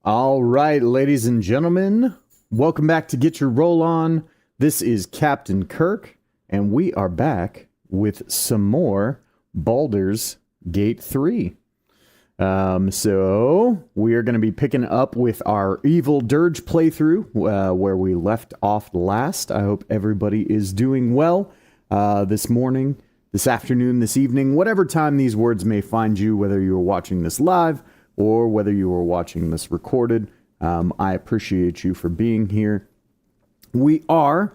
All right, ladies and gentlemen, welcome back to Get Your Roll On. This is Captain Kirk, and we are back with some more Baldur's Gate 3. So we are going to be picking up with our Evil Dirge playthrough, where we left off last. I hope everybody is doing well this morning, this afternoon, this evening, whatever time these words may find you, whether you are watching this live or whether you are watching this recorded. I appreciate you for being here. We are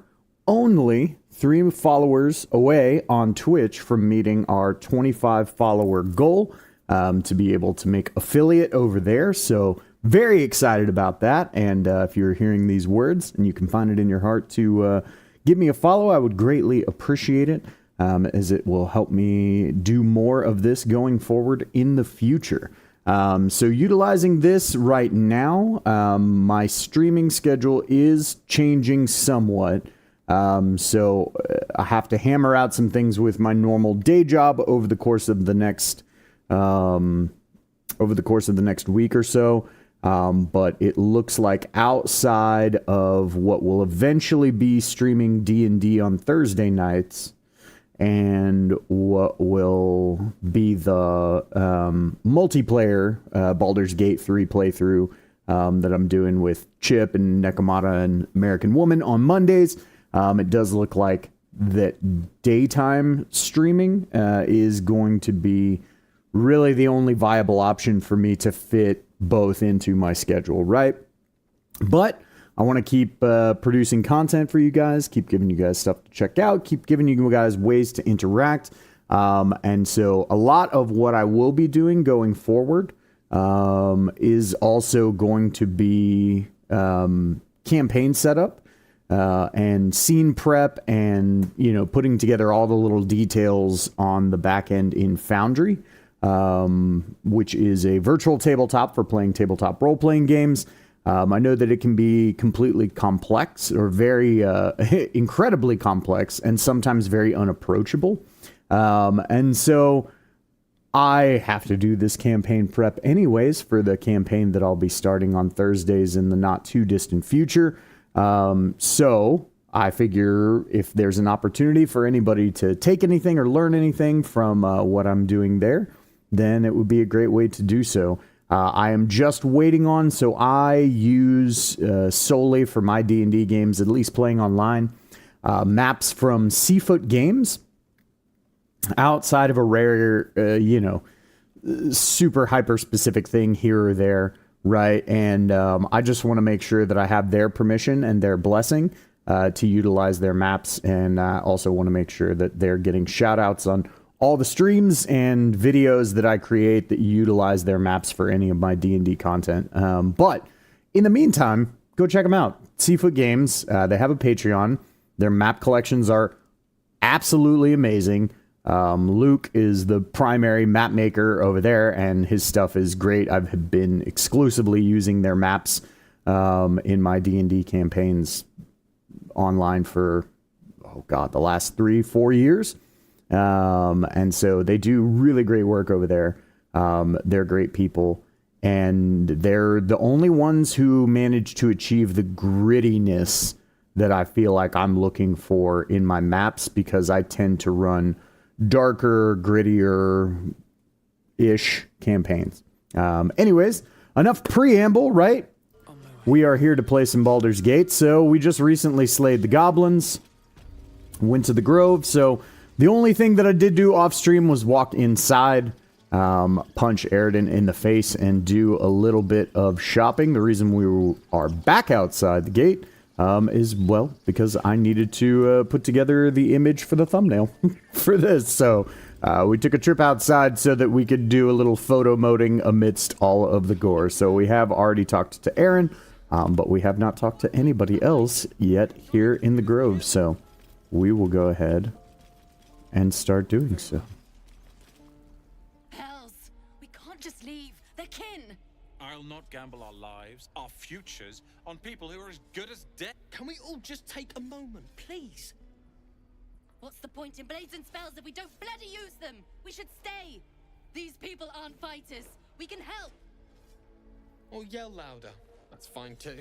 only 3 followers away on Twitch from meeting our 25 follower goal, to be able to make affiliate over there. So very excited about that. And if you're hearing these words and you can find it in your heart to give me a follow, I would greatly appreciate it, as it will help me do more of this going forward in the future. So utilizing this right now, my streaming schedule is changing somewhat. So I have to hammer out some things with my normal day job over the course of the next week or so. But it looks like outside of what will eventually be streaming D&D on Thursday nights, and what will be the multiplayer Baldur's Gate 3 playthrough that I'm doing with Chip and Nekomata and American Woman on Mondays. It does look like that daytime streaming is going to be really the only viable option for me to fit both into my schedule, right? But I want to keep producing content for you guys, keep giving you guys stuff to check out, keep giving you guys ways to interact. And so a lot of what I will be doing going forward is also going to be campaign setup and scene prep and, putting together all the little details on the back end in Foundry, which is a virtual tabletop for playing tabletop role-playing games. I know that it can be completely complex or very incredibly complex and sometimes very unapproachable. And so I have to do this campaign prep anyways for the campaign that I'll be starting on Thursdays in the not too distant future. So I figure if there's an opportunity for anybody to take anything or learn anything from what I'm doing there, then it would be a great way to do so. I am just waiting on, so I use solely for my D&D games, at least playing online, maps from Seafoot Games, outside of a rare, super hyper-specific thing here or there, right? And I just want to make sure that I have their permission and their blessing to utilize their maps, and I also want to make sure that they're getting shout-outs on all the streams and videos that I create that utilize their maps for any of my D&D content. But in the meantime, go check them out. Seafoot Games, they have a Patreon. Their map collections are absolutely amazing. Luke is the primary map maker over there, and his stuff is great. I've been exclusively using their maps in my D&D campaigns online for, the last 3-4 years. And so they do really great work over there. They're great people, and they're the only ones who manage to achieve the grittiness that I feel like I'm looking for in my maps, because I tend to run darker, grittier-ish campaigns. Anyways, enough preamble, right? We are here to play some Baldur's Gate. So we just recently slayed the Goblins, went to the Grove, so the only thing that I did do off stream was walk inside, punch Aradin in the face, and do a little bit of shopping. The reason we are back outside the gate is, because I needed to put together the image for the thumbnail for this. So we took a trip outside so that we could do a little photo moding amidst all of the gore. So we have already talked to Aaron, but we have not talked to anybody else yet here in the Grove. So we will go ahead and start doing so. Hells, we can't just leave. They're kin. I'll not gamble our lives, our futures, on people who are as good as dead. Can we all just take a moment, please? What's the point in blazing spells if we don't bloody use them? We should stay. These people aren't fighters. We can help. Or yell louder. That's fine too.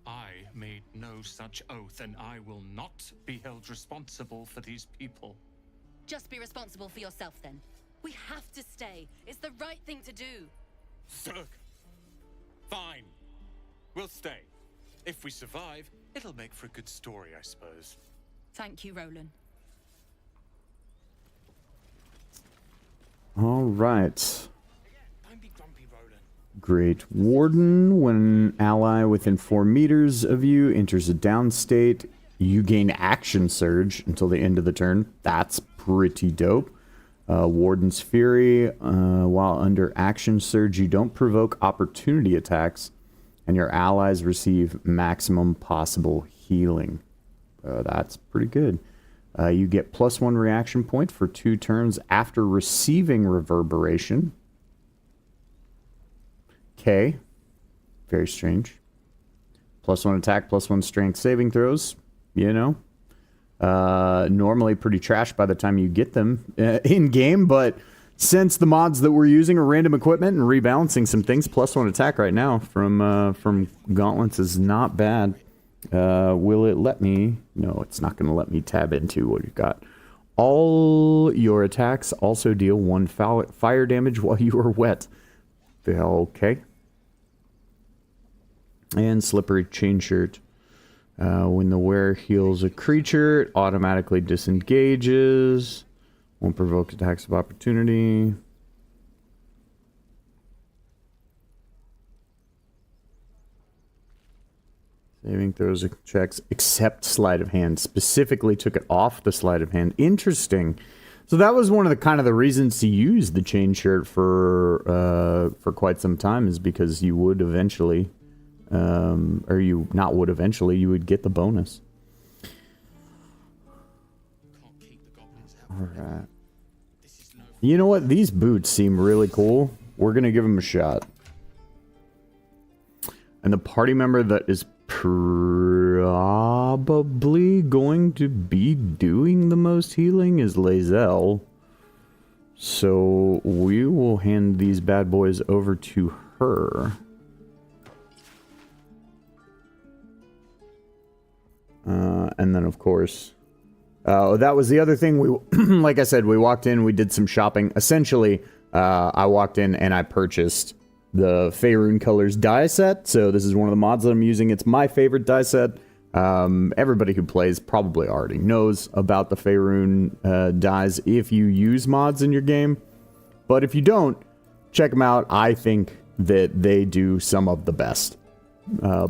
I made no such oath, and I will not be held responsible for these people. Just be responsible for yourself then. We have to stay. It's the right thing to do. Zerg. Fine. We'll stay. If we survive, it'll make for a good story, I suppose. Thank you, Roland. All right. Don't be grumpy, Roland. Great Warden. When an ally within 4 meters of you enters a down state, you gain action surge until the end of the turn. That's pretty dope. Warden's Fury. While under action surge, you don't provoke opportunity attacks, and your allies receive maximum possible healing. That's pretty good. You get +1 reaction point for 2 turns after receiving Reverberation. Okay. Very strange. +1 attack, +1 strength saving throws. You know. Normally pretty trash by the time you get them in game, but since the mods that we're using are random equipment and rebalancing some things, +1 attack right now from Gauntlets is not bad. Will it let me? No, it's not going to let me tab into what you've got. All your attacks also deal 1 fire damage while you are wet. Okay. And Slippery Chain Shirt. When the wearer heals a creature, it automatically disengages. Won't provoke attacks of opportunity. Saving throws checks except sleight of hand. Specifically took it off the sleight of hand. Interesting. So that was one of the kind of the reasons to use the chain shirt for quite some time, is because you would eventually, you would get the bonus. Can't keep the goblins out. All right. This is no You know what? These boots seem really cool. We're going to give them a shot. And the party member that is probably going to be doing the most healing is Lae'zel. So we will hand these bad boys over to her. And then, of course... that was the other thing. We, like I said, we walked in, we did some shopping. Essentially, I walked in and I purchased the Faerun Colors die set. So this is one of the mods that I'm using. It's my favorite die set. Everybody who plays probably already knows about the Faerun dies if you use mods in your game. But if you don't, check them out. I think that they do some of the best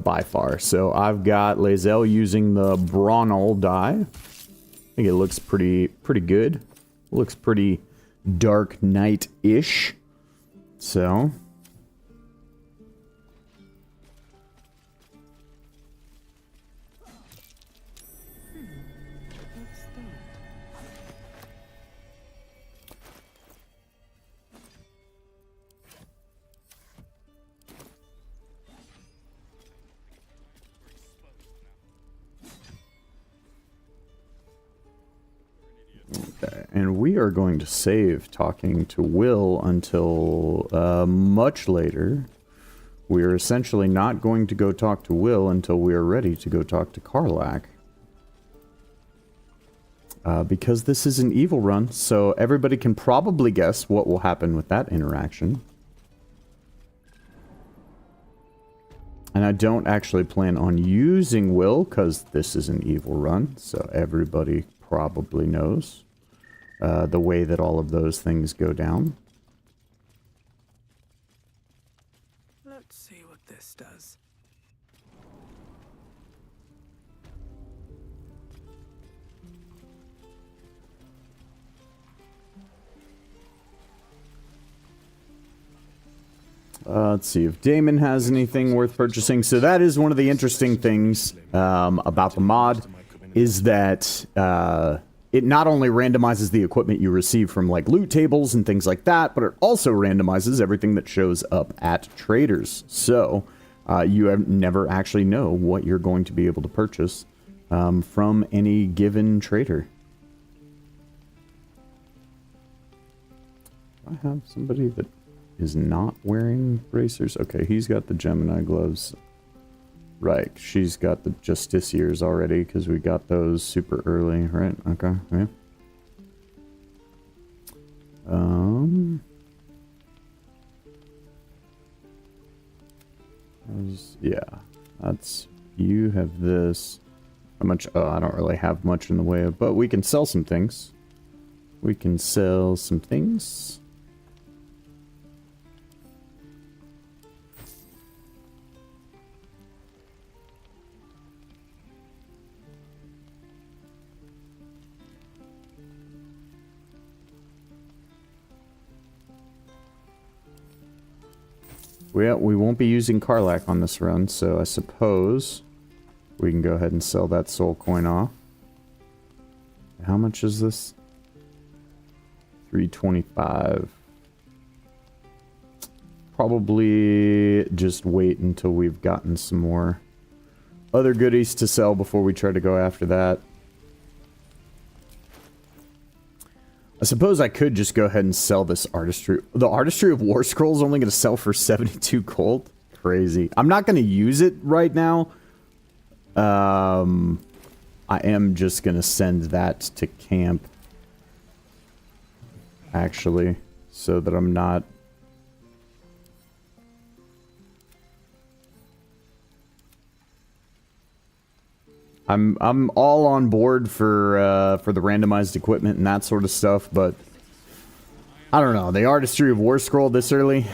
by far. So I've got Lae'zel using the Bronol die. I think it looks pretty good. Looks pretty Dark Knight-ish. So... Okay, and we are going to save talking to Wyll until much later. We are essentially not going to go talk to Wyll until we are ready to go talk to Karlach. Because this is an evil run, so everybody can probably guess what will happen with that interaction. And I don't actually plan on using Wyll, because this is an evil run, so everybody probably knows the way that all of those things go down. Let's see what this does. Let's see if Damon has anything worth purchasing. So that is one of the interesting things about the mod, is that it not only randomizes the equipment you receive from like loot tables and things like that, but it also randomizes everything that shows up at traders. So You have never actually know what you're going to be able to purchase from any given trader. I have somebody that is not wearing bracers. Okay, he's got the Gemini gloves. Right, she's got the Justiciars already because we got those super early, right? Okay, yeah. Yeah, that's, you have this. How much? Oh, I don't really have much in the way of, but we can sell some things. We can sell some things. We won't be using Karlach on this run, so I suppose we can go ahead and sell that soul coin off. How much is this? 325. Probably just wait until we've gotten some more other goodies to sell before we try to go after that. I suppose I could just go ahead and sell this artistry. The artistry of War Scrolls only going to sell for 72 gold? Crazy. I'm not going to use it right now. I am just going to send that to camp. Actually. So that I'm not... I'm all on board for the randomized equipment and that sort of stuff, but I don't know. The artistry of War Scroll this early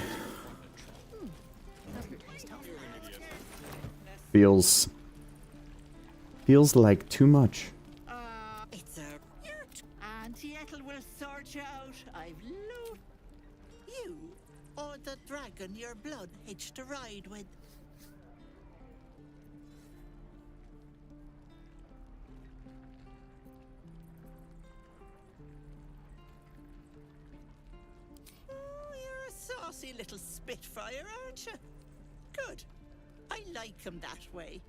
feels like too much. It's a Auntie Ethel will sort you out. I've loot you or the dragon your blood hitched a ride with. Saucy little spitfire, aren't you? Good. I like him that way.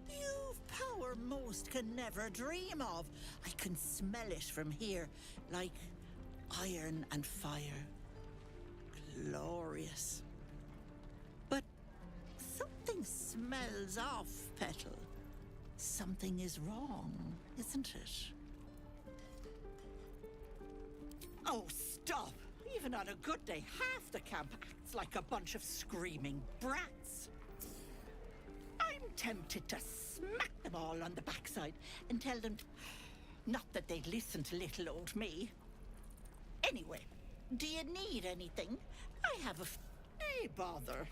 You've power most can never dream of. I can smell it from here, like iron and fire. Glorious. But something smells off, Petal. Something is wrong, isn't it? Oh, stop! Even on a good day, half the camp acts like a bunch of screaming brats. I'm tempted to smack them all on the backside and tell them, not that they'd listen to little old me. Anyway, do you need anything? I have hey, bother.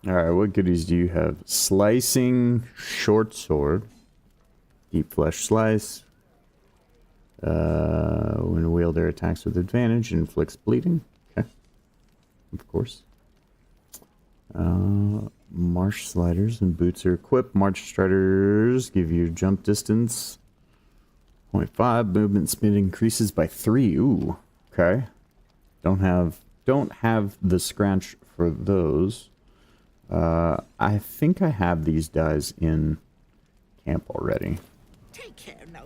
Alright, what goodies do you have? Slicing short sword. Deep flesh slice. When wielder attacks with advantage, inflicts bleeding. Okay. Of course. Marsh sliders and boots are equipped. March striders give you jump distance 0.5. Movement speed increases by 3. Ooh. Okay. Don't have the scratch for those. I think I have these guys in camp already. Take care now.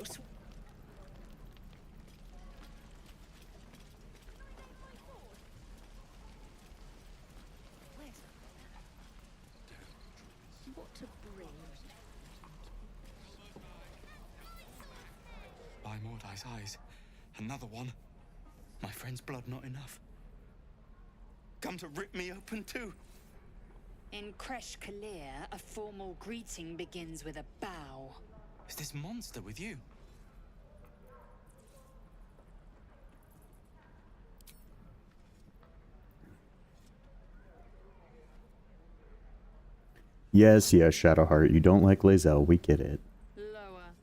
By Mordai's eyes, another one. My friend's blood not enough. Come to rip me open too. In Kresh Kalir, a formal greeting begins with a bow. Is this monster with you? Yes, Shadowheart. You don't like Lae'zel. We get it. Lower.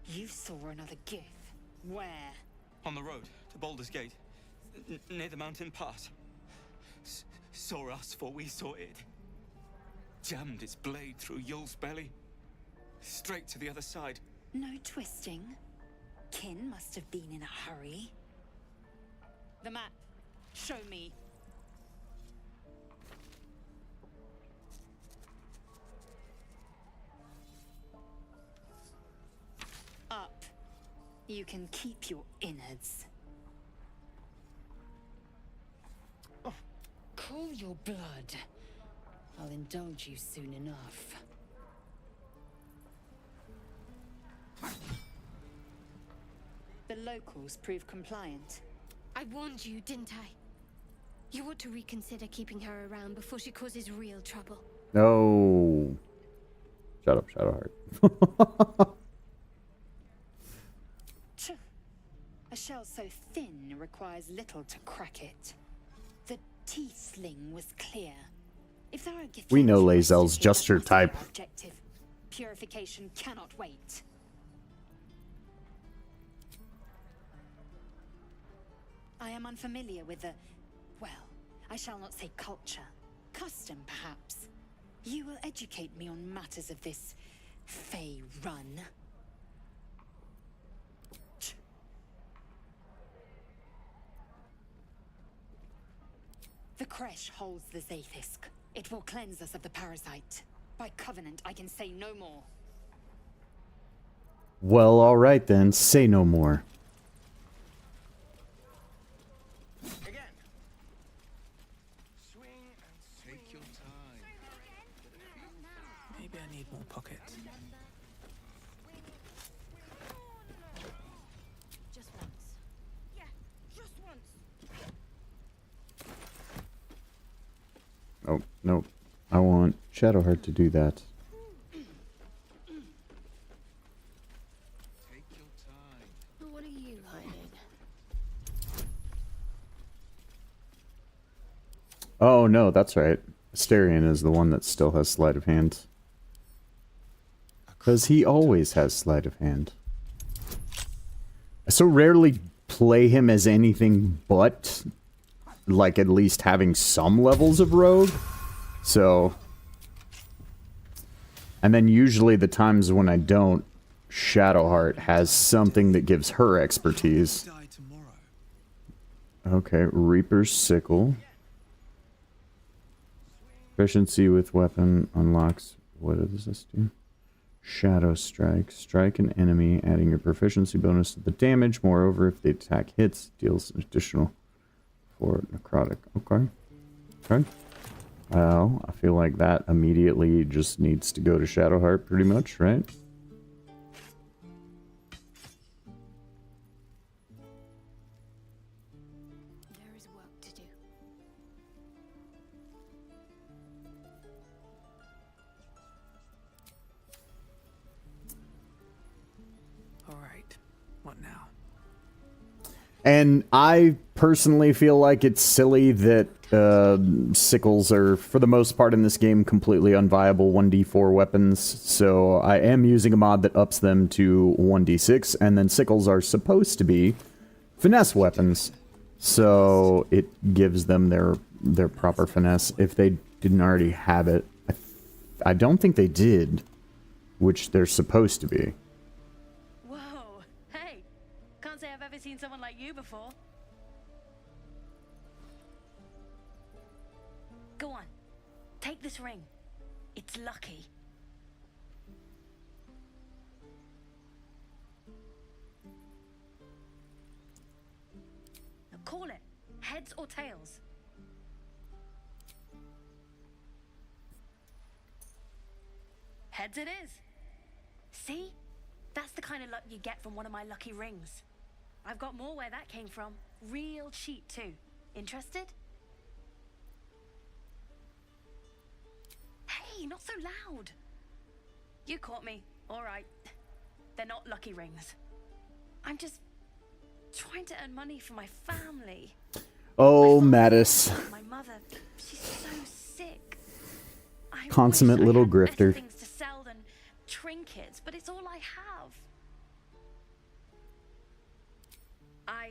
You saw another gith. Where? On the road to Baldur's Gate, near the mountain pass. Saw us, for we saw it. jammed its blade through Yul's belly. Straight to the other side. No twisting. Kin must have been in a hurry. The map. Show me. Up. You can keep your innards. Oh, cool your blood. I'll indulge you soon enough. The locals prove compliant. I warned you, didn't I? You ought to reconsider keeping her around before she causes real trouble. No. Shut up, Shadowheart. A shell so thin requires little to crack it. The teeth sling was clear. If there are We know Githyanki Lae'zel's here, just that her must be our type. Objective. Purification cannot wait. I am unfamiliar with the, well, I shall not say culture. Custom, perhaps. You will educate me on matters of this Faerun. The Kresh holds the Zaithisk. It will cleanse us of the parasite. By covenant, I can say no more. Well, alright then. Say no more. Again. Swing and swing. Take your time. Maybe I need more pockets. Just once. Yeah, just once. Oh, no. I want Shadowheart to do that. Take your time. What are you hiding? Oh, no, that's right. Asterion is the one that still has sleight of hand. Because he always has sleight of hand. I so rarely play him as anything but, like, at least having some levels of rogue. So... And then usually the times when I don't, Shadowheart has something that gives her expertise. Die tomorrow. Okay, Reaper's Sickle. Proficiency with weapon unlocks... What does this do? Shadow Strike. Strike an enemy, adding your proficiency bonus to the damage. Moreover, if the attack hits, deals an additional 4 necrotic. Okay. Okay. Well, I feel like that immediately just needs to go to Shadowheart pretty much, right? There is work to do. All right. What now? And I personally feel like it's silly that sickles are, for the most part in this game, completely unviable 1d4 weapons. So I am using a mod that ups them to 1d6, and then sickles are supposed to be finesse weapons. So it gives them their proper finesse if they didn't already have it. I don't think they did, which they're supposed to be. Whoa, hey, can't say I've ever seen someone like you before. Go on, take this ring. It's lucky. Now call it, heads or tails. Heads it is. See? That's the kind of luck you get from one of my lucky rings. I've got more where that came from. Real cheap too. Interested? Hey, not so loud. You caught me. All right. They're not lucky rings. I'm just trying to earn money for my family. Oh, My father, Mattis. My mother, she's so sick. I Consummate wish I little had better grifter. things to sell than trinkets, but it's all I have. I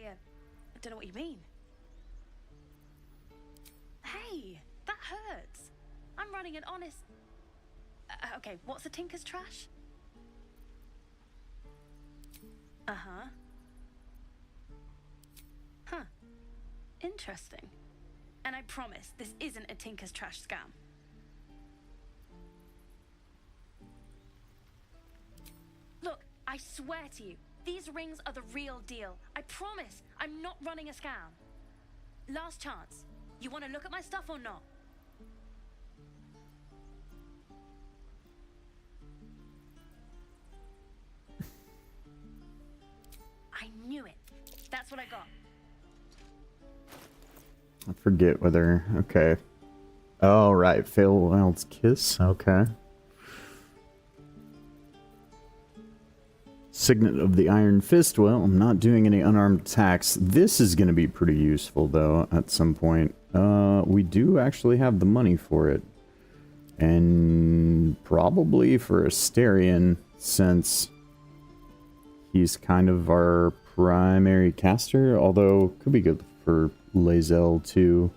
don't know what you mean. Hey, that hurts. I'm running an honest... Okay, what's a tinker's trash? Uh-huh. Huh. Interesting. And I promise, this isn't a tinker's trash scam. Look, I swear to you, these rings are the real deal. I promise, I'm not running a scam. Last chance. You want to look at my stuff or not? I knew it. That's what I got. I forget whether... Okay. Oh, right. Failwild's Kiss. Okay. Signet of the Iron Fist. Well, I'm not doing any unarmed attacks. This is going to be pretty useful, though, at some point. We do actually have the money for it. And probably for Asterion, since he's kind of our primary caster, although could be good for Lae'zel, too.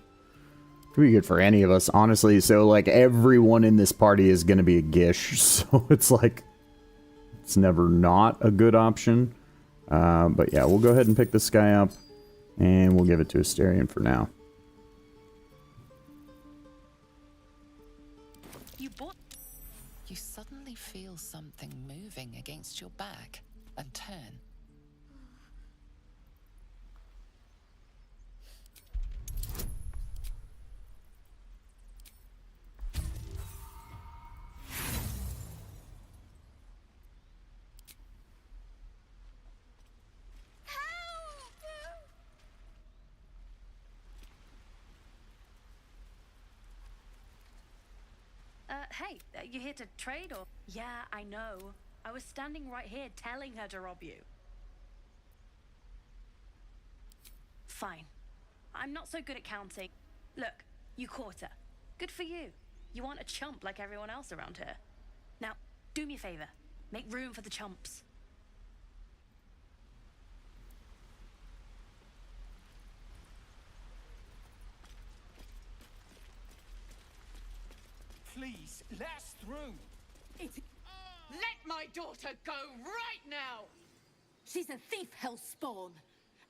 Could be good for any of us, honestly. So, like, everyone in this party is going to be a Gish, so it's like... It's never not a good option. But yeah, we'll go ahead and pick this guy up. And we'll give it to Asterion for now. You suddenly feel something moving against your back and turn. Hey, you here to trade or? Yeah, I know. I was standing right here telling her to rob you. Fine. I'm not so good at counting. Look, you caught her. Good for you. You aren't a chump like everyone else around here. Now, do me a favor. Make room for the chumps. Please, let us through. Let my daughter go right now! She's a thief, hellspawn.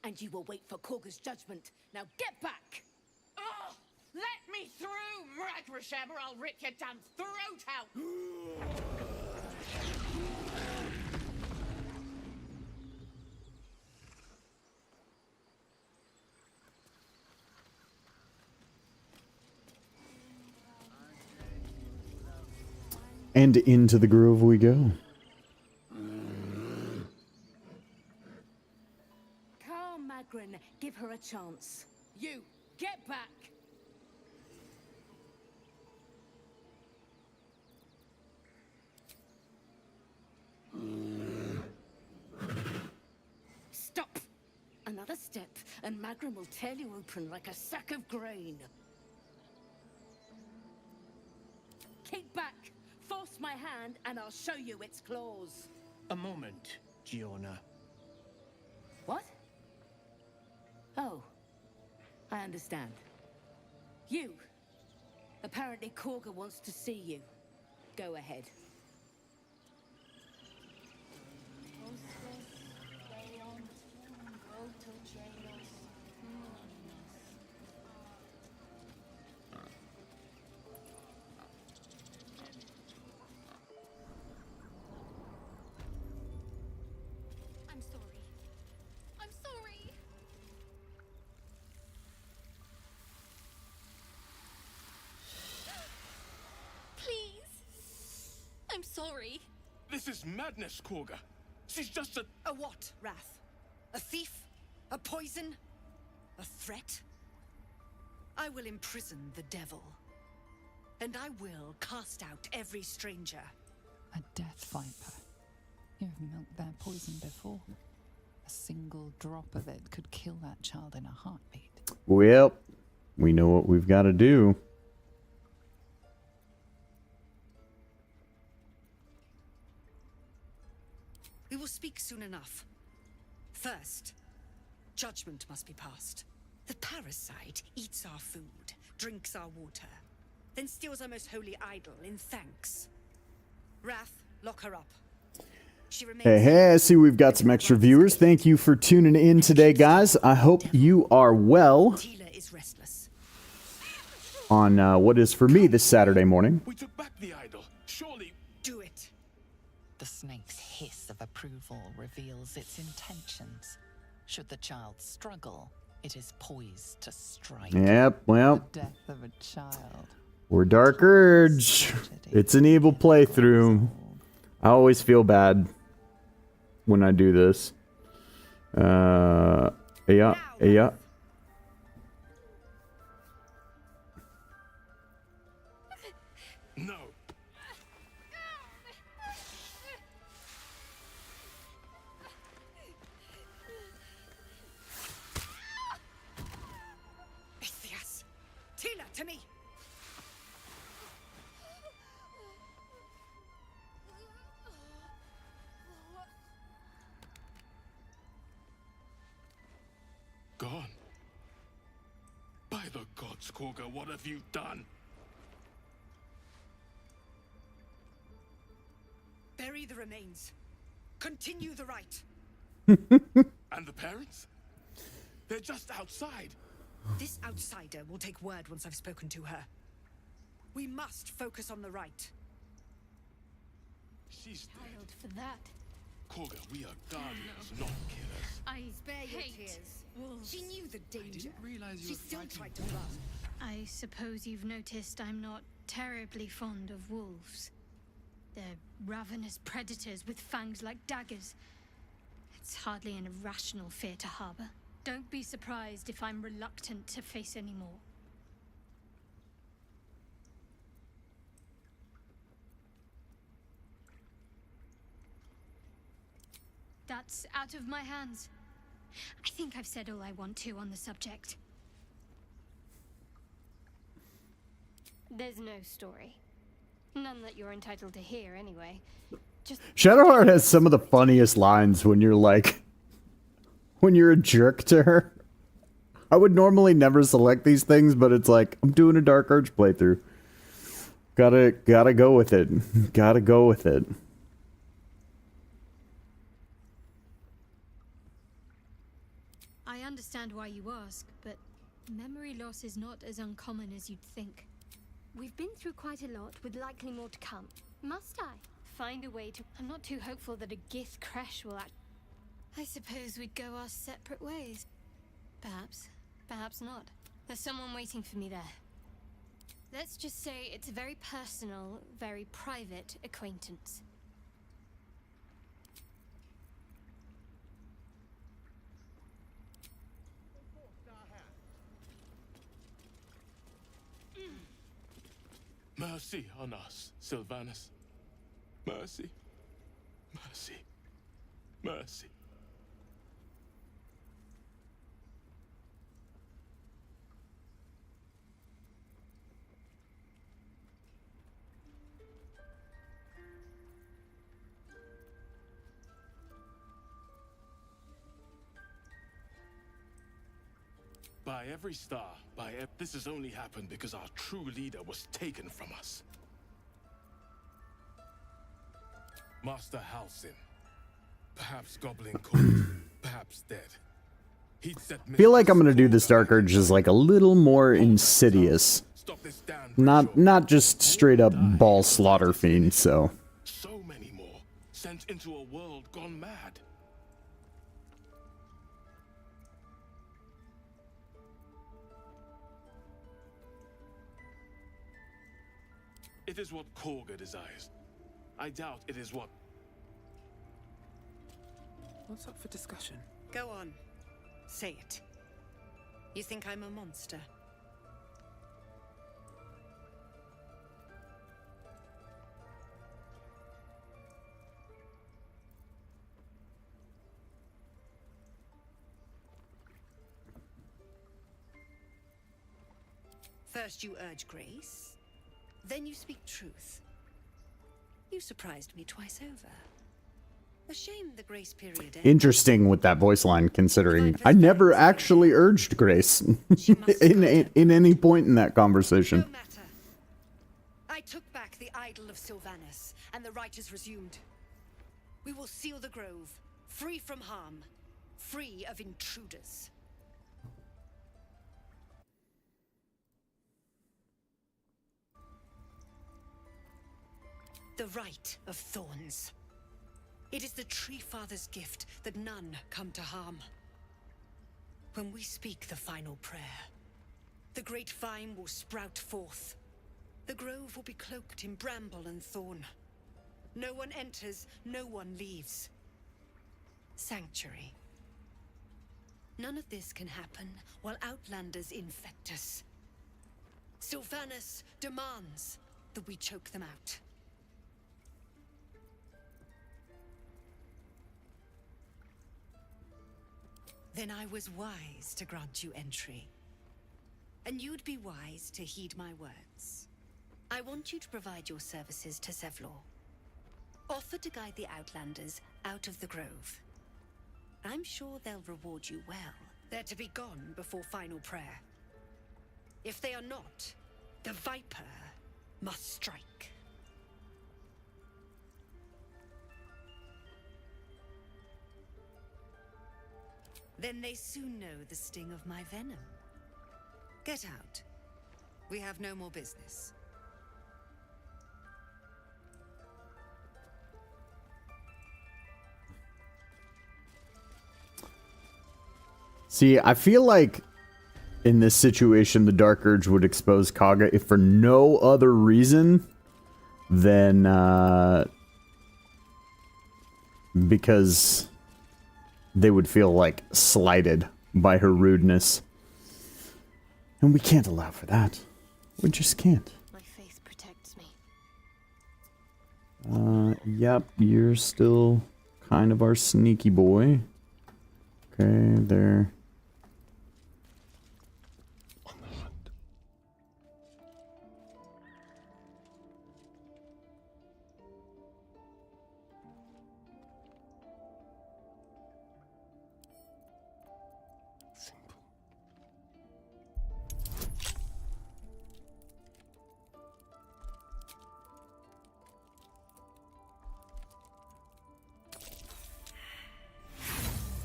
And you will wait for Korga's judgment. Now get back! Oh, let me through, Mragrashem, or I'll rip your damn throat out! And into the grove we go. Carl Magrin, give her a chance. You, get back! Stop! Another step, and Magrin will tear you open like a sack of grain. Keep back! Force my hand, and I'll show you its claws. A moment, Giona. What? Oh. I understand. You. Apparently Korga wants to see you. Go ahead. I'm sorry. This is madness, Korga. She's just a... A what, Wrath? A thief? A poison? A threat? I will imprison the devil. And I will cast out every stranger. A death viper. You've milked their poison before. A single drop of it could kill that child in a heartbeat. Well, we know what we've got to do. We will speak soon enough. First, judgment must be passed. The parasite eats our food, drinks our water, then steals our most holy idol in thanks. Wrath, lock her up. She remains. Hey, hey, I see we've got some extra viewers. Thank you for tuning in today, guys. I hope you are well Tila is restless. on what is for me this Saturday morning. We took back the idol. Surely. Do it. The snake's hiss of approval reveals its intentions. Should the child struggle, it is poised to strike. Yep, well, The death of a child. we're Dark Urge. It's an evil playthrough. I always feel bad when I do this. Yeah. No. Ithias. Tila, to me. Gone. By the gods, Korga, what have you done? Bury the remains. Continue the rite. And the parents? They're just outside. This outsider will take word once I've spoken to her. We must focus on the rite. She's dead. Child for that. Korga, we are guardians, not killers. I Spare your hate tears. wolves. She knew the danger. realize you She were still fighting tried to run. I suppose you've noticed I'm not terribly fond of wolves. They're ravenous predators with fangs like daggers. It's hardly an irrational fear to harbor. Don't be surprised if I'm reluctant to face any more. That's out of my hands. I think I've said all I want to on the subject. There's no story. None that you're entitled to hear, anyway. Just Shadowheart has some of the funniest lines when you're like, when you're a jerk to her. I would normally never select these things, but it's like, I'm doing a Dark Urge playthrough. Gotta go with it. Gotta go with it. I understand why you ask, but memory loss is not as uncommon as you'd think. We've been through quite a lot, with likely more to come. Must I find a way to... I'm not too hopeful that a Gith crash will act... I suppose we'd go our separate ways. Perhaps. Perhaps not. There's someone waiting for me there. Let's just say it's a very personal, very private acquaintance. Mercy on us, Sylvanus. Mercy. Mercy. Mercy. By every star, this has only happened because our true leader was taken from us. Master Halsin. Perhaps Goblin called, perhaps dead. He'd set I feel like I'm gonna do this Dark Urge as like a little more insidious. Not just straight up ball slaughter fiend, so. So many more, sent into a world gone mad. It is what Korga desires. I doubt it is what... What's up for discussion? Go on. Say it. You think I'm a monster? First you urge grace, then you speak truth. You surprised me twice over. A shame the grace period ended. Interesting with that voice line, considering I never actually urged Grace in any point in that conversation. No matter. I took back the idol of Sylvanas, and the rite is resumed. We will seal the grove, free from harm, free of intruders. The Rite of Thorns. It is the Tree Father's gift that none come to harm. When we speak the final prayer, the great vine will sprout forth. The grove will be cloaked in bramble and thorn. No one enters, no one leaves. Sanctuary. None of this can happen while outlanders infect us. Sylvanas demands that we choke them out. Then I was wise to grant you entry. And you'd be wise to heed my words. I want you to provide your services to Zevlor. Offer to guide the Outlanders out of the grove. I'm sure they'll reward you well. They're to be gone before final prayer. If they are not, the Viper must strike. Then they soon know the sting of my venom. Get out. We have no more business. See, I feel like in this situation, the Dark Urge would expose Kaga if for no other reason than because they would feel like slighted by her rudeness. And we can't allow for that. We just can't. My faith protects me. Yep, you're still kind of our sneaky boy. Okay, there.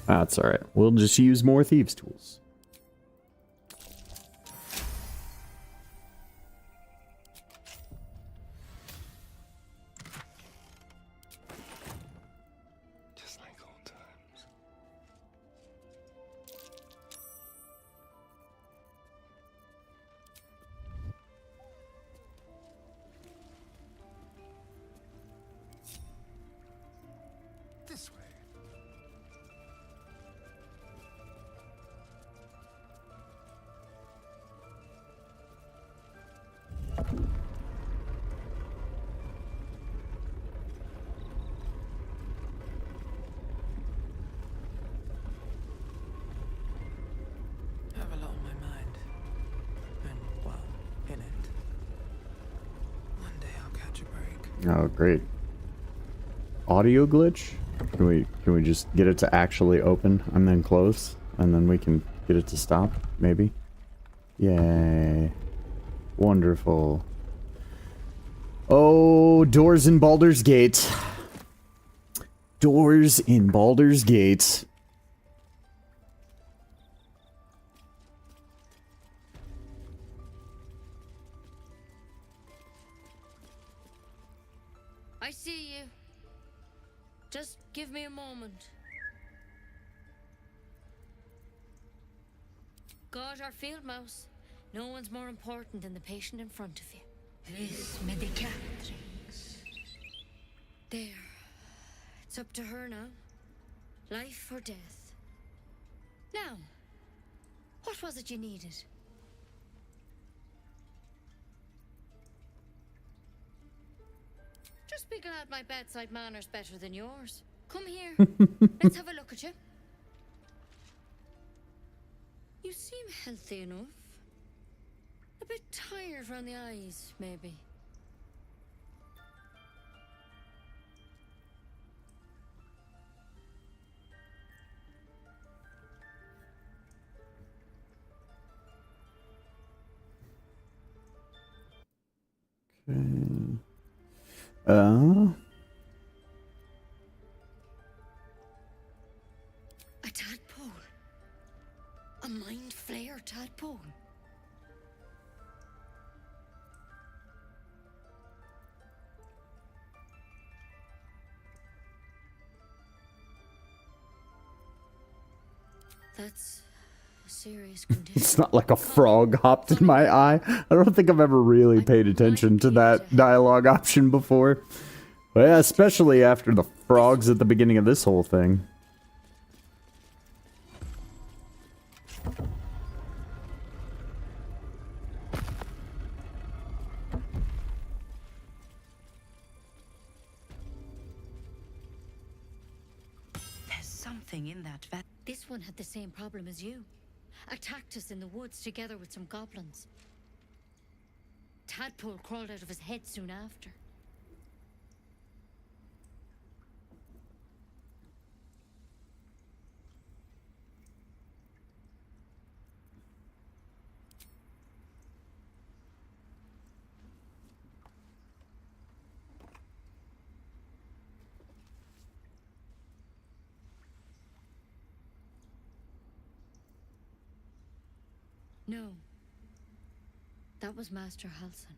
That's alright. We'll just use more thieves' tools. Just like old times. This way. I have a lot on my mind. And, well, in it. One day I'll catch a break. Oh, great. Audio glitch? Can we just get it to actually open and then close? And then we can get it to stop, maybe? Yay. Wonderful. Oh, doors in Baldur's Gate. Doors in Baldur's Gate. I see you. Just give me a moment. God, our field mouse. No one's more important than the patient in front of you. This medicatrix. There. It's up to her now. Life or death. Now, what was it you needed? Just be glad my bedside manner's better than yours. Come here. Let's have a look at you. You seem healthy enough. A bit tired around the eyes, maybe. A tadpole. A mind flayer tadpole. That's a serious condition. It's not like a frog hopped in my eye. I don't think I've ever really paid attention to that dialogue option before. But yeah, especially after the frogs at the beginning of this whole thing. There's something in that vat. This one had the same problem as you. Attacked us in the woods together with some goblins. Tadpole crawled out of his head soon after. No. That was Master Halsin.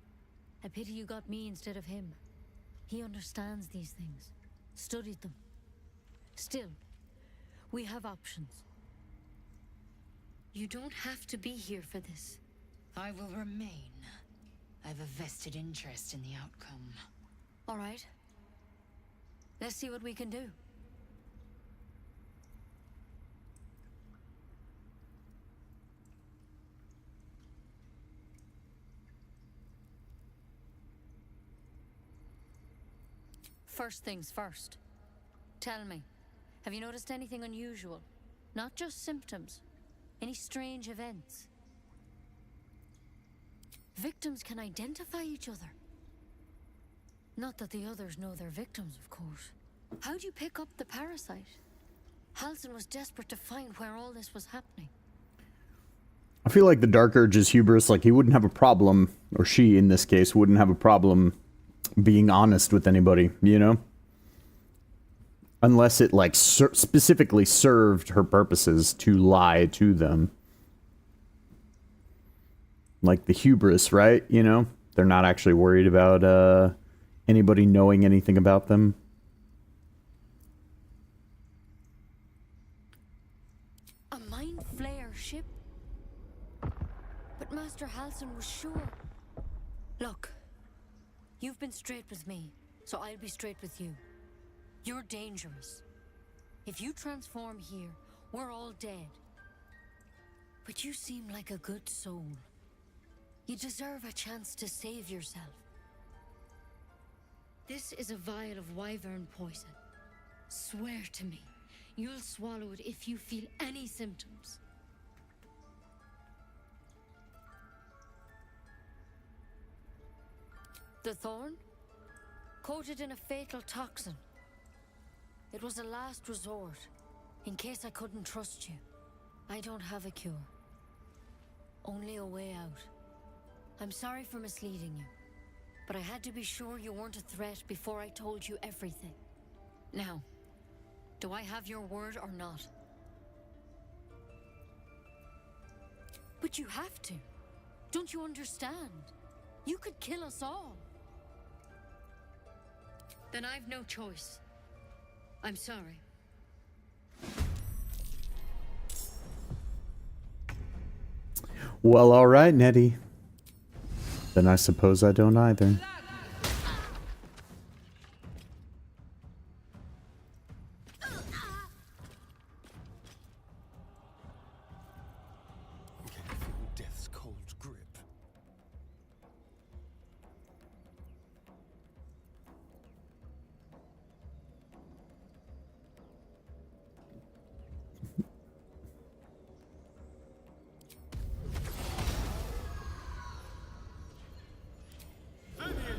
A pity you got me instead of him. He understands these things. Studied them. Still, we have options. You don't have to be here for this. I will remain. I have a vested interest in the outcome. All right. Let's see what we can do. First things first. Tell me, have you noticed anything unusual? Not just symptoms. Any strange events? Victims can identify each other. Not that the others know they're victims, of course. How'd you pick up the parasite? Halsin was desperate to find where all this was happening. I feel like the Dark Urge's hubris, like he wouldn't have a problem, or she in this case, wouldn't have a problem being honest with anybody, you know? Unless it, like, specifically served her purposes to lie to them. Like the hubris, right? You know? They're not actually worried about, anybody knowing anything about them. A mind flayer ship? But Master Halsin was sure. Look. You've been straight with me, so I'll be straight with you. You're dangerous. If you transform here, we're all dead. But you seem like a good soul. You deserve a chance to save yourself. This is a vial of wyvern poison. Swear to me, you'll swallow it if you feel any symptoms. The thorn? Coated in a fatal toxin. It was a last resort, in case I couldn't trust you. I don't have a cure. Only a way out. I'm sorry for misleading you, but I had to be sure you weren't a threat before I told you everything. Now, do I have your word or not? But you have to. Don't you understand? You could kill us all. Then I've no choice. I'm sorry. Well, alright, Nettie. Then I suppose I don't either. Death's cold grip. Venice!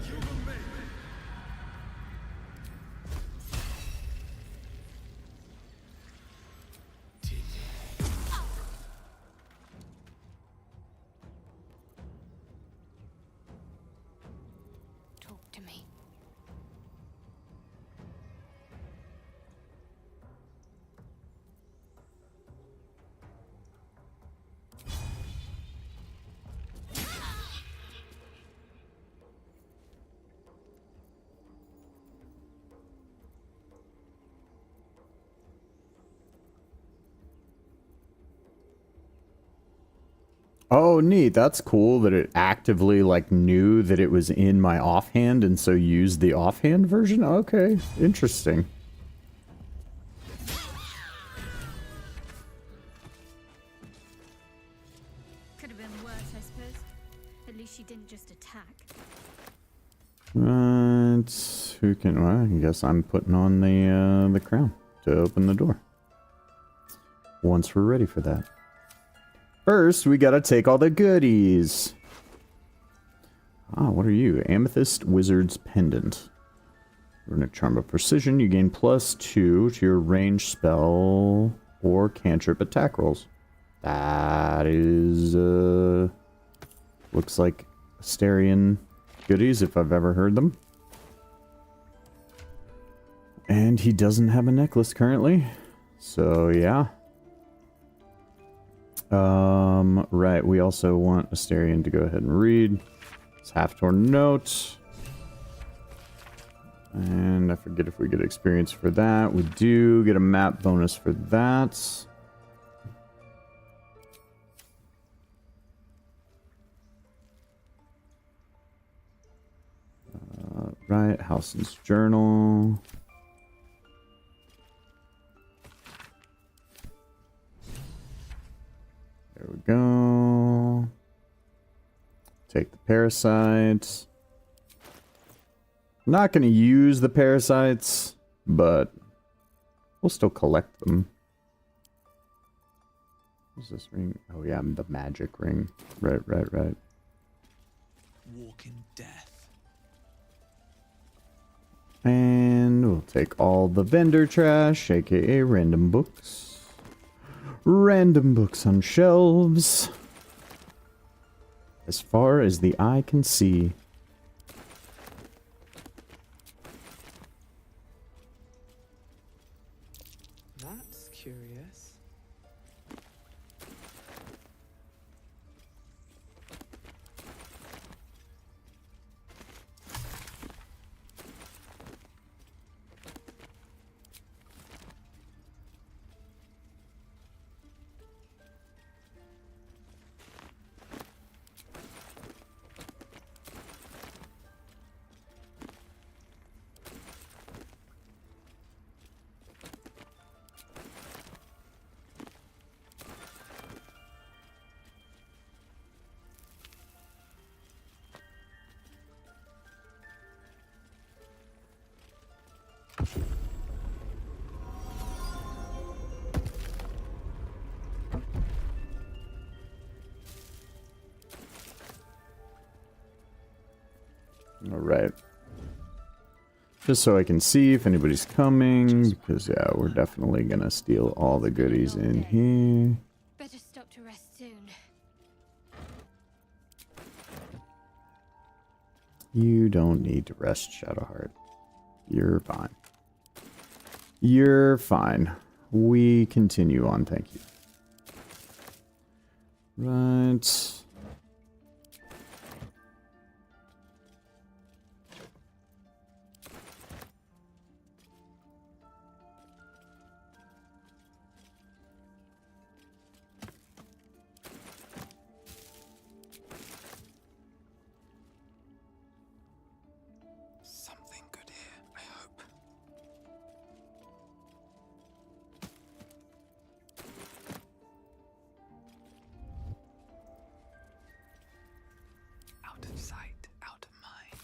Oh, neat. That's cool that it actively, like, knew that it was in my offhand and so used the offhand version? Okay, interesting. Could have been worse, I suppose. At least she didn't just attack. Right. Who can... Well, I guess I'm putting on the crown to open the door. Once we're ready for that. First, we gotta take all the goodies. Ah, what are you? Amethyst Wizard's Pendant. Runic Charm of Precision. You gain +2 to your range spell or cantrip attack rolls. That is, looks like Asterian goodies if I've ever heard them. And he doesn't have a necklace currently. So, yeah. Right, we also want Asterian to go ahead and read. It's Half-Torn Note. And I forget if we get experience for that. We do get a map bonus for that. Right, Howson's Journal. There we go. Take the parasites. I'm not going to use the parasites, but we'll still collect them. What's this ring? Oh yeah, the magic ring. Right. Walking death. And we'll take all the vendor trash, aka random books. Random books on shelves. As far as the eye can see. That's curious. Alright. Just so I can see if anybody's coming, because yeah, we're definitely gonna steal all the goodies in here. Better stop to rest soon. You don't need to rest, Shadowheart. You're fine. You're fine. We continue on, thank you. Right. Something good here, I hope. Out of sight, out of mind.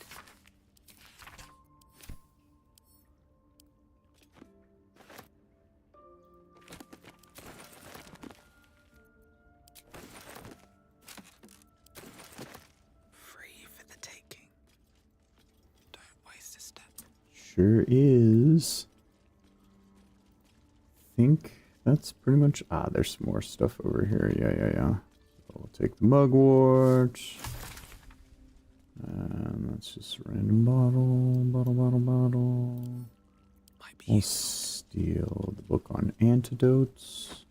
Free for the taking. Don't waste a step. Sure is. Think that's pretty much... Ah, there's some more stuff over here. Yeah. So we'll take the mugwort. And that's just a random bottle. We'll steal the book on antidotes.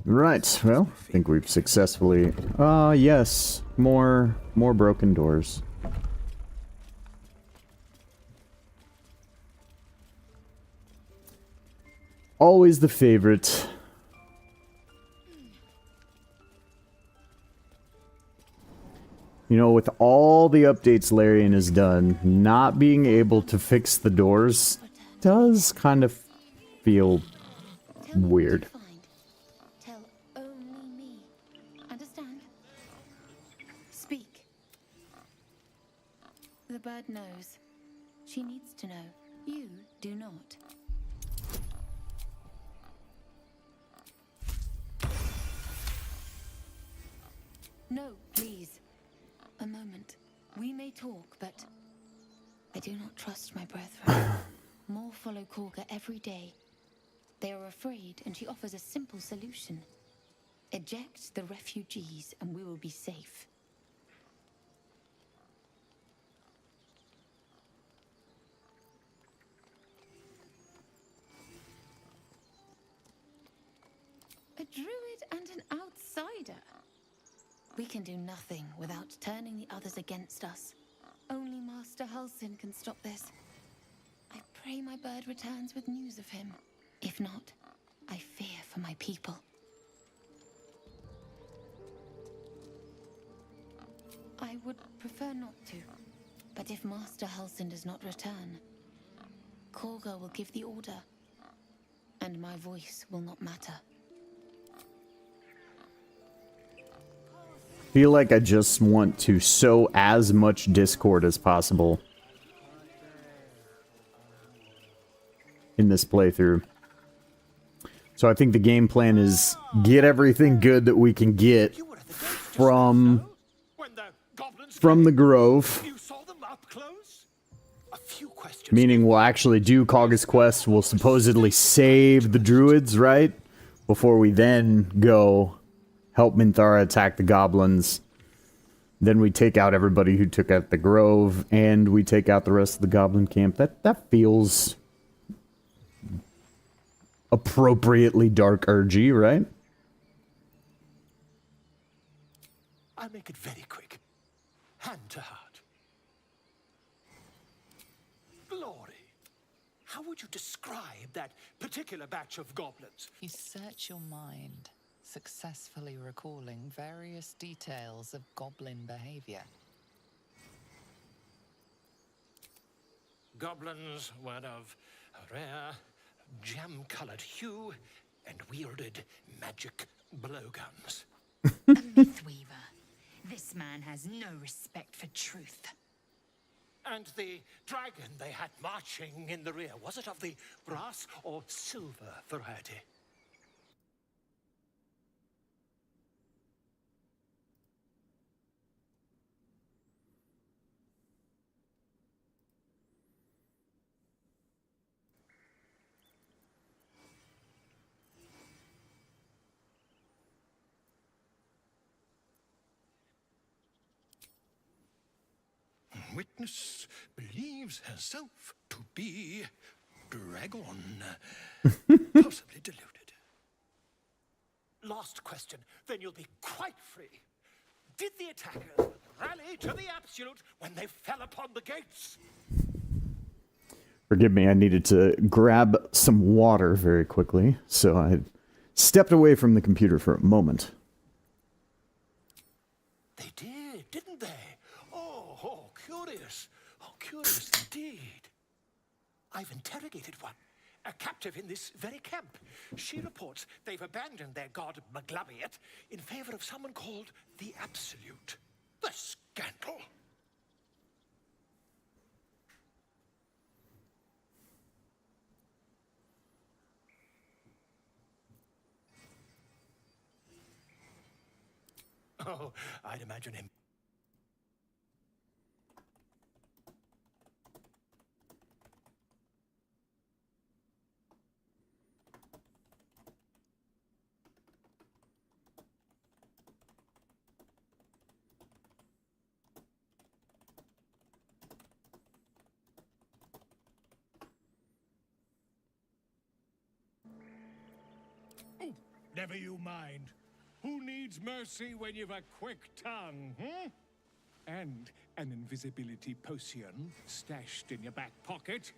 Right, well, I think we've successfully... yes, more broken doors. Always the favorite. You know, with all the updates Larian has done, not being able to fix the doors does kind of feel weird. Tell only me. Understand? Speak. The bird knows. She needs to know. You do not. No, please. A moment. We may talk, but I do not trust my brethren. More follow Korga every day. They are afraid, and she offers a simple solution. Eject the refugees, and we will be safe. A druid and an outsider. We can do nothing without turning the others against us. Only Master Halsin can stop this. I pray my bird returns with news of him. If not, I fear for my people. I would prefer not to. But if Master Halsin does not return, Korga will give the order. And my voice will not matter. Feel like I just want to sow as much discord as possible in this playthrough. So I think the game plan is get everything good that we can get from the Grove. Meaning we'll actually do Kagha's quest, we'll supposedly save the druids, right? Before we then go help Minthara attack the goblins. Then we take out everybody who took out the Grove, and we take out the rest of the goblin camp. That feels appropriately dark urgy, right? I'll make it very quick. Hand to heart. Glory. How would you describe that particular batch of goblins? You search your mind, successfully recalling various details of goblin behavior. Goblins were of a rare, jam-colored hue and wielded magic blowguns. A mythweaver. This man has no respect for truth. And the dragon they had marching in the rear, was it of the brass or silver variety? Witness believes herself to be dragon. Possibly deluded. Last question, then you'll be quite free. Did the attackers rally to the absolute when they fell upon the gates? Forgive me, I needed to grab some water very quickly, so I stepped away from the computer for a moment. They did, didn't they? Oh, curious. Oh, curious indeed. I've interrogated one, a captive in this very camp. She reports they've abandoned their god Maglabiet in favor of someone called the Absolute. The scandal! Oh, I'd imagine him. Never you mind. Who needs mercy when you've a quick tongue, And an invisibility potion stashed in your back pocket?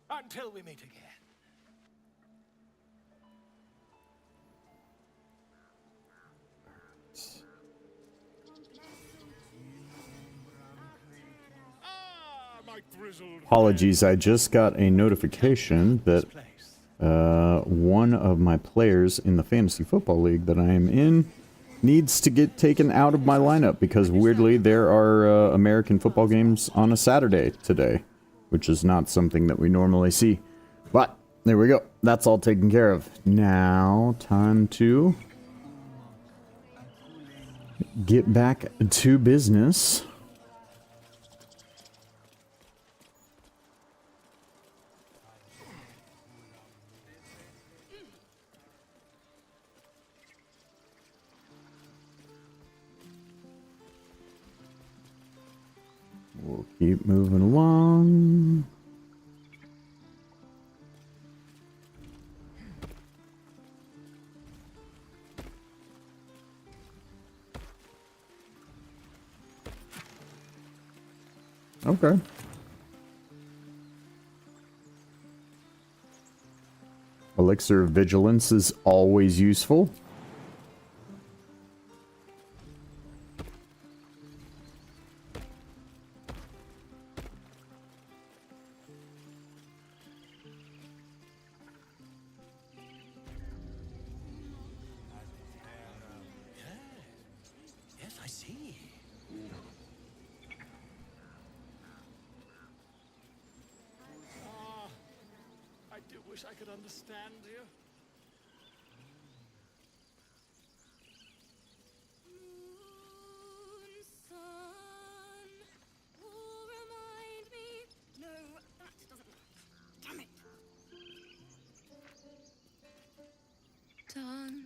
Until we meet again. Apologies, I just got a notification that one of my players in the fantasy football league that I am in needs to get taken out of my lineup because weirdly there are American football games on a Saturday today, which is not something that we normally see. But there we go. That's all taken care of. Now, time to get back to business. We'll keep moving along. Okay. Elixir of Vigilance is always useful. Yes, I see. I do wish I could understand you.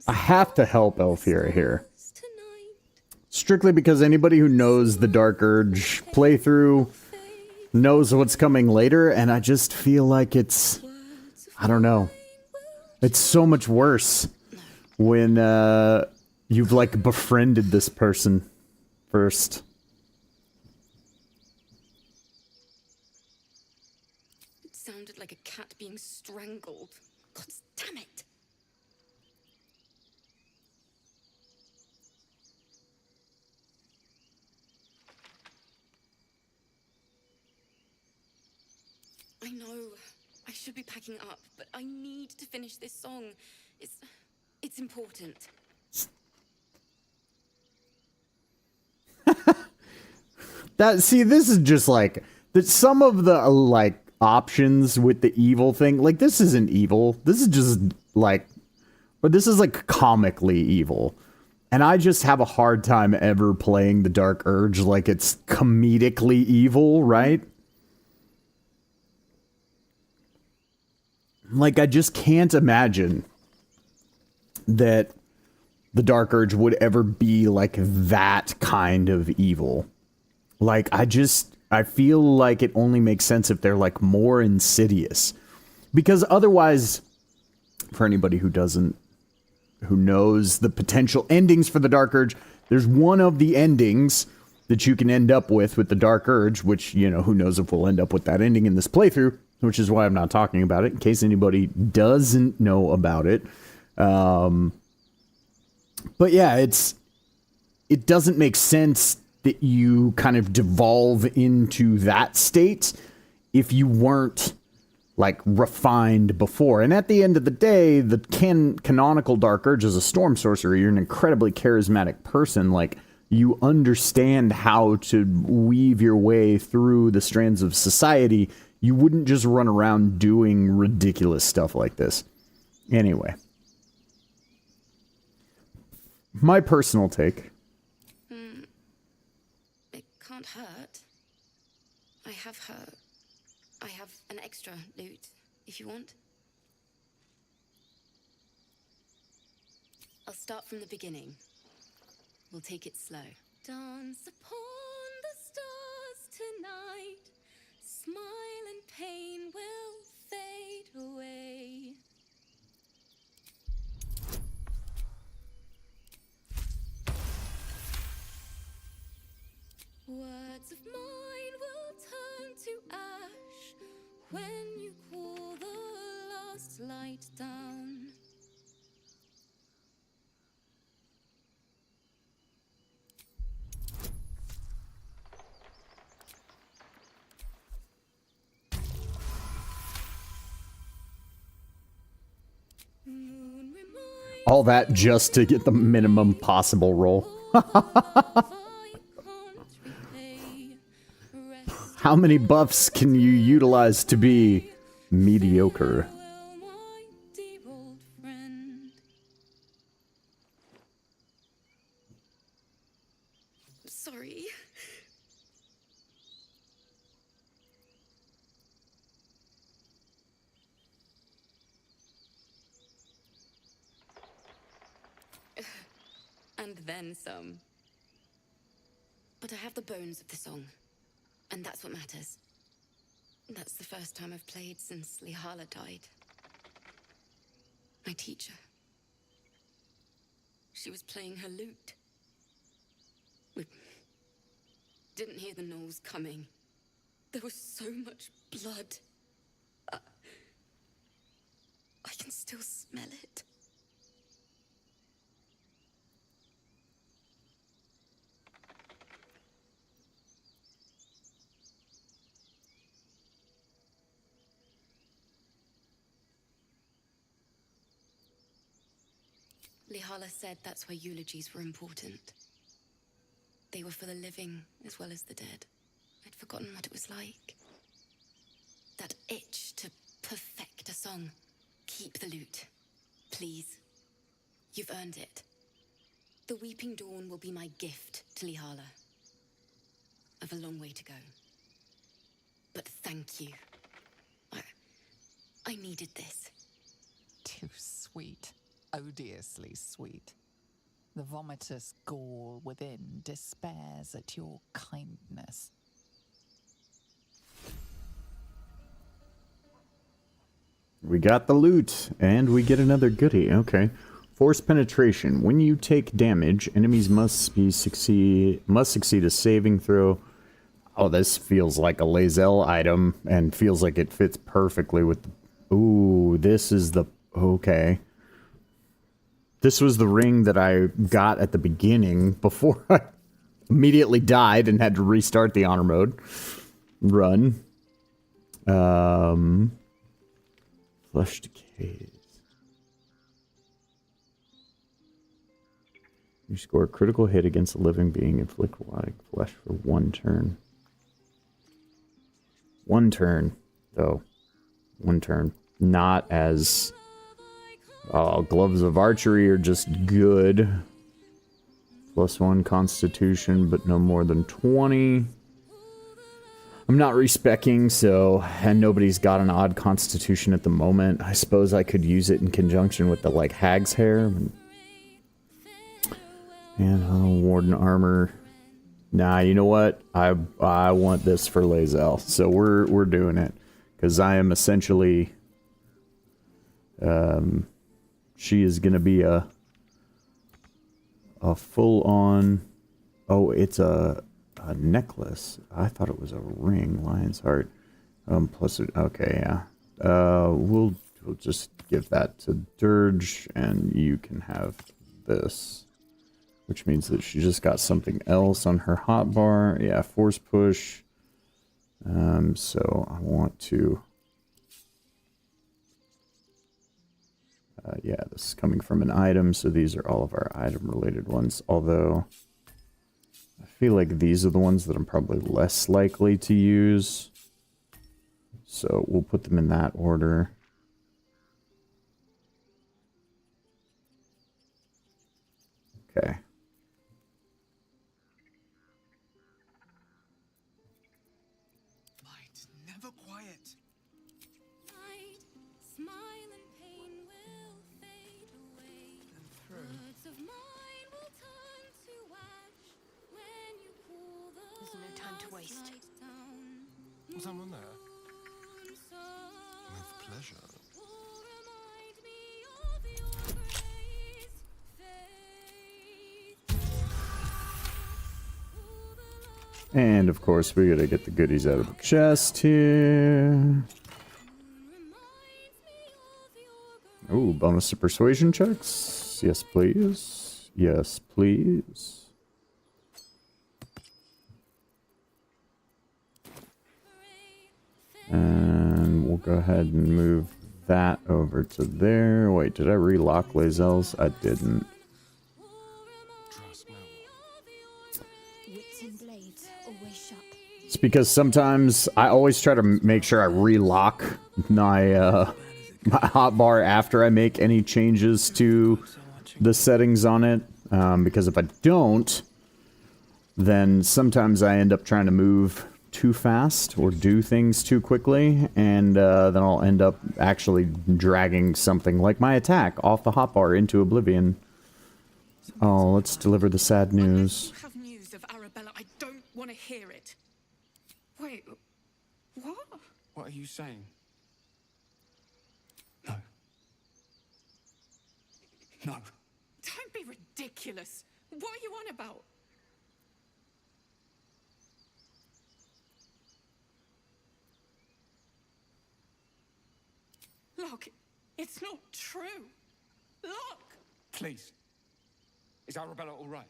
I have to help Alfira here. Strictly because anybody who knows the Dark Urge playthrough knows what's coming later, and I just feel like it's... I don't know. It's so much worse when you've, like, befriended this person first. It sounded like a cat being strangled. God damn it! I know. I should be packing up, but I need to finish this song. It's important. See, this is just like that. Some of the like options with the evil thing, like this isn't evil. This is just like, but this is like comically evil. And I just have a hard time ever playing the Dark Urge like it's comedically evil, right? Like, I just can't imagine that the Dark Urge would ever be like that kind of evil. Like, I feel like it only makes sense if they're like more insidious. Because otherwise, for anybody who knows the potential endings for the Dark Urge, there's one of the endings that you can end up with the Dark Urge, which, you know, who knows if we'll end up with that ending in this playthrough, which is why I'm not talking about it, in case anybody doesn't know about it. But yeah, it doesn't make sense that you kind of devolve into that state if you weren't, like, refined before. And at the end of the day, the canonical Dark Urge is a storm sorcerer. You're an incredibly charismatic person. Like, you understand how to weave your way through the strands of society. You wouldn't just run around doing ridiculous stuff like this. Anyway. My personal take. It can't hurt. I have an extra loot, if you want. I'll start from the beginning. We'll take it slow. Dance upon the stars tonight. Smile and pain will fade away. Words of mine will turn to ash when you call the last light down. All that just to get the minimum possible roll. How many buffs can you utilize to be mediocre? Sorry. And then some. But I have the bones of the song, and that's what matters. That's the first time I've played since Lihala died. My teacher. She was playing her lute. We didn't hear the gnolls coming. There was so much blood. I can still smell it. Lihala said that's why eulogies were important. They were for the living as well as the dead. I'd forgotten what it was like. That itch to perfect a song. Keep the lute, please. You've earned it. The Weeping Dawn will be my gift to Lihala. I've a long way to go. But thank you. I needed this. Too sweet. Odiously sweet. The vomitous gall within despairs at your kindness. We got the loot, and we get another goodie. Okay. Force penetration. When you take damage, enemies must succeed a saving throw. Oh, this feels like a Lae'zel item, and feels like it fits perfectly with the... Ooh, this is the... Okay. This was the ring that I got at the beginning before I immediately died and had to restart the honor mode run. Flesh decays. You score a critical hit against a living being, inflict rotting flesh for 1 turn. 1 turn, though. 1 turn. Not as... gloves of archery are just good. +1 constitution, but no more than 20. I'm not respecking, so... And nobody's got an odd constitution at the moment. I suppose I could use it in conjunction with the, like, hag's hair. And warden armor. Nah, you know what? I want this for Lae'zel, so we're doing it. Because I am essentially... she is going to be a full-on... Oh, it's a necklace. I thought it was a ring. Lion's heart. Plus... Okay, yeah. We'll just give that to Dirge, and you can have this. Which means that she just got something else on her hotbar. Yeah, force push. So I want to... yeah, this is coming from an item, so these are all of our item-related ones. Although, I feel like these are the ones that I'm probably less likely to use. So we'll put them in that order. Okay. Never quiet. There's no time to waste. Was someone there? With pleasure. And of course, we gotta get the goodies out of the chest here. Ooh, bonus to persuasion checks. Yes, please. Yes, please. And we'll go ahead and move that over to there. Wait, did I relock Lazelles? I didn't. Wits and blades always sharp. It's because sometimes I always try to make sure I relock my my hotbar after I make any changes to the settings on it. Because if I don't, then sometimes I end up trying to move too fast or do things too quickly, and then I'll end up actually dragging something like my attack off the hotbar into oblivion. Oh, let's deliver the sad news. Have news of Arabella. I don't want to hear it. Wait, what? What are you saying? No. Don't be ridiculous. What are you on about? Look, it's not true. Look! Please. Is Arabella all right?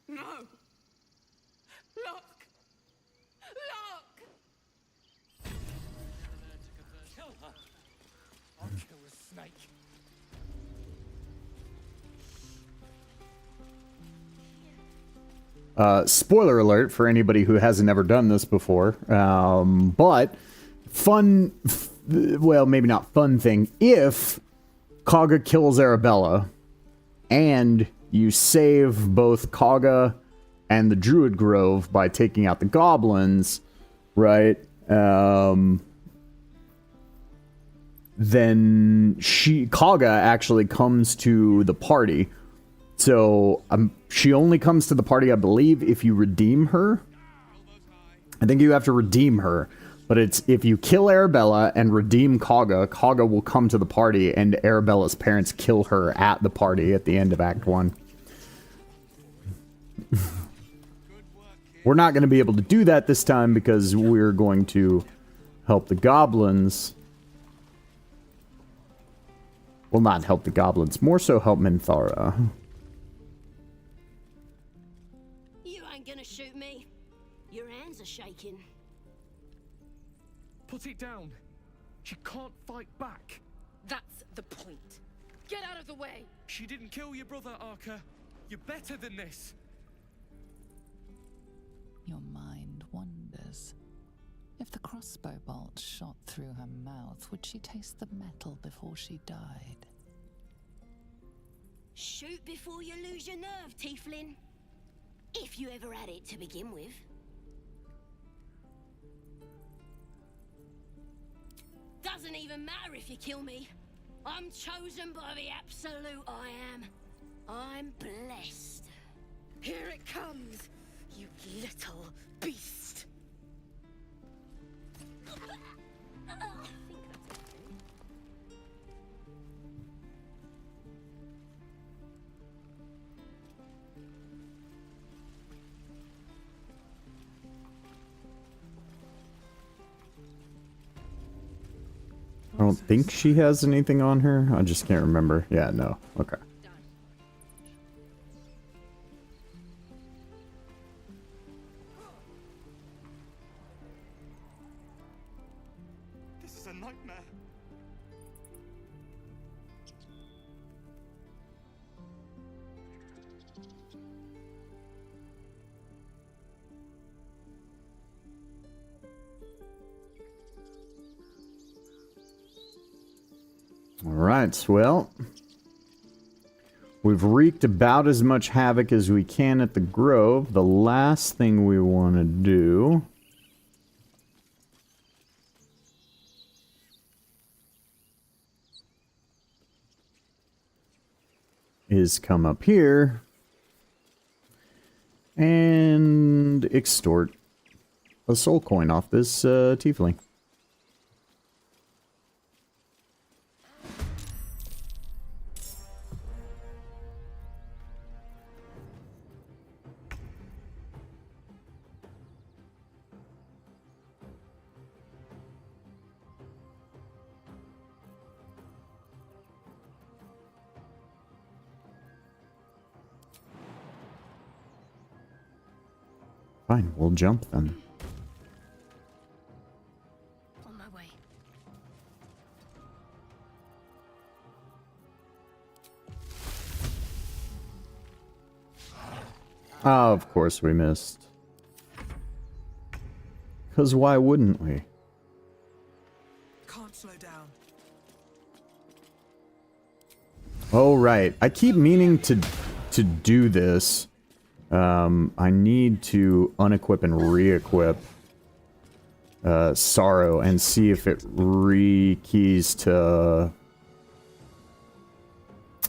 No! Look! Look! Kill her. I'll kill the snake. Spoiler alert for anybody who hasn't ever done this before, but fun, well, maybe not fun thing, if Kaga kills Arabella, and you save both Kaga and the Druid Grove by taking out the Goblins, right, then Kaga actually comes to the party. So, she only comes to the party, I believe, if you redeem her. I think you have to redeem her. But it's, if you kill Arabella and redeem Kaga, Kaga will come to the party, and Arabella's parents kill her at the party at the end of Act 1. We're not going to be able to do that this time, because we're going to help the Goblins. Well, not help the Goblins, more so help Minthara. Shoot me. Your hands are shaking. Put it down. She can't fight back. That's the point. Get out of the way. She didn't kill your brother, Arca. You're better than this. Your mind wanders. If the crossbow bolt shot through her mouth, would she taste the metal before she died? Shoot before you lose your nerve, Tiefling. If you ever had it to begin with. Doesn't even matter if you kill me. I'm chosen by the absolute I am. I'm blessed. Here it comes, you little beast. I don't think she has anything on her. I just can't remember. Yeah, no. Okay. This is a nightmare. Alright, well, we've wreaked about as much havoc as we can at the Grove. The last thing we want to do is come up here and extort a soul coin off this tiefling. Fine, we'll jump then. On my way. Oh, of course we missed. Because why wouldn't we? Can't slow down. Oh, right. I keep meaning to do this. I need to unequip and re-equip Sorrow and see if it re-keys to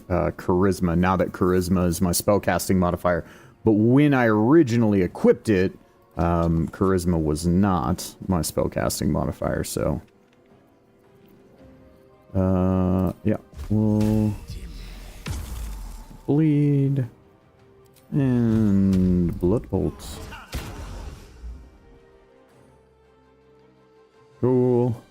Charisma, now that Charisma is my spellcasting modifier. But when I originally equipped it, Charisma was not my spellcasting modifier, so... yeah, we'll... Bleed... And... Blood bolts. Cool.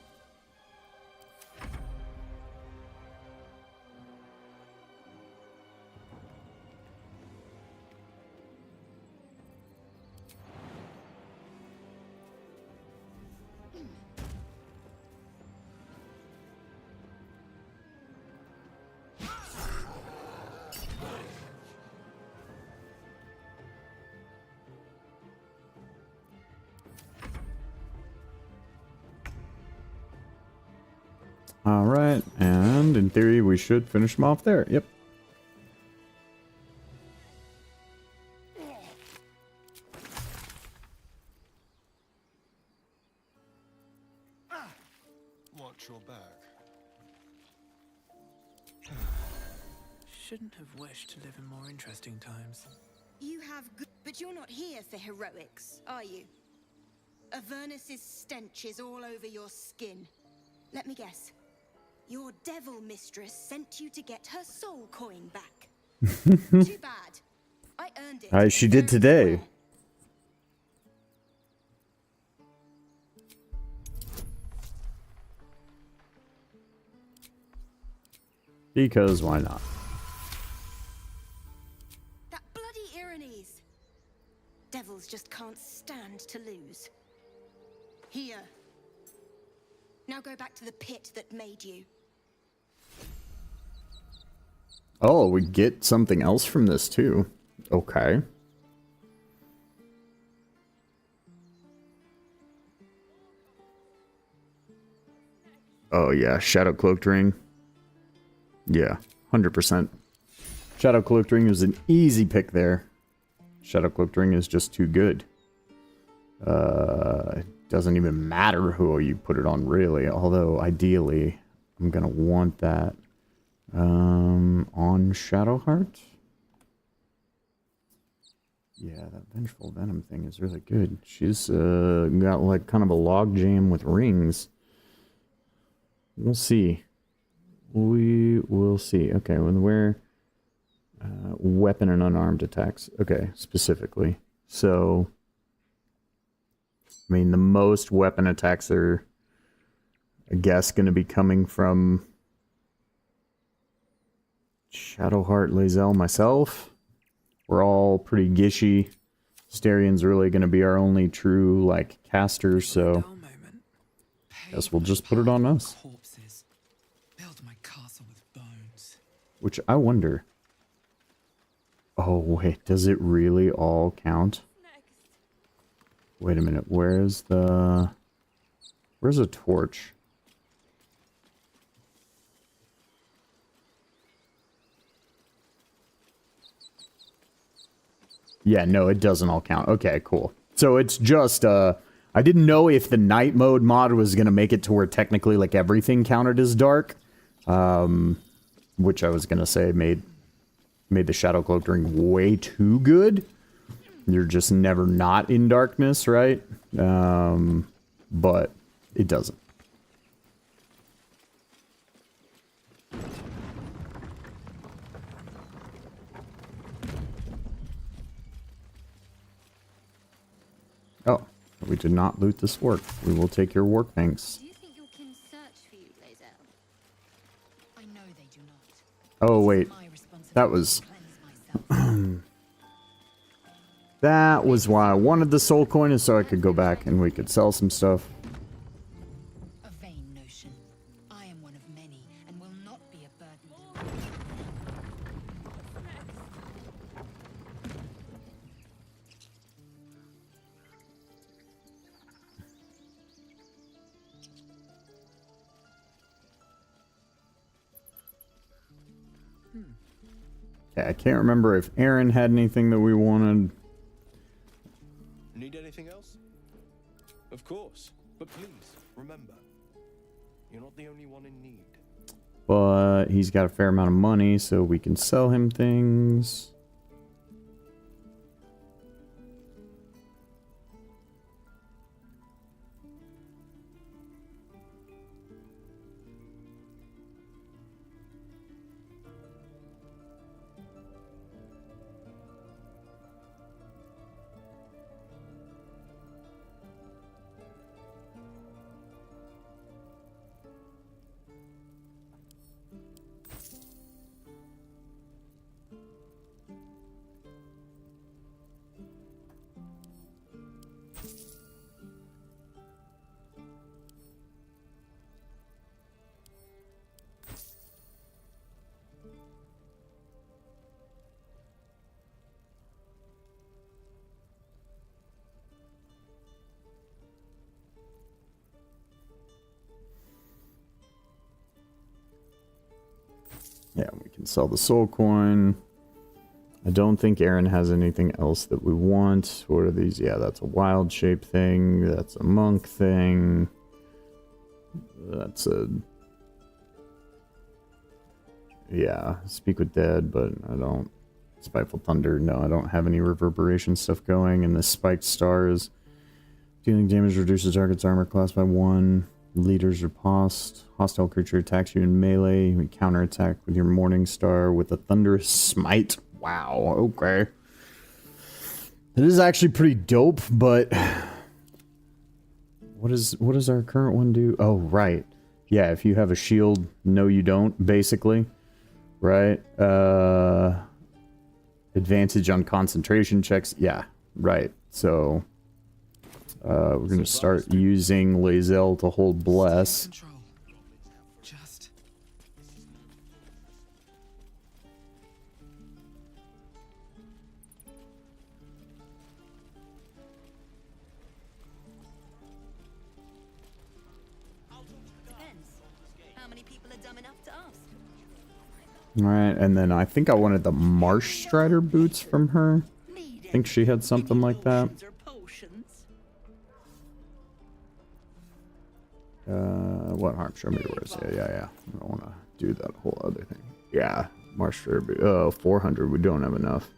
Alright, and in theory we should finish them off there. Yep. Watch your back. Shouldn't have wished to live in more interesting times. You have good, but you're not here for heroics, are you? Avernus's stench is all over your skin. Let me guess. Your devil mistress sent you to get her soul coin back. Too bad. I earned it. She did today. Because why not? That bloody Irenes. Devils just can't stand to lose. Here. Now go back to the pit that made you. Oh, we get something else from this too. Okay. Oh yeah, Shadow Cloaked Ring. Yeah, 100%. Shadow Cloaked Ring is an easy pick there. Shadow Cloaked Ring is just too good. It doesn't even matter who you put it on, really. Although, ideally, I'm gonna want that on Shadowheart. Yeah, that Vengeful Venom thing is really good. She's got like kind of a logjam with rings. We'll see. We will see. Okay, when we're weapon and unarmed attacks. Okay, specifically. So, I mean, the most weapon attacks are, I guess, going to be coming from Shadowheart, Lae'zel, myself. We're all pretty gishy. Starian's really going to be our only true, like, caster, so guess we'll just put it on us. Which I wonder. Oh, wait, does it really all count? Wait a minute, where's a torch? Yeah, no, it doesn't all count. Okay, cool. So it's just, I didn't know if the night mode mod was going to make it to where technically, like, everything counted as dark. Which I was going to say made the Shadow Cloaked Ring way too good. You're just never not in darkness, right? But it doesn't. Oh, we did not loot this work. We will take your work, thanks. Do you think your kin search for you, Lae'zel? I know they do not. Oh, wait. That was... That was why I wanted the soul coin, is so I could go back and we could sell some stuff. A vain notion. I am one of many and will not be a burden. Yeah, I can't remember if Aaron had anything that we wanted. Need anything else? Of course. But please, remember, you're not the only one in need. But he's got a fair amount of money, so we can sell him things. Yeah, we can sell the soul coin. I don't think Aaron has anything else that we want. What are these? Yeah, that's a wild shape thing. That's a monk thing. That's a... Yeah, speak with dead, but I don't... Spiteful Thunder, no, I don't have any reverberation stuff going. And this spiked star is... Dealing damage reduces target's armor class by 1. Leaders riposte. Hostile creature attacks you in melee. You counterattack with your Morning Star with a Thunderous Smite. Wow, okay. It is actually pretty dope, but... What does our current one do? Oh, right. Yeah, if you have a shield, no you don't, basically. Right? Advantage on concentration checks. Yeah, right. So... we're gonna start using Lae'zel to hold Bless. Just... Depends. How many people are dumb enough to ask? Alright, and then I think I wanted the Marsh Strider boots from her. I think she had something like that. What harm? Show me yours. Yeah. I don't want to do that whole other thing. Yeah, Marsh Strider boot. Oh, 400. We don't have enough.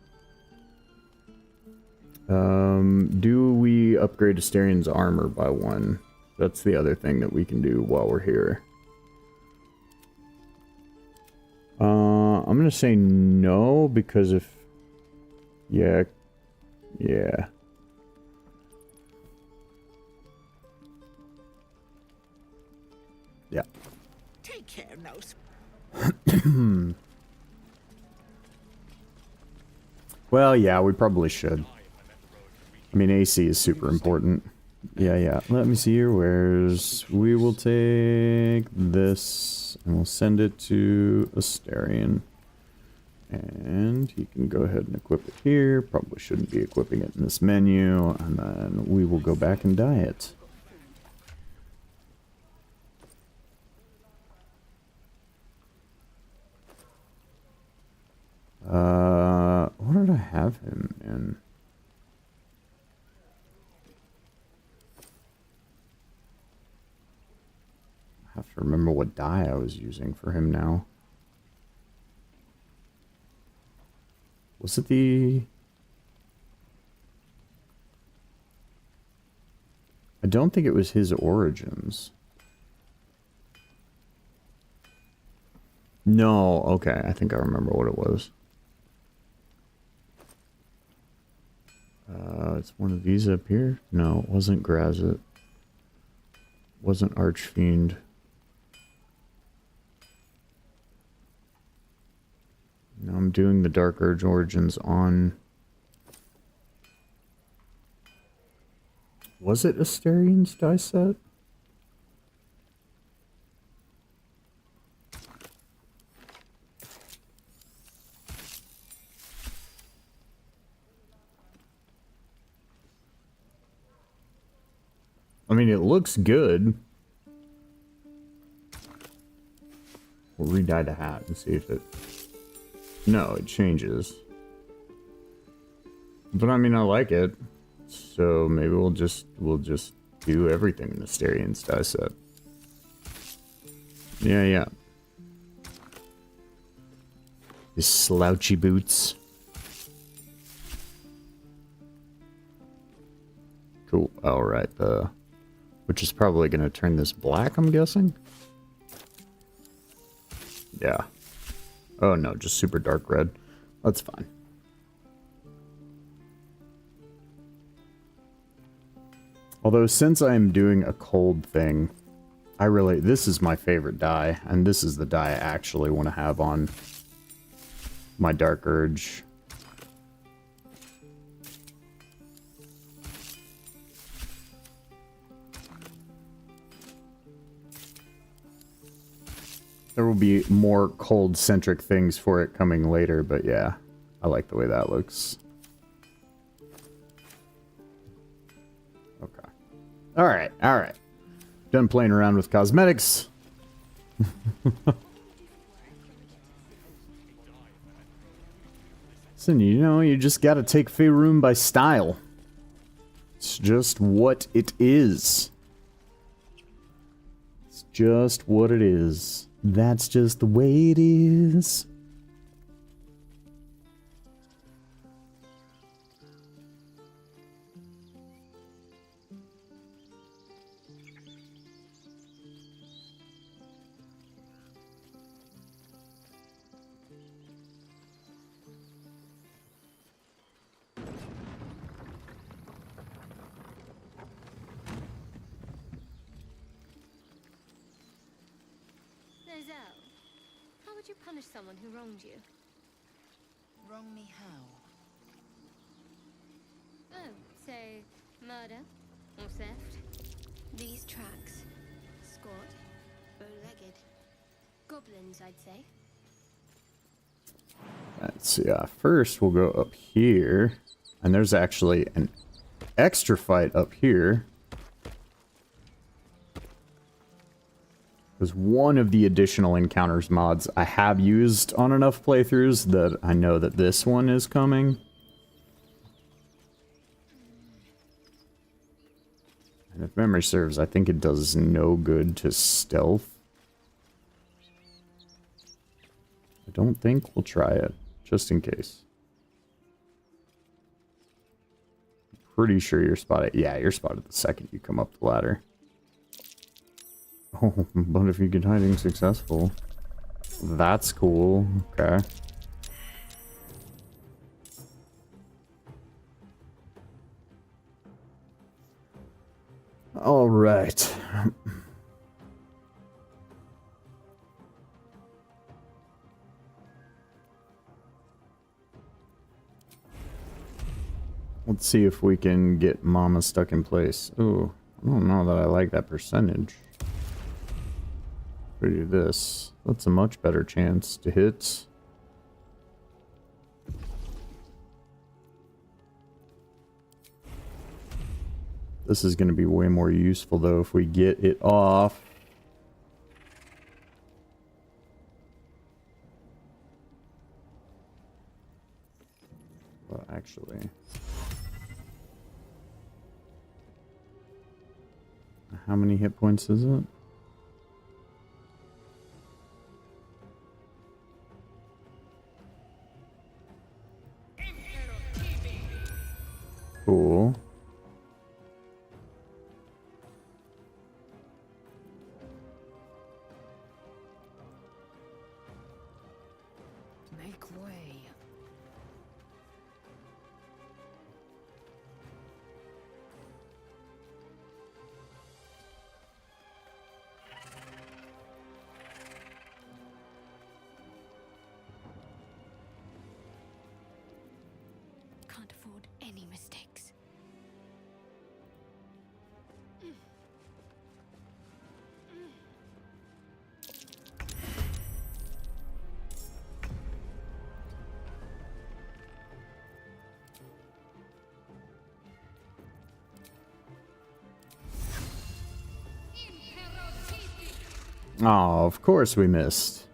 Do we upgrade Astarion's armor by 1? That's the other thing that we can do while we're here. I'm gonna say no, because if... Yeah. Yeah. Yeah. Take care now. Well, yeah, we probably should. I mean, AC is super important. Yeah. Let me see your wares. We will take this, and we'll send it to Astarion. And he can go ahead and equip it here. Probably shouldn't be equipping it in this menu. And then we will go back and dye it. What did I have him in? I have to remember what dye I was using for him now. Was it the... I don't think it was his origins. No, okay, I think I remember what it was. It's one of these up here. No, it wasn't Grazit. Wasn't Archfiend. No, I'm doing the Dark Urge origins on Was it Asterian's die set? I mean, it looks good. We'll re-dye the hat and see if it... No, it changes. But I mean, I like it. So maybe we'll just do everything in the Asterian's die set. Yeah. His slouchy boots. Cool. Alright, which is probably going to turn this black, I'm guessing? Yeah. Oh no, just super dark red. That's fine. Although, since I'm doing a cold thing, this is my favorite dye, and this is the dye I actually want to have on my Dark Urge. There will be more cold-centric things for it coming later, but yeah, I like the way that looks. Okay. Alright. Done playing around with cosmetics. Listen, you know, you just gotta take Faerun by style. It's just what it is. It's just what it is. That's just the way it is. How would you punish someone who wronged you? Wrong me how? Oh, say, murder or theft? These tracks. Squat, bow-legged. Goblins, I'd say. Let's see, first we'll go up here. And there's actually an extra fight up here. Because one of the additional encounters mods I have used on enough playthroughs that I know that this one is coming. And if memory serves, I think it does no good to stealth. I don't think we'll try it, just in case. Pretty sure you're spotted. Yeah, you're spotted the second you come up the ladder. Oh, but if you get hiding successful, that's cool. Okay. All right. Let's see if we can get Mama stuck in place. Ooh, I don't know that I like that percentage. We do this. That's a much better chance to hit. This is going to be way more useful, though, if we get it off. Well, actually... How many hit points is it? Cool. Make way. Can't afford any mistakes. Oh, of course we missed.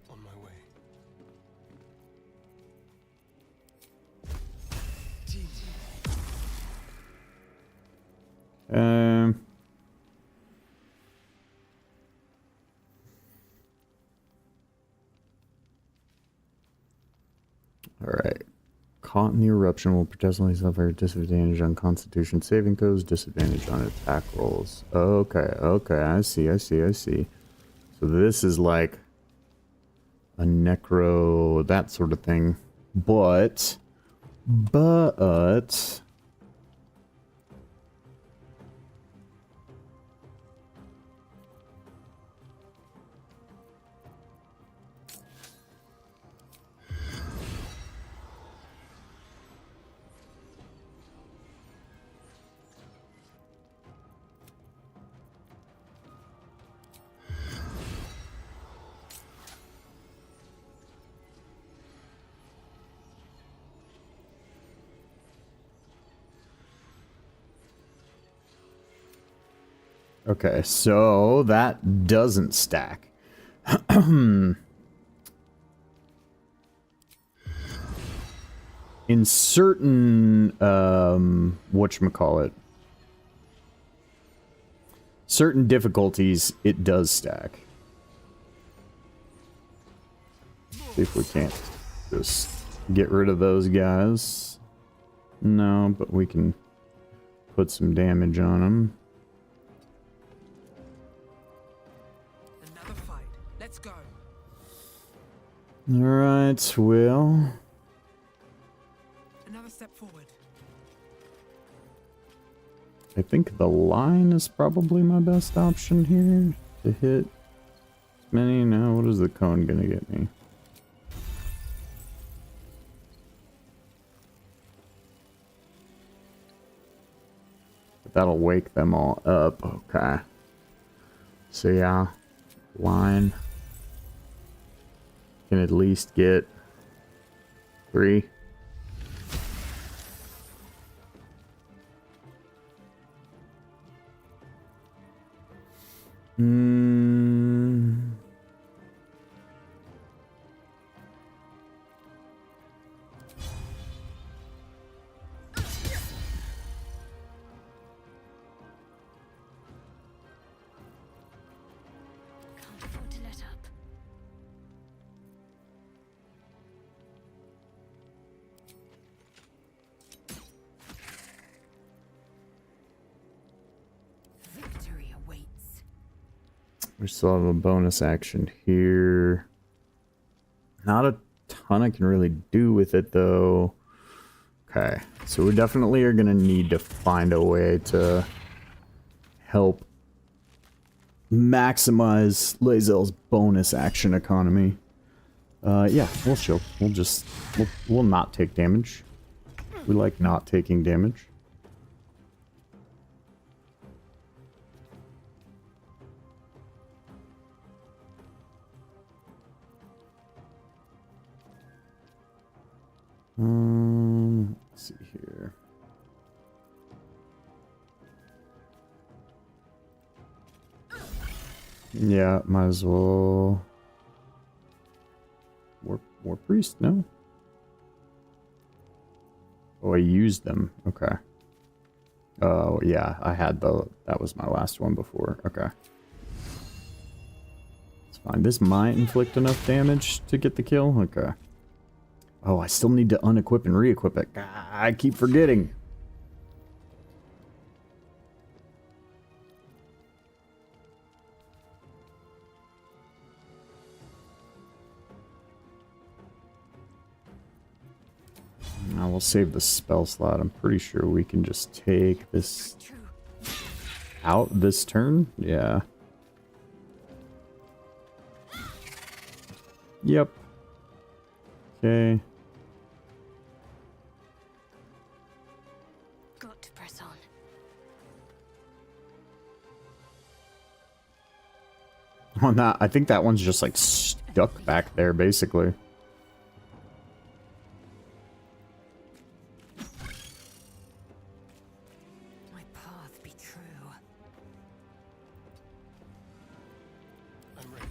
On my way. All right. Caught in the eruption will potentially suffer disadvantage on Constitution saving throws, disadvantage on attack rolls. Okay, I see. So this is like a necro, that sort of thing. But okay, so that doesn't stack. In certain, whatchamacallit, certain difficulties, it does stack. See if we can't just get rid of those guys. No, but we can put some damage on them. Another fight. Let's go. Alright, Wyll. Another step forward. I think the line is probably my best option here to hit as many. Now, what is the cone gonna get me? But that'll wake them all up. Okay. So yeah, line can at least get 3. Can't afford to let up. Victory awaits. We still have a bonus action here. Not a ton I can really do with it, though. Okay, so we definitely are going to need to find a way to help maximize Lae'zel's bonus action economy. Yeah, we'll chill. We'll not take damage. We like not taking damage. Let's see here. Yeah, might as well. War priest? No. Oh, I used them. Okay. Oh, yeah, I had that was my last one before. Okay. It's fine. This might inflict enough damage to get the kill. Okay. Oh, I still need to unequip and re-equip it. I keep forgetting. I will save the spell slot. I'm pretty sure we can just take this out this turn. Yeah. Yep. Okay. Got to press on. on that. I think that one's just like stuck back there, basically. My path be true. I'm ready.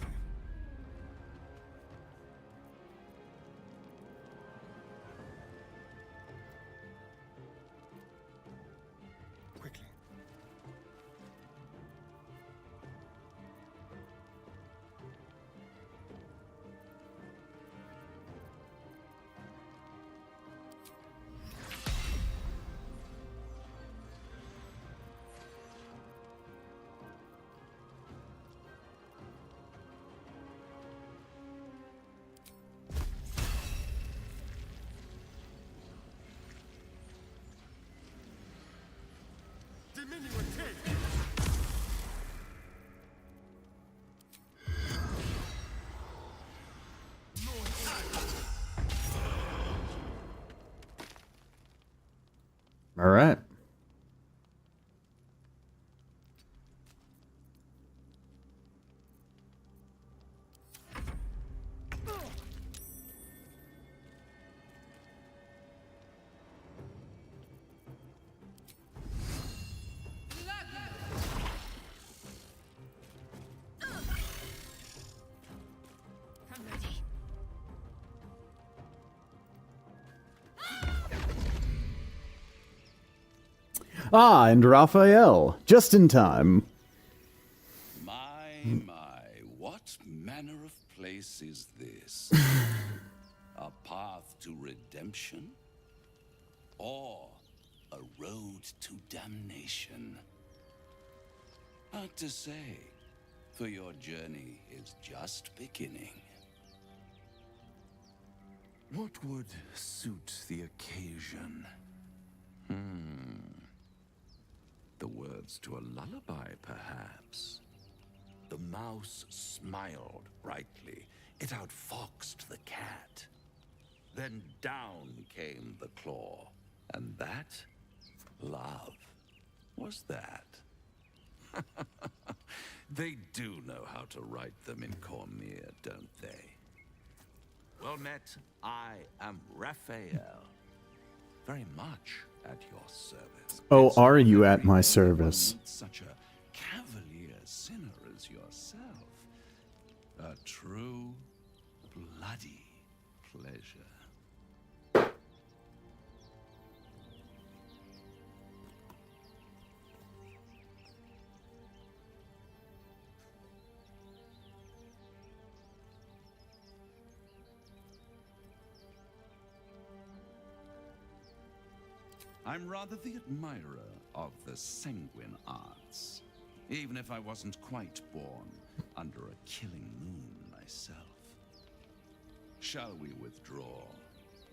Quickly. All right. I'm ready. Ah, and Raphael, just in time. My, what manner of place is this? A path to redemption? Or a road to damnation? Hard to say, for your journey is just beginning. What would suit the occasion? The words to a lullaby, perhaps. The mouse smiled brightly. It outfoxed the cat. Then down came the claw. And that, love, was that. They do know how to write them in Cormier, don't they? Well met, I am Raphael. Very much at your service. Oh, are you at my service? Such a cavalier sinner as yourself. A true, bloody pleasure. I'm rather the admirer of the sanguine arts, even if I wasn't quite born under a killing moon myself. Shall we withdraw?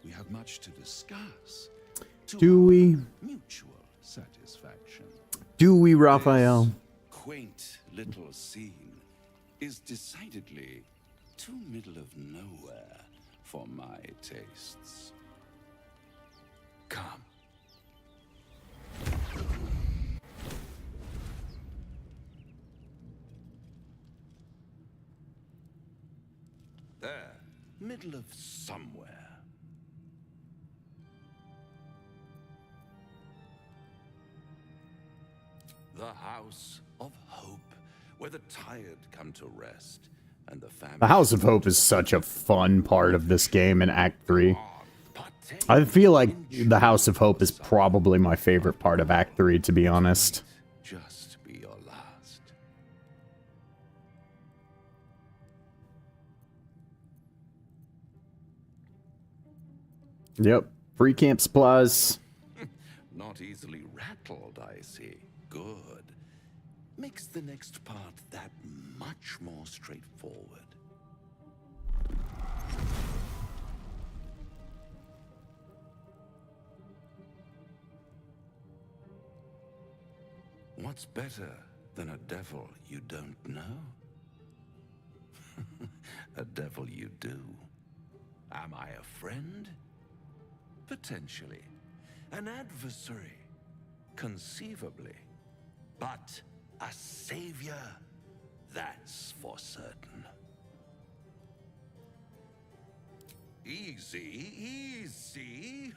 We have much to discuss. Do we? Mutual satisfaction. Do we, Raphael? This quaint little scene is decidedly too middle of nowhere for my tastes. Come. There, middle of somewhere. The House of Hope, where the tired come to rest, and the family... The House of Hope is such a fun part of this game in Act 3. I feel like the House of Hope is probably my favorite part of Act 3, to be honest. Just be your last. Yep. Free camp supplies. Not easily rattled, I see. Good. Makes the next part that much more straightforward. What's better than a devil you don't know? A devil you do. Am I a friend? Potentially. An adversary? Conceivably. But a savior? That's for certain. Easy, easy.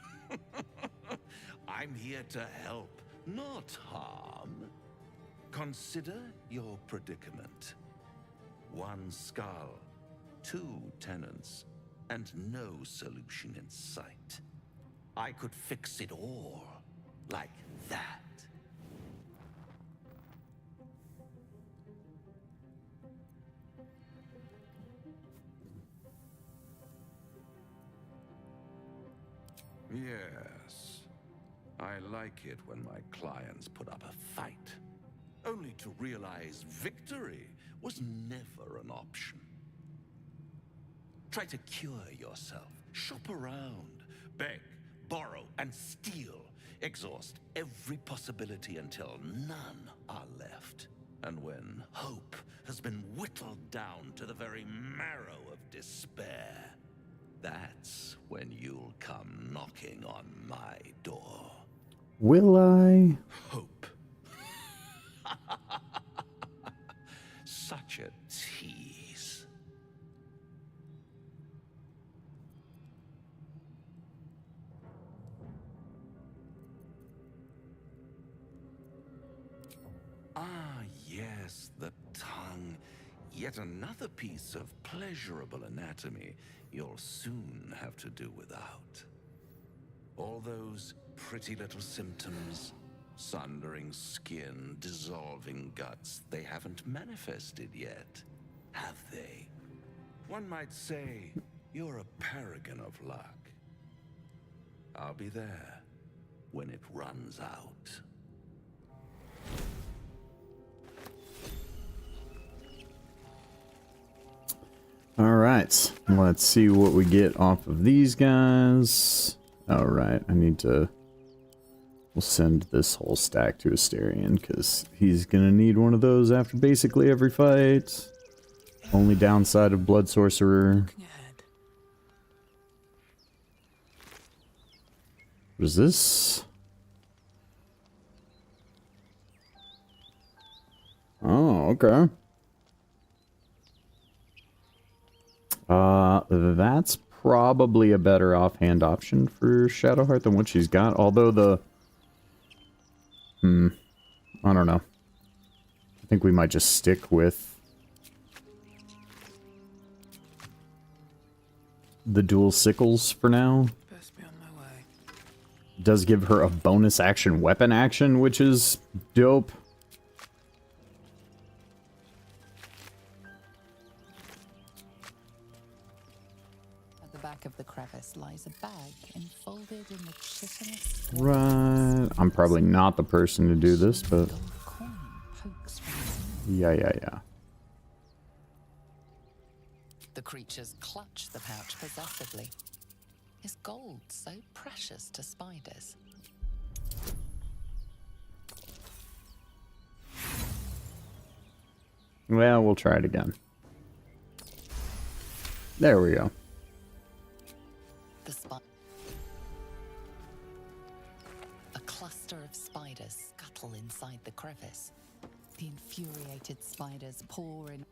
I'm here to help, not harm. Consider your predicament. 1 skull, 2 tenants, and no solution in sight. I could fix it all like that. Yes. I like it when my clients put up a fight, only to realize victory was never an option. Try to cure yourself, shop around, beg, borrow, and steal. Exhaust every possibility until none are left. And when hope has been whittled down to the very marrow of despair, that's when you'll come knocking on my door. Will I? Hope. Such a tease. Ah, yes, the tongue. Yet another piece of pleasurable anatomy you'll soon have to do without. All those pretty little symptoms, sundering skin, dissolving guts, they haven't manifested yet, have they? One might say you're a paragon of luck. I'll be there when it runs out. All right, let's see what we get off of these guys. All right, I need to... We'll send this whole stack to Asterion, because he's going to need one of those after basically every fight. Only downside of Blood Sorcerer. What is this? Oh, okay. That's probably a better offhand option for Shadowheart than what she's got. Although the... I don't know. I think we might just stick with the dual sickles for now. Best be on my way. Does give her a bonus action weapon action, which is dope. At the back of the crevice lies a bag enfolded in the chitinous... Right. I'm probably not the person to do this, but... Yeah. The creatures clutch the pouch possessively. Is gold so precious to spiders? Well, we'll try it again. There we go. A cluster of spiders scuttle inside the crevice. The infuriated spiders pour in.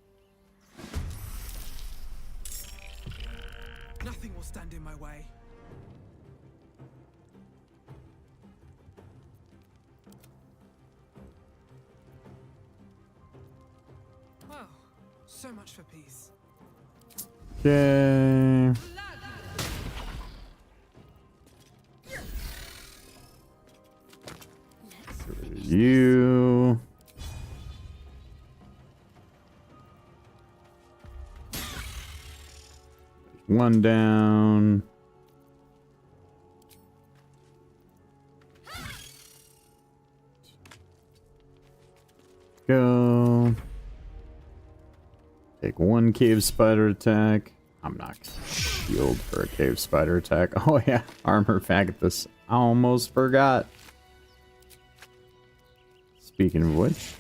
Nothing will stand in my way. Well, so much for peace. Okay. You. One down. Go. Take one cave spider attack. I'm not gonna shield for a cave spider attack. Oh yeah, armor Fagathus. I almost forgot. Speaking of which,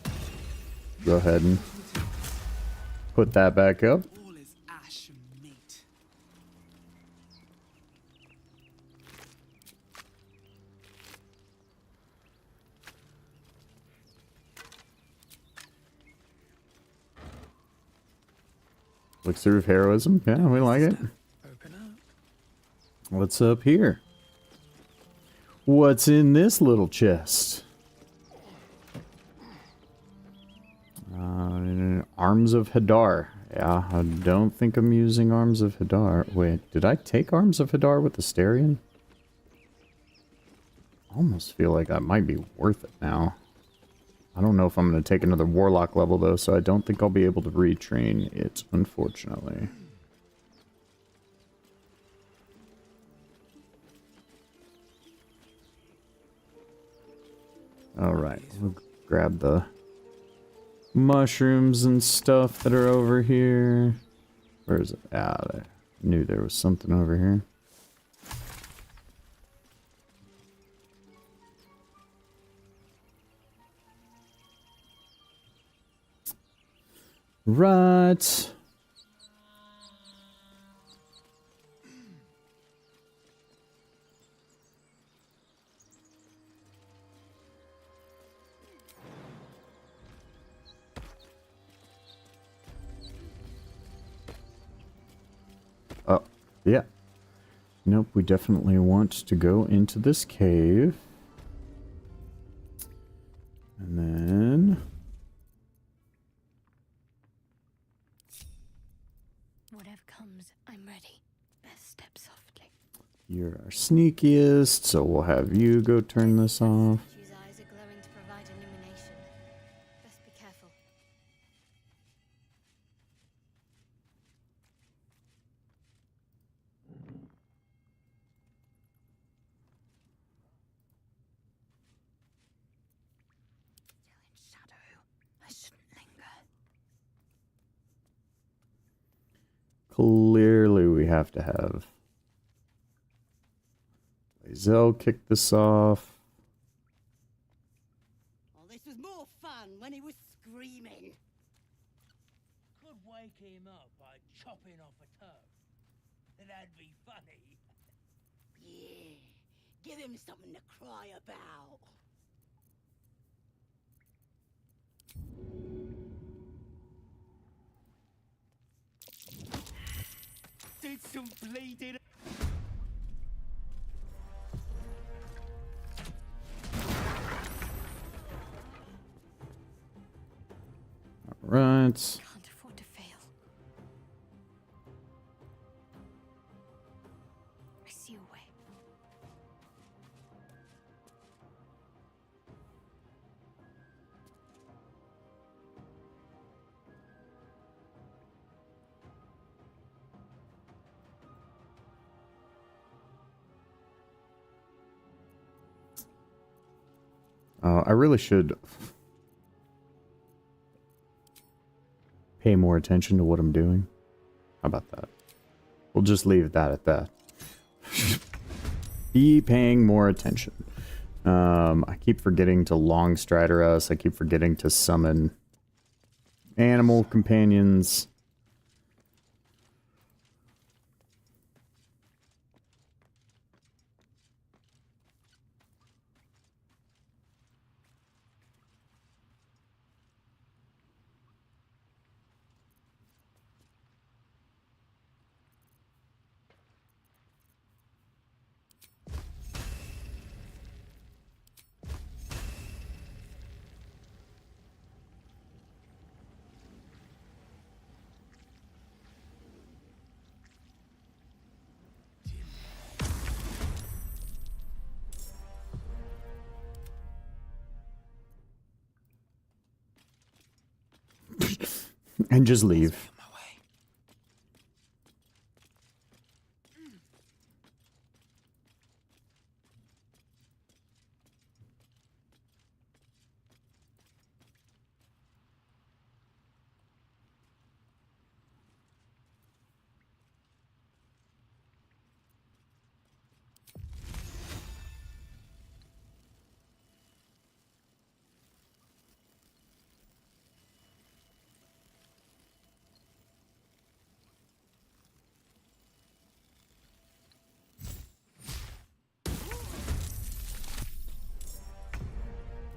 go ahead and put that back up. All is ash and meat. Elixir of heroism. Yeah, we like it. What's up here? What's in this little chest? Arms of Hadar. Yeah, I don't think I'm using Arms of Hadar. Wait, did I take Arms of Hadar with the Asterion? Almost feel like that might be worth it now. I don't know if I'm going to take another Warlock level, though, so I don't think I'll be able to retrain it, unfortunately. Alright, we'll grab the mushrooms and stuff that are over here. Where is it? Ah, I knew there was something over here. Right. Oh, yeah. Nope, we definitely want to go into this cave. And then... Whatever comes, I'm ready. Best step softly. You're our sneakiest, so we'll have you go turn this off. His eyes are glowing to provide illumination. Best be careful. I shouldn't linger. Clearly we have to have Zell kick this off. Oh, this was more fun when he was screaming. Could wake him up by chopping off a toe. That'd be funny. Yeah, give him something to cry about. Did some bleeding. Right. Can't afford to fail. I see a way. I really should pay more attention to what I'm doing. How about that? We'll just leave that at that. Be paying more attention. I keep forgetting to long strider us. I keep forgetting to summon animal companions. And just leave.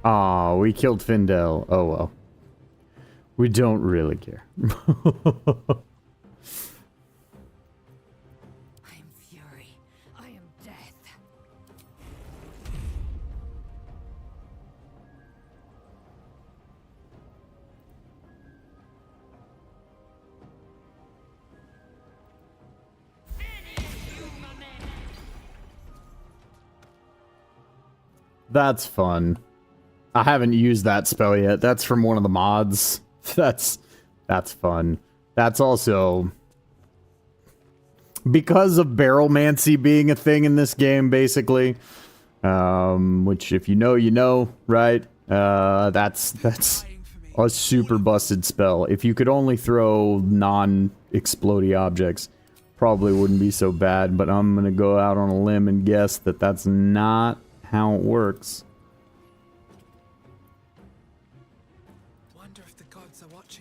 Aw, we killed Findel. Oh well. We don't really care. That's fun. I haven't used that spell yet. That's from one of the mods. That's fun. That's also because of barrelmancy being a thing in this game, basically. Which, if you know, you know, right? That's a super busted spell. If you could only throw non-explodey objects, probably wouldn't be so bad. But I'm gonna go out on a limb and guess that that's not how it works.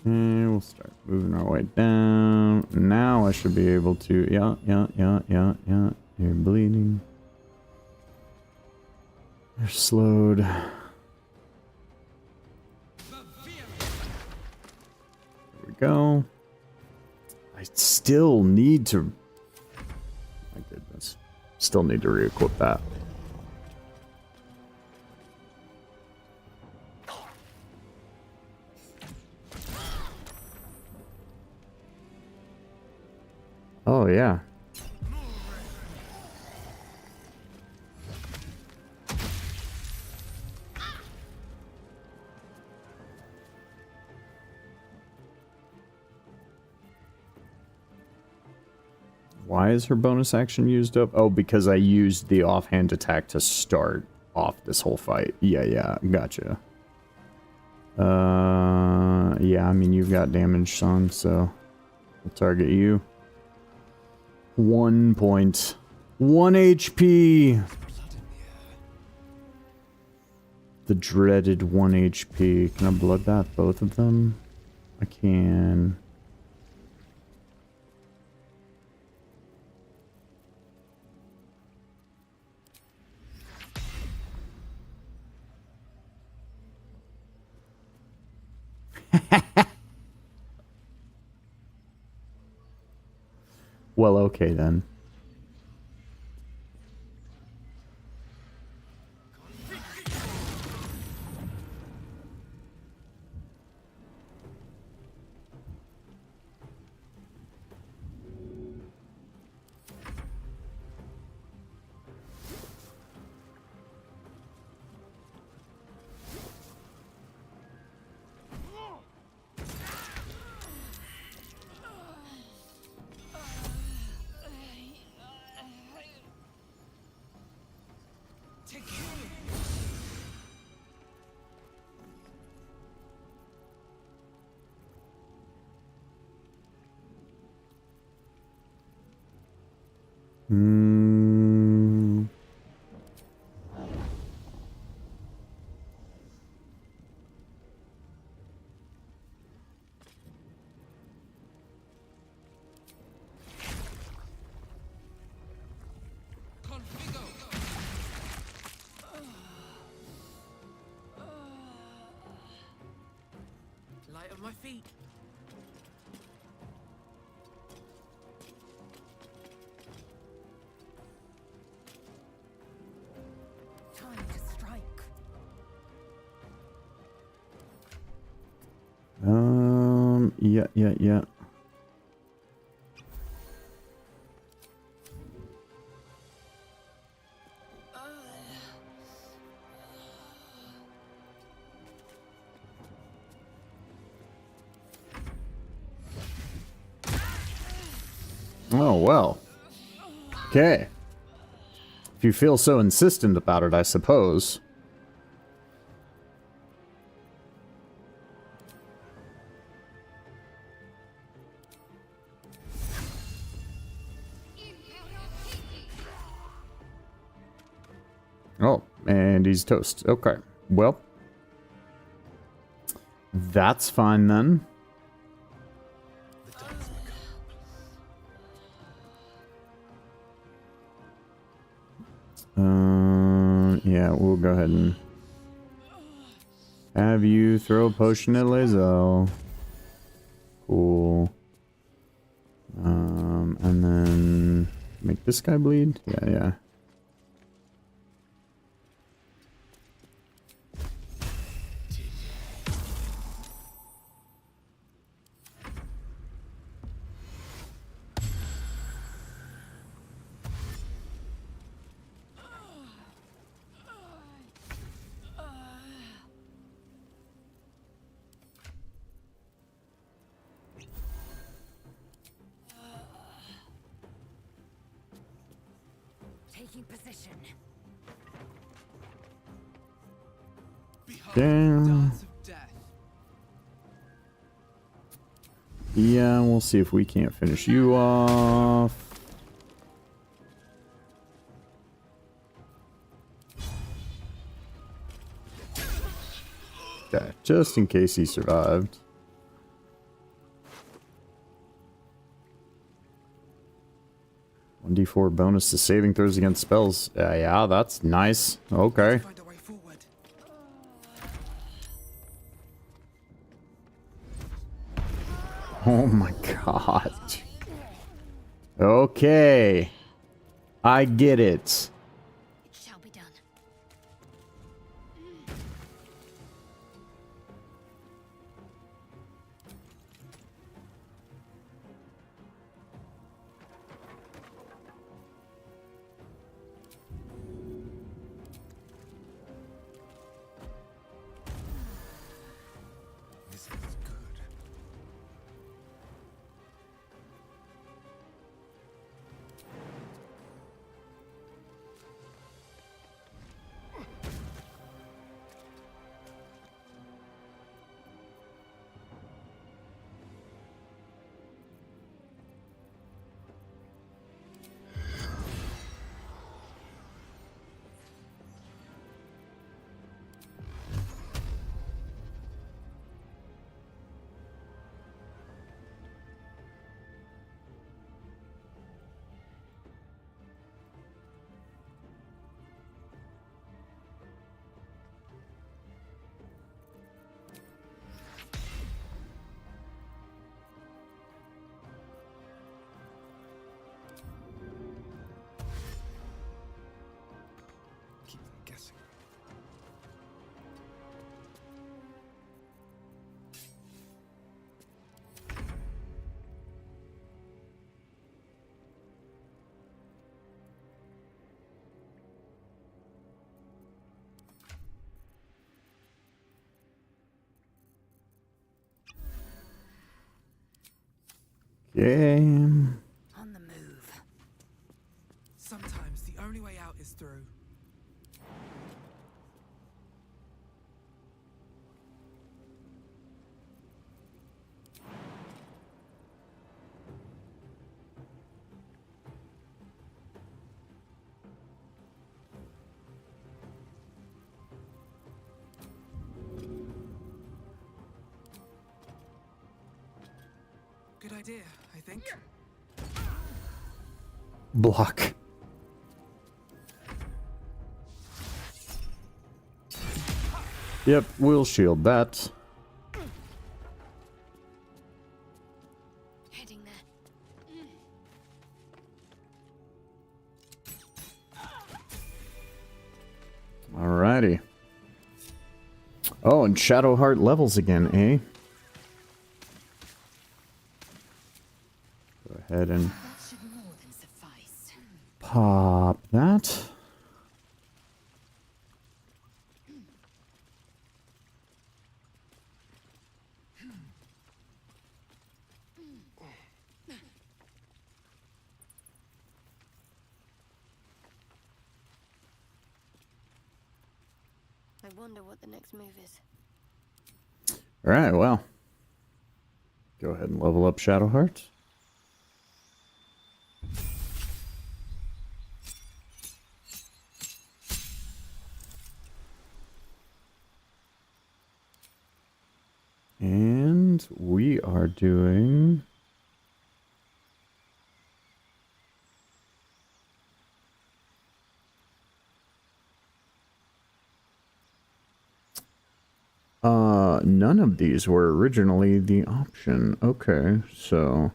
And we'll start moving our way down. Now I should be able to... Yeah. You're bleeding. You're slowed. There we go. I still need to... My goodness. Still need to re-equip that. Oh, yeah. Why is her bonus action used up? Oh, because I used the offhand attack to start off this whole fight. Yeah, gotcha. Yeah, I mean, you've got damage, son, so I'll target you. 1 point. 1 HP! The dreaded 1 HP. Can I bloodbath both of them? I can. Well, okay then. Light on my feet. Time to strike. Yeah. Oh, well. Okay. If you feel so insistent about it, I suppose. Oh, and he's toast. Okay. Well. That's fine then. Yeah, we'll go ahead and have you throw a potion at Lae'zel. Cool. And then make this guy bleed? Yeah. Taking position. Damn. Yeah, we'll see if we can't finish you off. Okay, just in case he survived. D4 bonus to saving throws against spells. Yeah, that's nice. Okay. Oh my god. Okay. I get it. It shall be done. This feels good. Keep them guessing. Game. On the move. Sometimes the only way out is through. Good idea, I think. Block. Yep, we'll shield that. Heading there. Alrighty. Oh, and Shadowheart levels again, eh? Go ahead and That should more than suffice. pop that. I wonder what the next move is. Alright, well. Go ahead and level up Shadowheart. And we are doing... none of these were originally the option. Okay, so...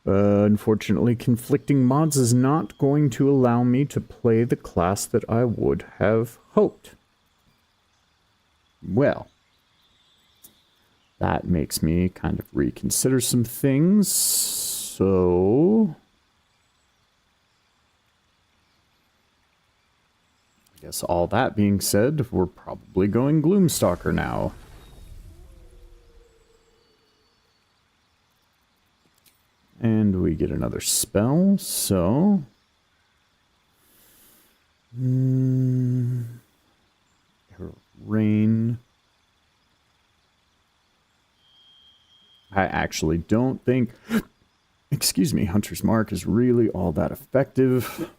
unfortunately, conflicting mods is not going to allow me to play the class that I would have hoped. Well, that makes me kind of reconsider some things, so... I guess all that being said, we're probably going Gloomstalker now. And we get another spell, so... Rain. I actually don't think, excuse me, Hunter's Mark is really all that effective.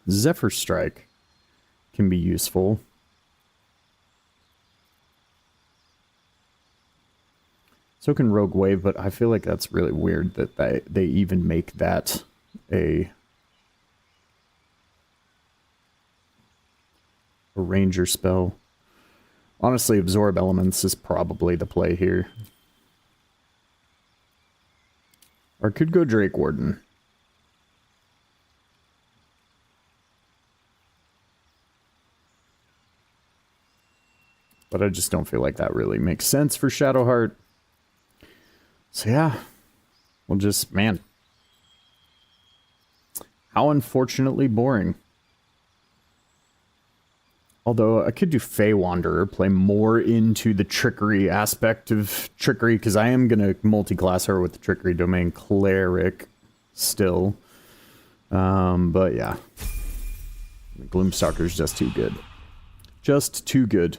Zephyr Strike can be useful. So can Rogue Wave, but I feel like that's really weird that they even make that a ranger spell. Honestly, Absorb Elements is probably the play here. Or could go Drake Warden. But I just don't feel like that really makes sense for Shadowheart. So yeah, we'll just, man. How unfortunately boring. Although I could do Fey Wanderer, play more into the trickery aspect of trickery, because I am going to multi-class her with the Trickery Domain Cleric still. But yeah. Gloomstalker's just too good. Just too good.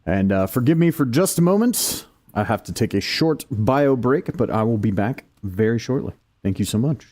And forgive me for just a moment. I have to take a short bio break, but I will be back very shortly. Thank you so much.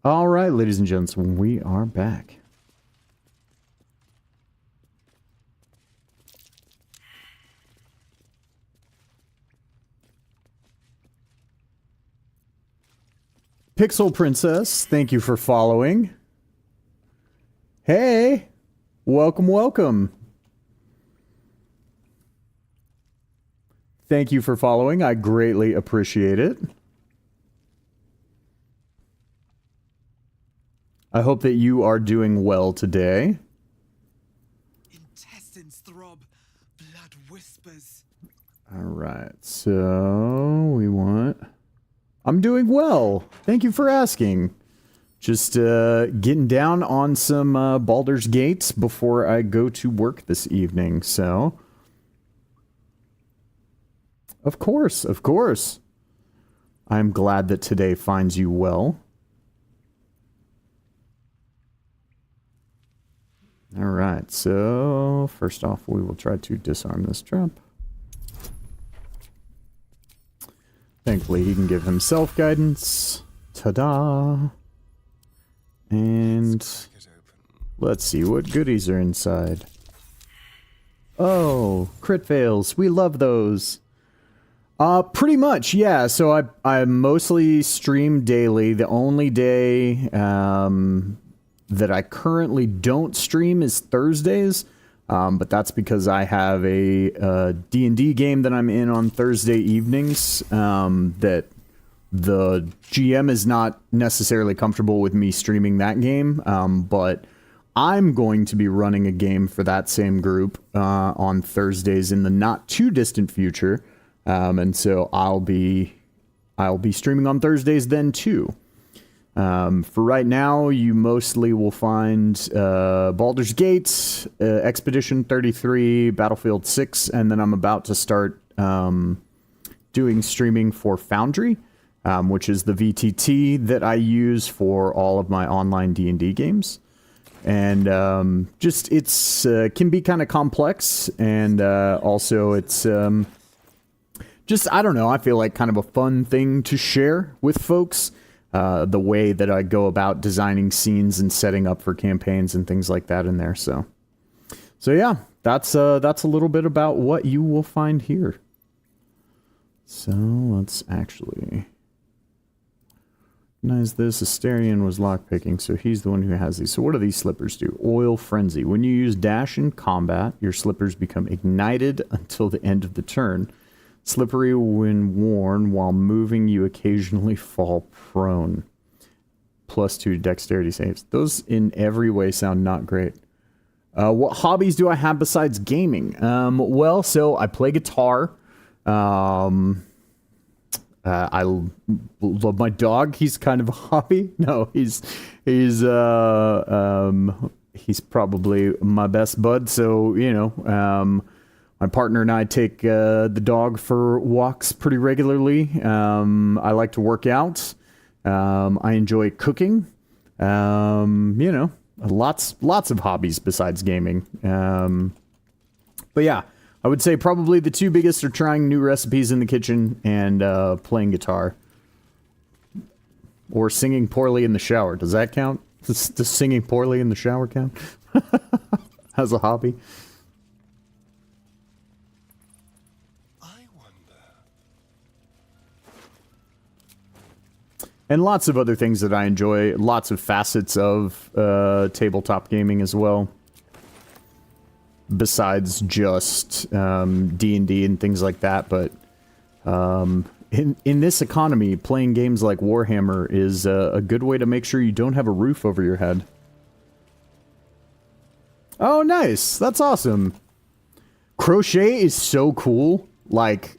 All right, ladies and gents, we are back. Pixel Princess, thank you for following. Hey, welcome, welcome. Thank you for following. I greatly appreciate it. I hope that you are doing well today. Intestines throb, blood whispers. All right, so we want... I'm doing well. Thank you for asking. Just getting down on some Baldur's Gate before I go to work this evening, so... Of course, of course. I'm glad that today finds you well. Alright, so first off we will try to disarm this trap. Thankfully he can give himself guidance. Ta-da! And let's see what goodies are inside. Oh, crit fails. We love those. Pretty much, yeah. So I mostly stream daily. The only day that I currently don't stream is Thursdays, but that's because I have a D&D game that I'm in on Thursday evenings that the GM is not necessarily comfortable with me streaming that game, but I'm going to be running a game for that same group on Thursdays in the not too distant future, and so I'll be streaming on Thursdays then too. For right now, you mostly will find Baldur's Gate, Expedition 33, Battlefield 6, and then I'm about to start doing streaming for Foundry, which is the VTT that I use for all of my online D&D games. And just it's can be kind of complex, and also it's just, I don't know, I feel like kind of a fun thing to share with folks. The way that I go about designing scenes and setting up for campaigns and things like that in there. So yeah, that's a little bit about what you will find here. So let's actually recognize this. Asterion was lockpicking, so he's the one who has these. So what do these slippers do? Oil Frenzy. When you use dash in combat, your slippers become ignited until the end of the turn. Slippery when worn. While moving, you occasionally fall prone. +2 dexterity saves. Those in every way sound not great. What hobbies do I have besides gaming? Well, so I play guitar. I love my dog. He's kind of a hobby. No, he's probably my best bud. So, you know, my partner and I take the dog for walks pretty regularly. I like to work out. I enjoy cooking. You know, lots of hobbies besides gaming. But yeah, I would say probably the two biggest are trying new recipes in the kitchen and playing guitar. Or singing poorly in the shower. Does that count? Does singing poorly in the shower count? As a hobby? And lots of other things that I enjoy. Lots of facets of tabletop gaming as well. Besides just D&D and things like that. But in this economy, playing games like Warhammer is a good way to make sure you don't have a roof over your head. Oh, nice. That's awesome. Crochet is so cool. Like,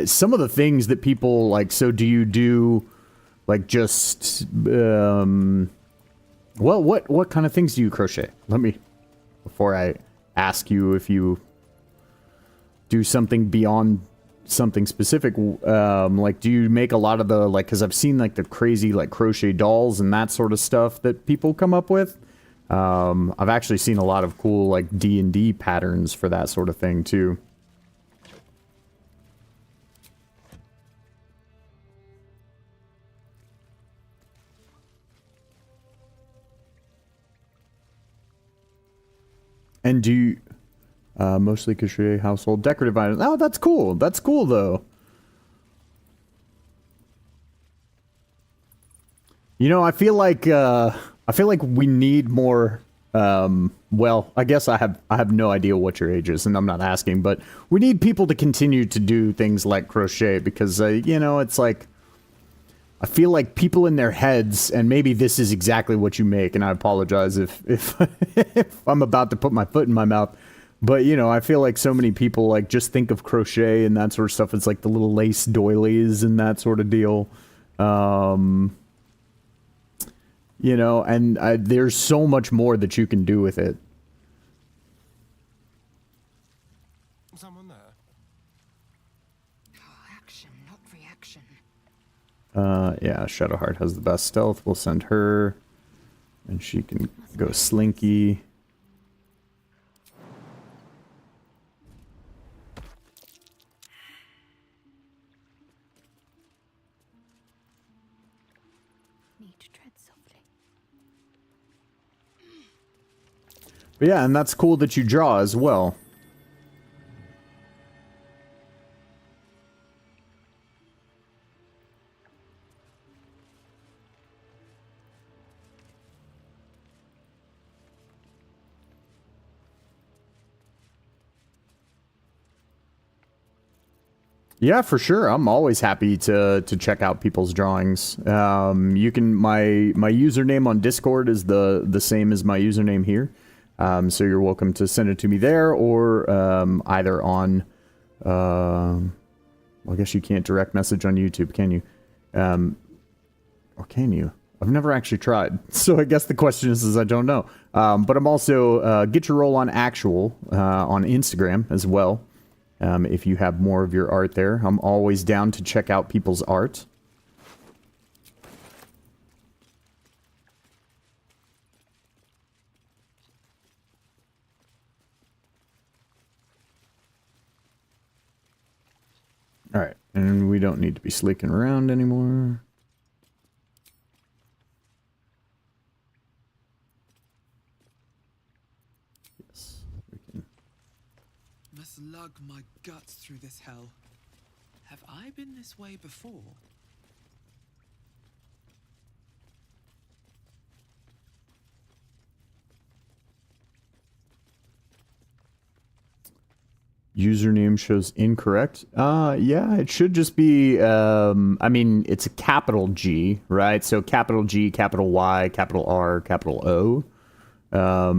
some of the things that people, like, so do you do... Like just, well, what kind of things do you crochet? Let me, before I ask you if you do something beyond something specific, like do you make a lot of the, like, because I've seen like the crazy like crochet dolls and that sort of stuff that people come up with. I've actually seen a lot of cool like D&D patterns for that sort of thing too. And do you mostly crochet household decorative items? Oh, that's cool. That's cool, though. You know, I feel like we need more. Well, I guess I have no idea what your age is, and I'm not asking, but we need people to continue to do things like crochet because you know, it's like. I feel like people in their heads, and maybe this is exactly what you make, and I apologize if I'm about to put my foot in my mouth, but, you know, I feel like so many people, like, just think of crochet and that sort of stuff. It's like the little lace doilies and that sort of deal. You know, and there's so much more that you can do with it. Someone there? Action, not reaction. Yeah, Shadowheart has the best stealth. We'll send her. And she can go slinky. Need to tread softly. But yeah, and that's cool that you draw as well. Yeah, for sure. I'm always happy to check out people's drawings. You can my username on Discord is the same as my username here. So you're welcome to send it to me there or either on well, I guess you can't direct message on YouTube, can you? Or can you? I've never actually tried. So I guess the question is I don't know. But I'm also Get Your Roll on Actual on Instagram as well. If you have more of your art there, I'm always down to check out people's art. Alright, and we don't need to be sleeking around anymore. Yes, we can. Must lug my guts through this hell. Have I been this way before? Username shows incorrect. Yeah, it should just be, I mean, it's a capital G, right? So capital G, capital Y, capital R, capital O,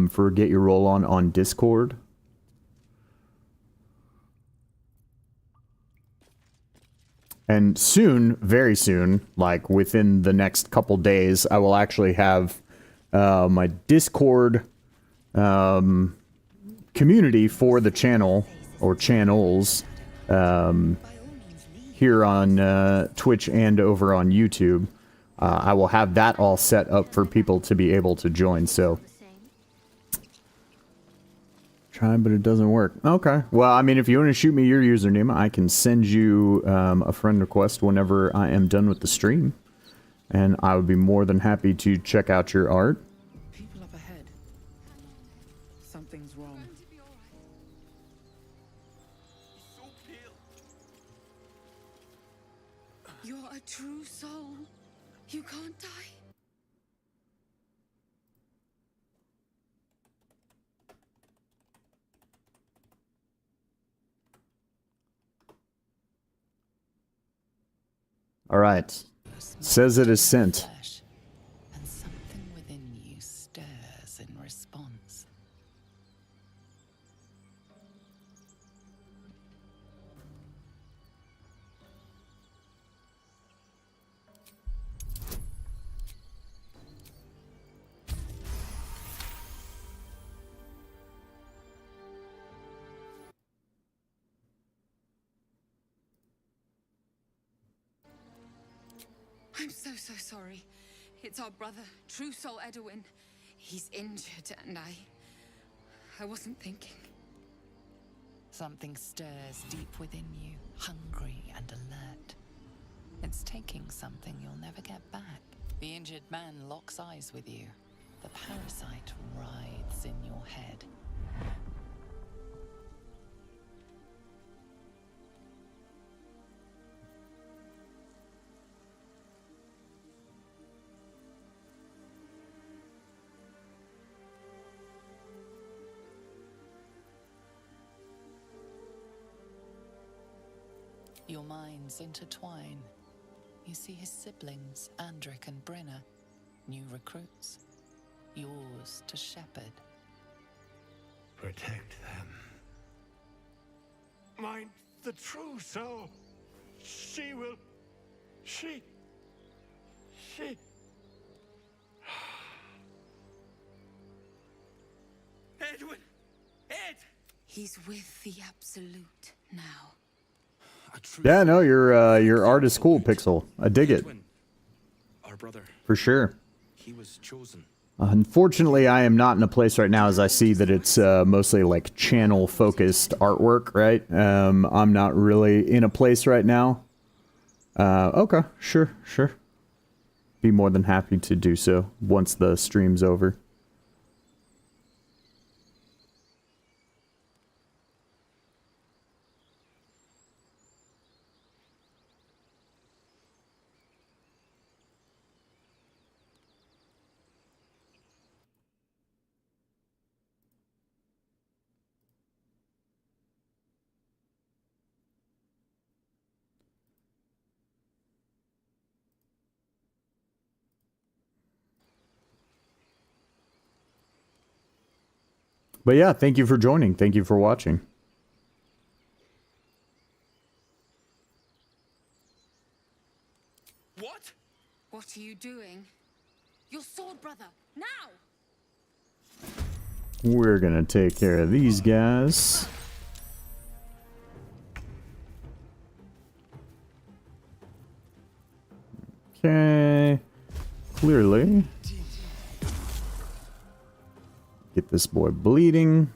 for Get Your Roll on Discord. And soon, very soon, like within the next couple days, I will actually have my Discord community for the channel, or channels, here on Twitch and over on YouTube. I will have that all set up for people to be able to join, so... Try, but it doesn't work. Okay. Well, I mean, if you want to shoot me your username, I can send you a friend request whenever I am done with the stream. And I would be more than happy to check out your art. People up ahead. Something's wrong. You're a true soul. You can't die. All right. Says it is sent. And something within you stirs in response. I'm so sorry. It's our brother, True Soul Edwin. He's injured and I wasn't thinking. Something stirs deep within you, hungry and alert. It's taking something you'll never get back. The injured man locks eyes with you. The parasite writhes in your head. Your minds intertwine. You see his siblings, Andric and Brenna, new recruits. Yours to shepherd. Protect them. Mind the true soul. She will... She... Edwin! Ed! He's with the Absolute now. Yeah, no, your art is cool, Pixel. I dig it. Our brother. For sure. He was chosen. Unfortunately, I am not in a place right now as I see that it's mostly like channel-focused artwork, right? I'm not really in a place right now. Okay, sure. Be more than happy to do so once the stream's over. But yeah, thank you for joining. Thank you for watching. What? What are you doing? Your sword, brother! Now! We're gonna take care of these guys. Okay. Clearly. Get this boy bleeding.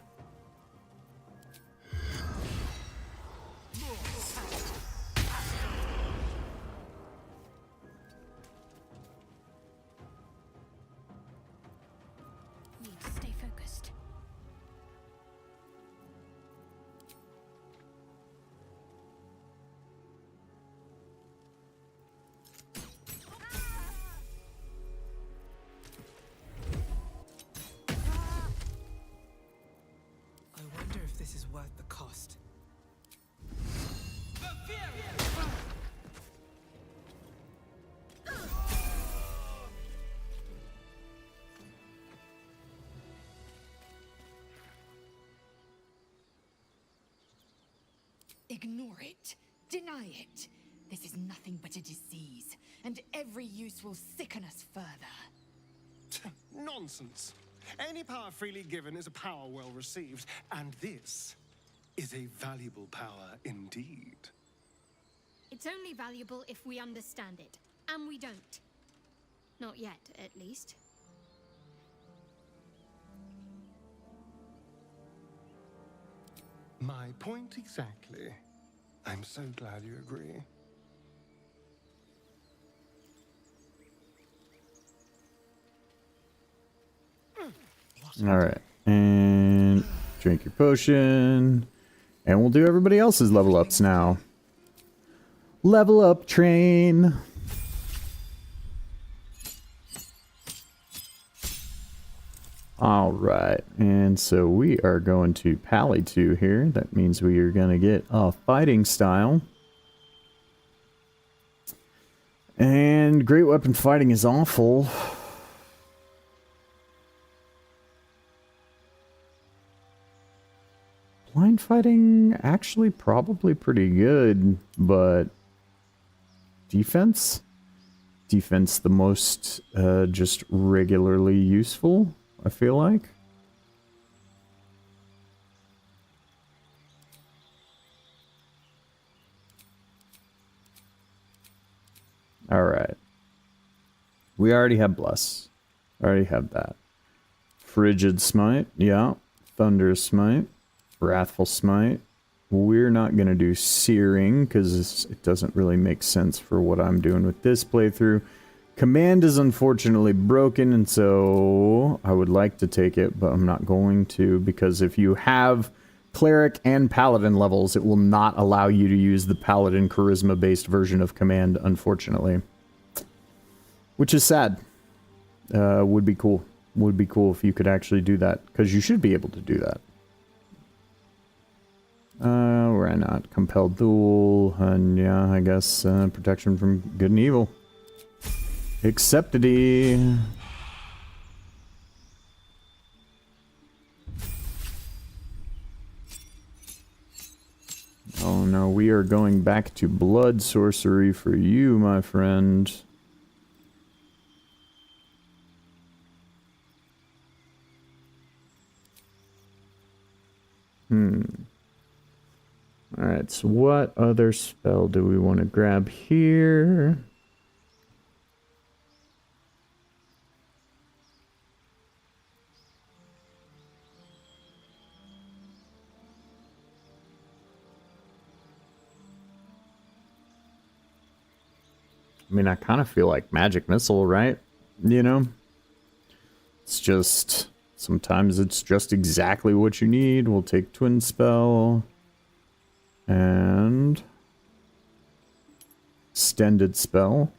Need to stay focused. I wonder if this is worth the cost. Ignore it. Deny it. This is nothing but a disease, and every use will sicken us further. Nonsense. Any power freely given is a power well received, and this is a valuable power indeed. It's only valuable if we understand it, and we don't. Not yet, at least. My point exactly. I'm so glad you agree. Alright. And drink your potion. And we'll do everybody else's level ups now. Level up train. Alright. And so we are going to Pally 2 here. That means we are going to get a fighting style. And great weapon fighting is awful. Blind fighting, actually probably pretty good, but defense? Defense the most just regularly useful, I feel like. Alright. We already have Bless. Already have that. Frigid Smite, yeah. Thunderous Smite. Wrathful Smite. We're not going to do Searing, because it doesn't really make sense for what I'm doing with this playthrough. Command is unfortunately broken, and so I would like to take it, but I'm not going to, because if you have Cleric and Paladin levels, it will not allow you to use the Paladin Charisma-based version of Command, unfortunately. Which is sad. Would be cool. Would be cool if you could actually do that, because you should be able to do that. Why not? Compelled Duel, and yeah, I guess protection from good and evil. Acceptedy. Oh no, we are going back to blood sorcery for you, my friend. Alright, so what other spell do we want to grab here? I mean, I kind of feel like Magic Missile, right? You know? It's just... sometimes it's just exactly what you need. We'll take Twin Spell. And... Extended Spell.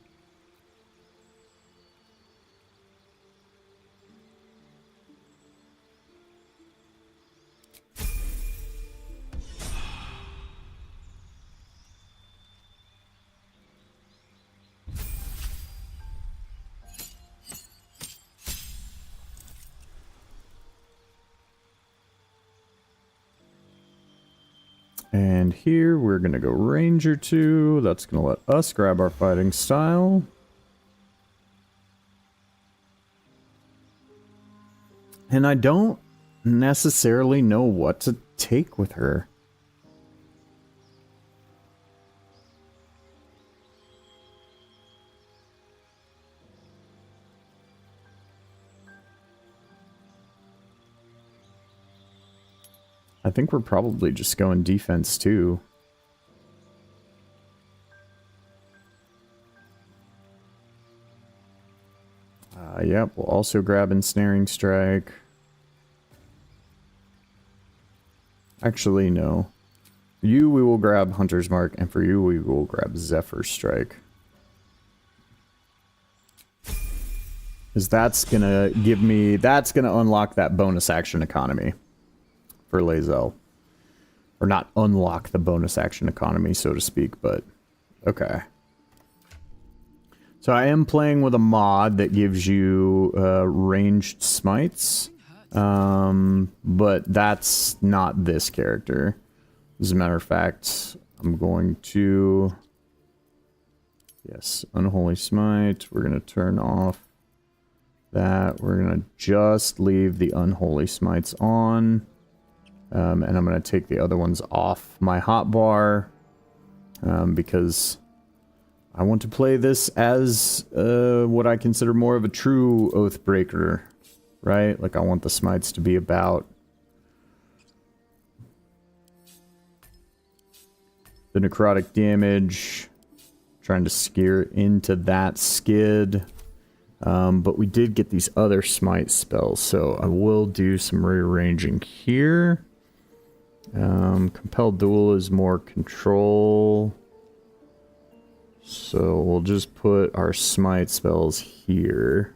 And here we're going to go Ranger 2. That's going to let us grab our fighting style. And I don't necessarily know what to take with her. I think we're probably just going defense too. Yep, we'll also grab Ensnaring Strike. Actually, no. For you, we will grab Hunter's Mark, and for you, we will grab Zephyr Strike. Because that's gonna give me... That's gonna unlock that bonus action economy for Lae'zel. Or not unlock the bonus action economy, so to speak, but... Okay. So I am playing with a mod that gives you ranged smites. But that's not this character. As a matter of fact, I'm going to... Yes, Unholy Smite. We're going to turn off that. We're going to just leave the Unholy Smites on. And I'm going to take the other ones off my hotbar. Because I want to play this as what I consider more of a true Oathbreaker. Right? Like, I want the smites to be about the necrotic damage. Trying to steer into that skid. But we did get these other smite spells, so I will do some rearranging here. Compelled Duel is more control. So we'll just put our smite spells here.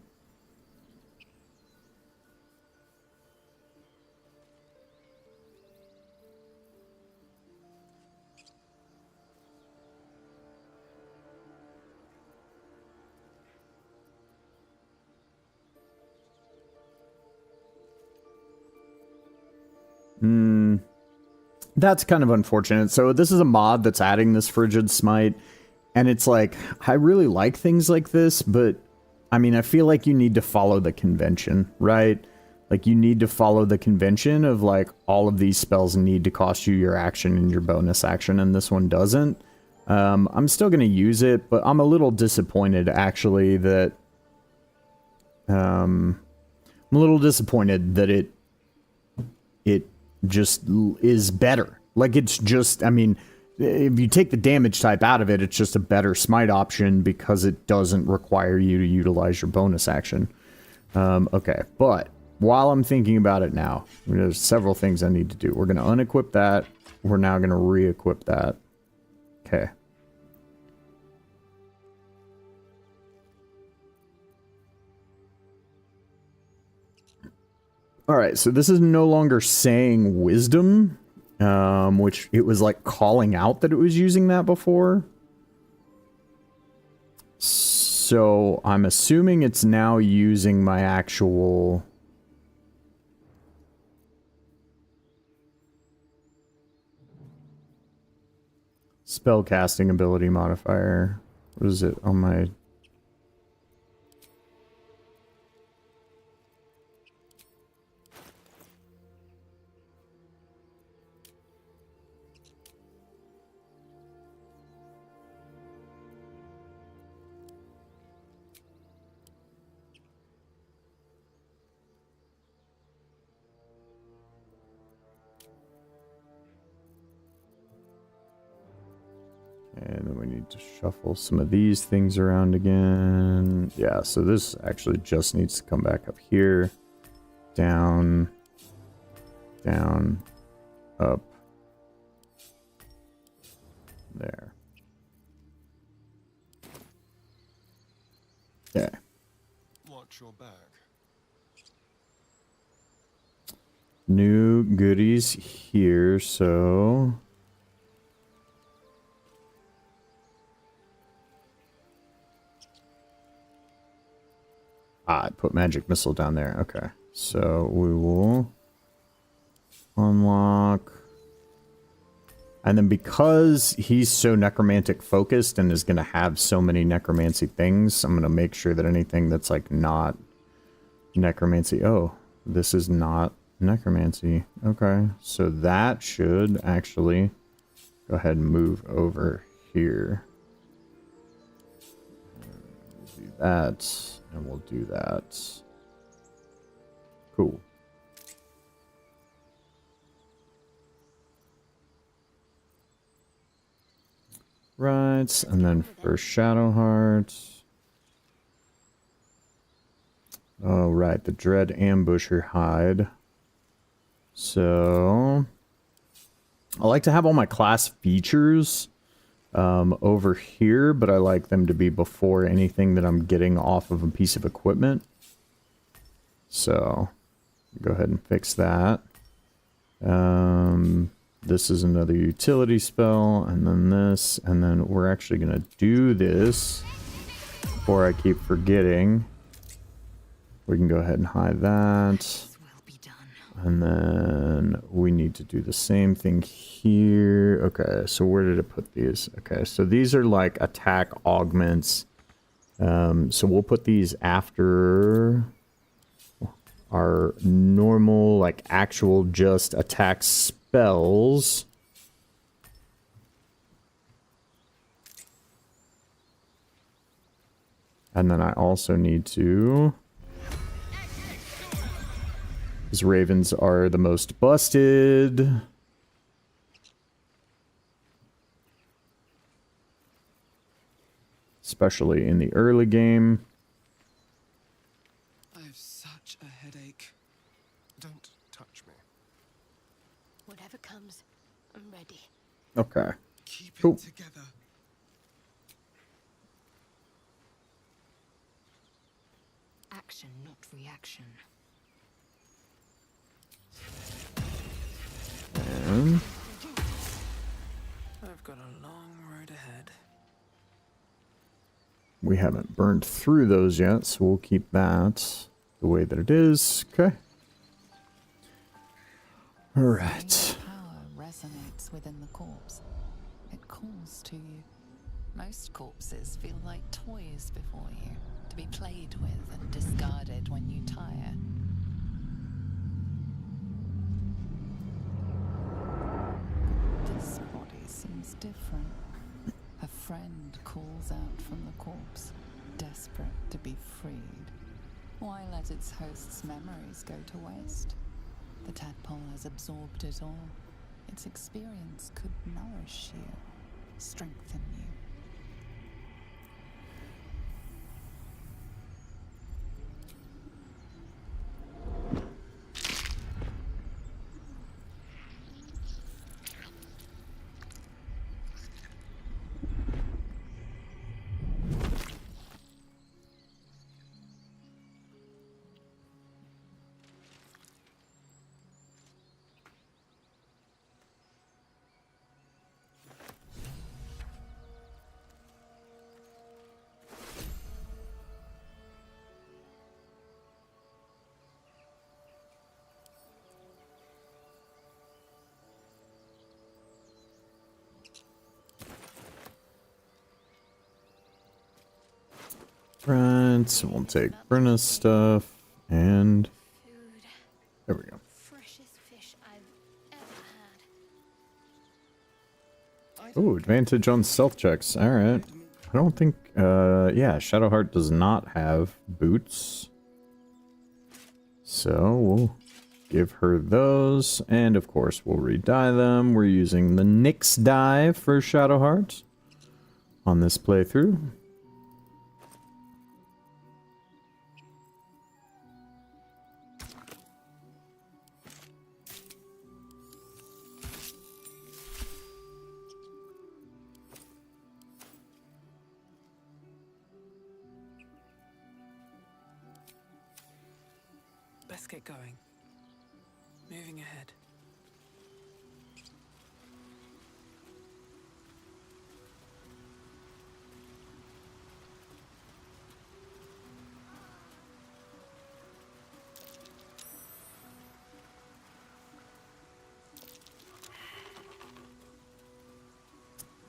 That's kind of unfortunate. So this is a mod that's adding this Frigid Smite, and it's like, I really like things like this, but I mean, I feel like you need to follow the convention, right? Like, you need to follow the convention of, like, all of these spells need to cost you your action and your bonus action, and this one doesn't. I'm still going to use it, but I'm a little disappointed, actually, that... I'm a little disappointed that it just is better. Like, it's just, I mean, if you take the damage type out of it, it's just a better smite option because it doesn't require you to utilize your bonus action. Okay, but while I'm thinking about it now, there's several things I need to do. We're going to unequip that. We're now going to re-equip that. Okay. Alright, so this is no longer saying wisdom, which it was like calling out that it was using that before. So I'm assuming it's now using my actual... spellcasting ability modifier. What is it on my... And then we need to shuffle some of these things around again. Yeah, so this actually just needs to come back up here. Down. Down. Up. There. Okay. Watch your back. New goodies here, so... I put magic missile down there. Okay. So we will unlock And then because he's so necromantic focused and is going to have so many necromancy things, I'm going to make sure that anything that's like not necromancy. Oh, this is not necromancy. Okay, so that should actually go ahead and move over here. We'll do that, and we'll do that. Cool. Right, and then for Shadowheart. Oh, right, the Dread Ambusher hide. So, I like to have all my class features over here, but I like them to be before anything that I'm getting off of a piece of equipment. So, go ahead and fix that. This is another utility spell, and then this, and then we're actually going to do this before I keep forgetting. We can go ahead and hide that. And then we need to do the same thing here. Okay, so where did it put these? Okay, so these are like attack augments. So we'll put these after our normal, like actual just attack spells. And then I also need to... These ravens are the most busted. Especially in the early game. I have such a headache. Don't touch me. Whatever comes, I'm ready. Okay. Keep cool. it together. Action, not reaction. And I've got a long road ahead. we haven't burned through those yet, so we'll keep that the way that it is. Okay. All right. Power resonates within the corpse. It calls to you. Most corpses feel like toys before you, to be played with and discarded when you tire. This body seems different. A friend calls out from the corpse, desperate to be freed. Why let its host's memories go to waste? The tadpole has absorbed it all. Its experience could nourish you, strengthen you. Right, so we'll take Brenna's stuff, and there we go. Freshest fish I've ever had. Oh, advantage on stealth checks. Alright. I don't think, yeah, Shadowheart does not have boots. So we'll give her those, and of course we'll re-dye them. We're using the Nyx dye for Shadowheart on this playthrough. Let's get going. Moving ahead.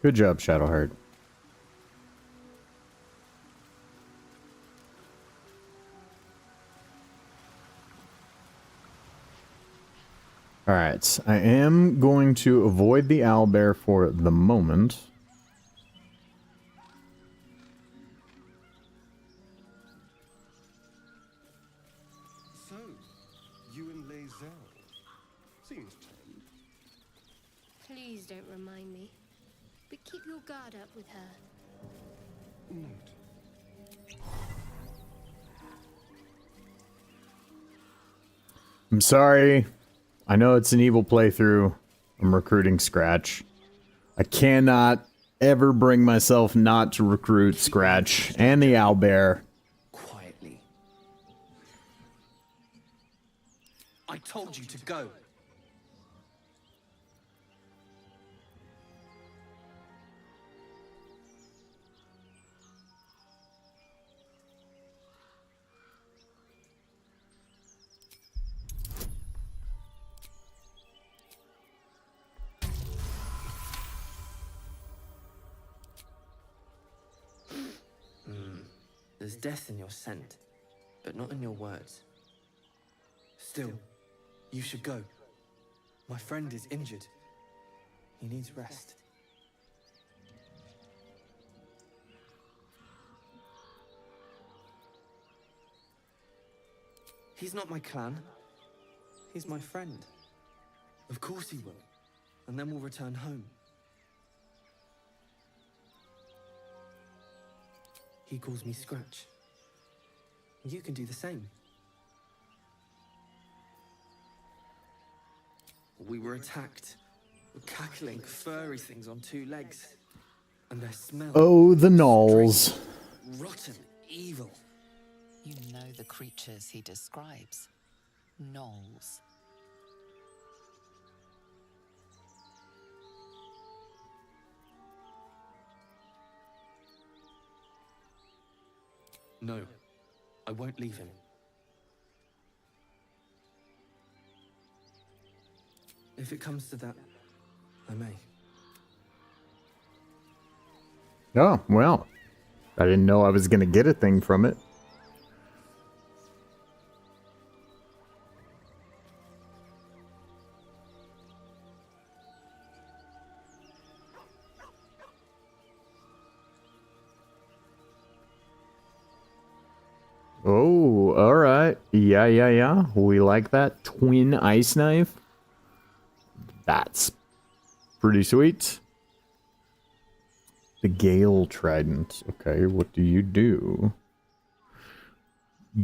Good job, Shadowheart. Alright, I am going to avoid the owlbear for the moment. So, you and Lae'zel. Seems tame. Please don't remind me. But keep your guard up with her. Note. I'm sorry. I know it's an evil playthrough. I'm recruiting Scratch. I cannot ever bring myself not to recruit Scratch and the owlbear. Quietly. I told you to go. There's death in your scent, but not in your words. Still, you should go. My friend is injured. He needs rest. He's not my clan. He's my friend. Of course he will. And then we'll return home. He calls me Scratch. You can do the same. We were attacked. Cackling, furry things on two legs. And their smell. Oh, the gnolls. Rotten evil. You know the creatures he describes. Gnolls. No, I won't leave him. If it comes to that, I may. Oh, well. I didn't know I was going to get a thing from it. Oh, alright. Yeah. We like that. Twin ice knife. That's pretty sweet. The Gale Trident. Okay, what do you do?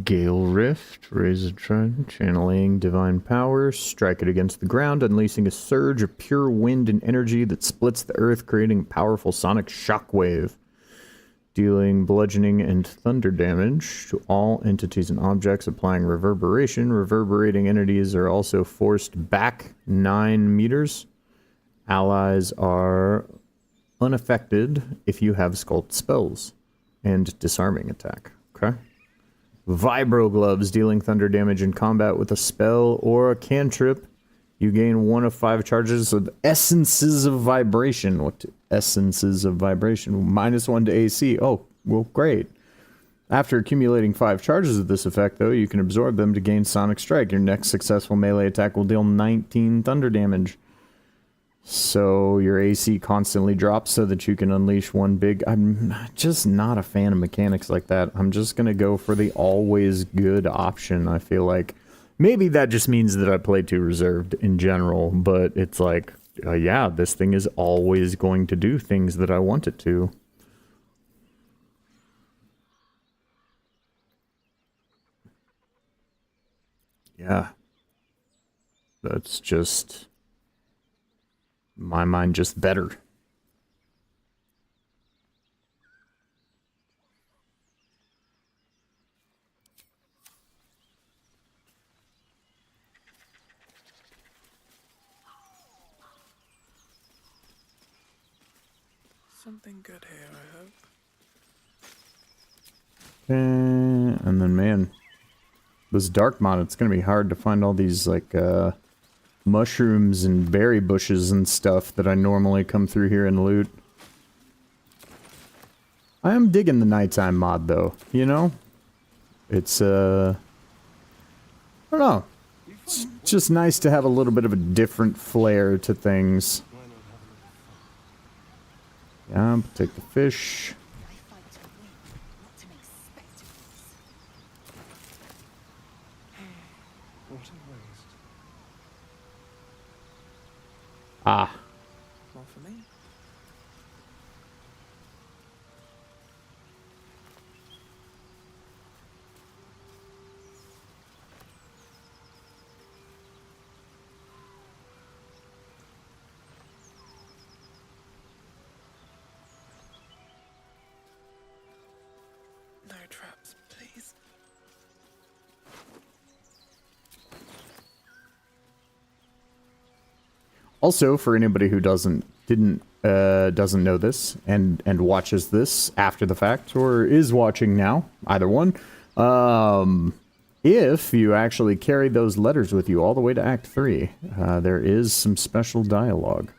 Gale Rift. Raise a trident. Channeling divine power. Strike it against the ground, unleashing a surge of pure wind and energy that splits the earth, creating a powerful sonic shockwave. Dealing bludgeoning and thunder damage to all entities and objects, applying reverberation. Reverberating entities are also forced back 9 meters. Allies are unaffected if you have sculpt spells. And disarming attack. Okay. Vibro gloves, dealing thunder damage in combat with a spell or a cantrip. You gain 1 of 5 charges of essences of vibration. What essences of vibration? -1 to AC. Oh, well, great. After accumulating 5 charges of this effect, though, you can absorb them to gain Sonic Strike. Your next successful melee attack will deal 19 thunder damage. So your AC constantly drops so that you can unleash one big... I'm just not a fan of mechanics like that. I'm just going to go for the always good option, I feel like. Maybe that just means that I play too reserved in general, but it's like, yeah, this thing is always going to do things that I want it to. Yeah. That's just... my mind just better. Something good here, I hope. And then, man, this dark mod, it's gonna be hard to find all these, like, mushrooms and berry bushes and stuff that I normally come through here and loot. I am digging the nighttime mod though, you know? It's I don't know. It's just nice to have a little bit of a different flair to things. Yeah, take the fish. Ah. More for me? No traps, please. Also, for anybody who doesn't know this and watches this after the fact or is watching now, either one, if you actually carry those letters with you all the way to Act 3, there is some special dialogue.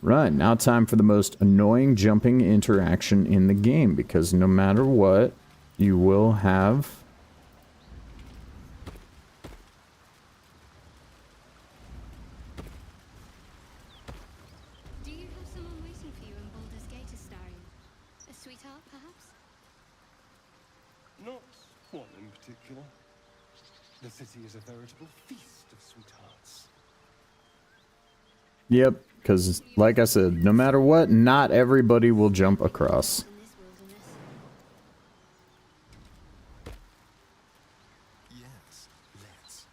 Right, now time for the most annoying jumping interaction in the game, because no matter what, you will have... Do you have someone waiting for you in Baldur's Gate, Astarion? A sweetheart, perhaps? Not one in particular. The city is a veritable feast of sweethearts. Yep, because, like I said, no matter what, not everybody will jump across. Yes, let's.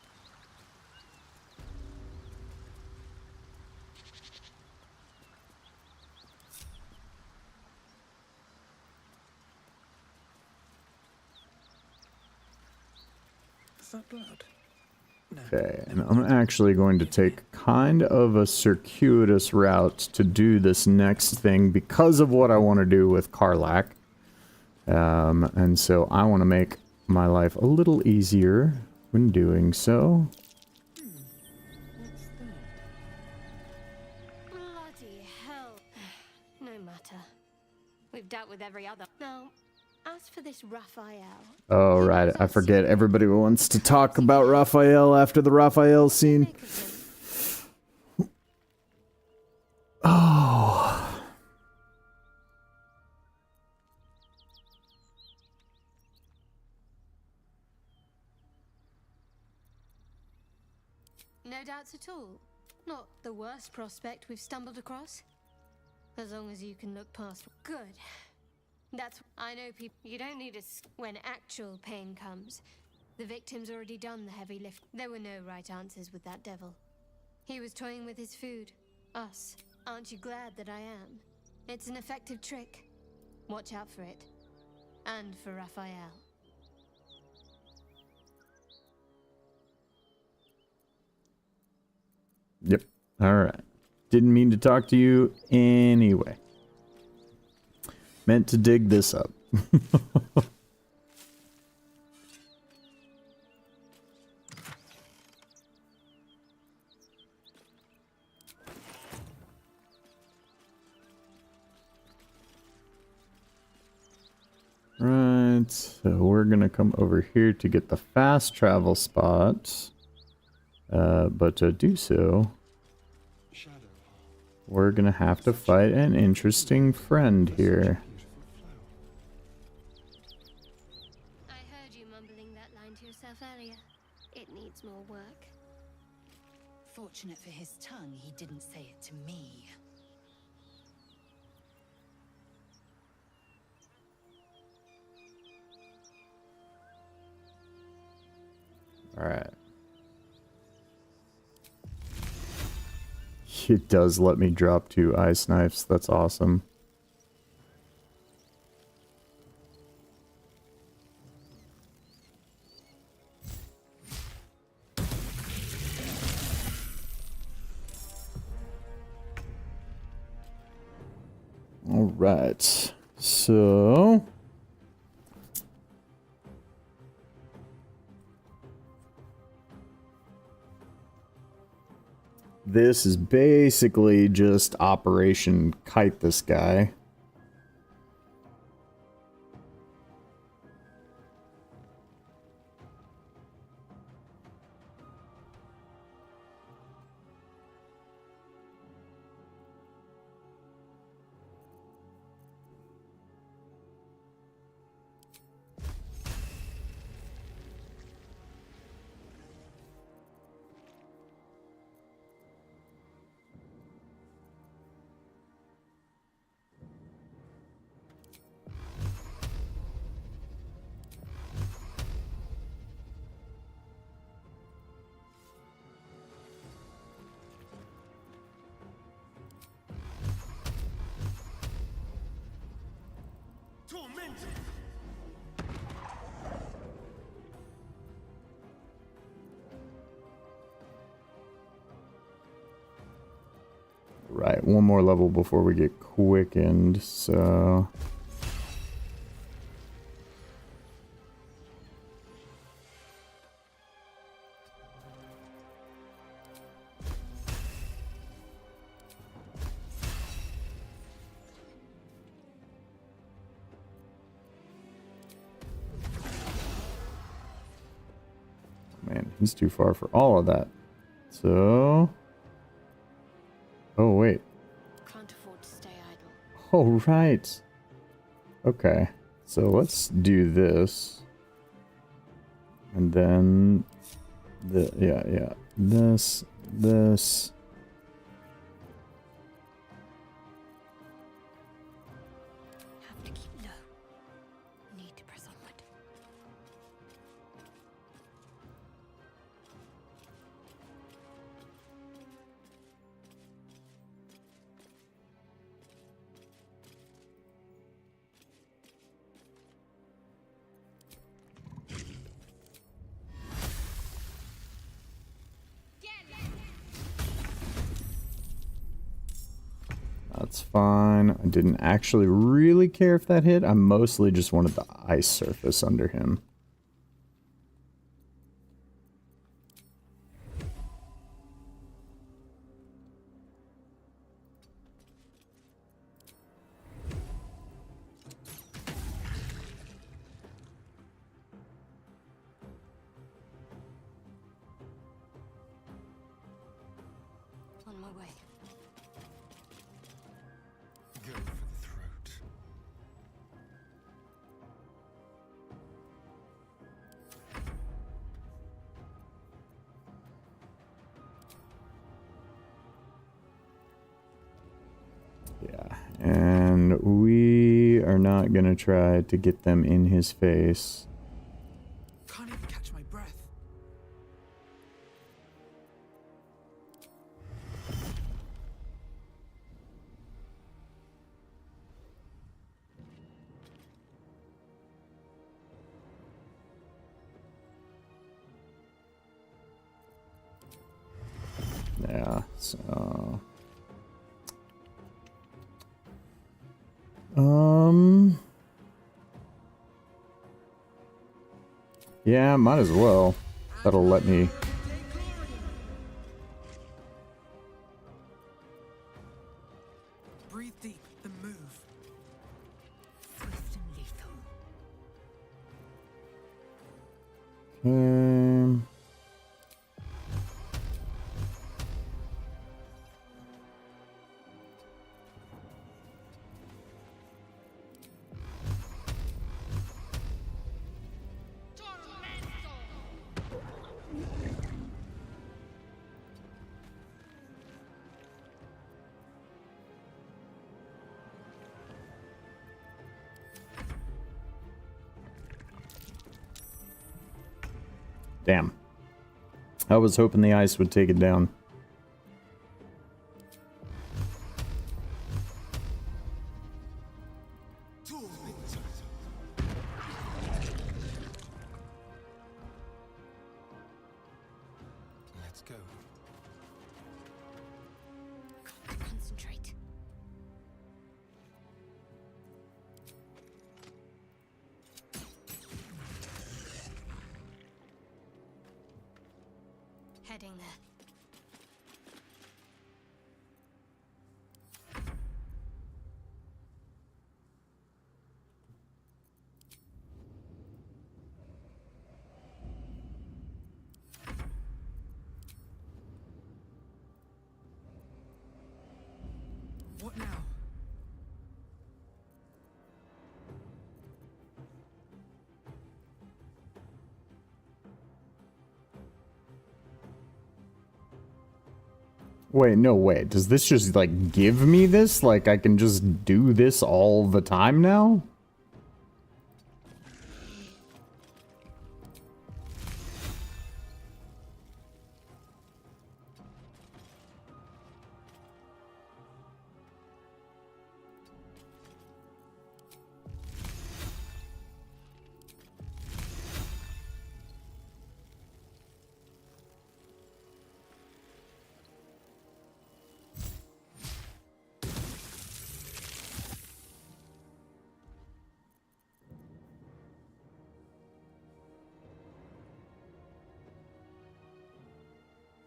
Is that blood? Okay, and I'm actually going to take kind of a circuitous route to do this next thing because of what I want to do with Karlach. And so I want to make my life a little easier when doing so. Bloody hell. No matter. We've dealt with every other. Now, as for this Raphael... Oh, right. I forget. Everybody wants to talk about Raphael after the Raphael scene. Oh. No doubts at all. Not the worst prospect we've stumbled across. As long as you can look past... Good. That's... I know people... You don't need us when actual pain comes. The victim's already done the heavy lift. There were no right answers with that devil. He was toying with his food. Us. Aren't you glad that I am? It's an effective trick. Watch out for it. And for Raphael. Yep. Alright. Didn't mean to talk to you anyway. Meant to dig this up. Right, so we're gonna come over here to get the fast travel spot. But to do so, we're gonna have to fight an interesting friend here. I heard you mumbling that line to yourself earlier. It needs more work. Fortunate for his tongue, he didn't say it to me. Alright. It does let me drop 2 ice knives. That's awesome. Alright. So... this is basically just Operation Kite this guy. Right, one more level before we get quickened, so... Man, he's too far for all of that. So... Oh, wait. Can't afford to stay idle. Oh, right. Okay. So let's do this. And then... Yeah. This. Have to keep low. Need to press onward. That's fine. I didn't actually really care if that hit. I mostly just wanted the ice surface under him. On my way. Go for the throat. Yeah, and we are not gonna try to get them in his face. Can't even catch my breath. Yeah, so... Yeah, might as well. That'll let me... Breathe deep, then move. Swift and lethal. Damn. I was hoping the ice would take it down. Let's go. Concentrate. Heading there. Wait, no, wait. Does this just, like, give me this? Like, I can just do this all the time now?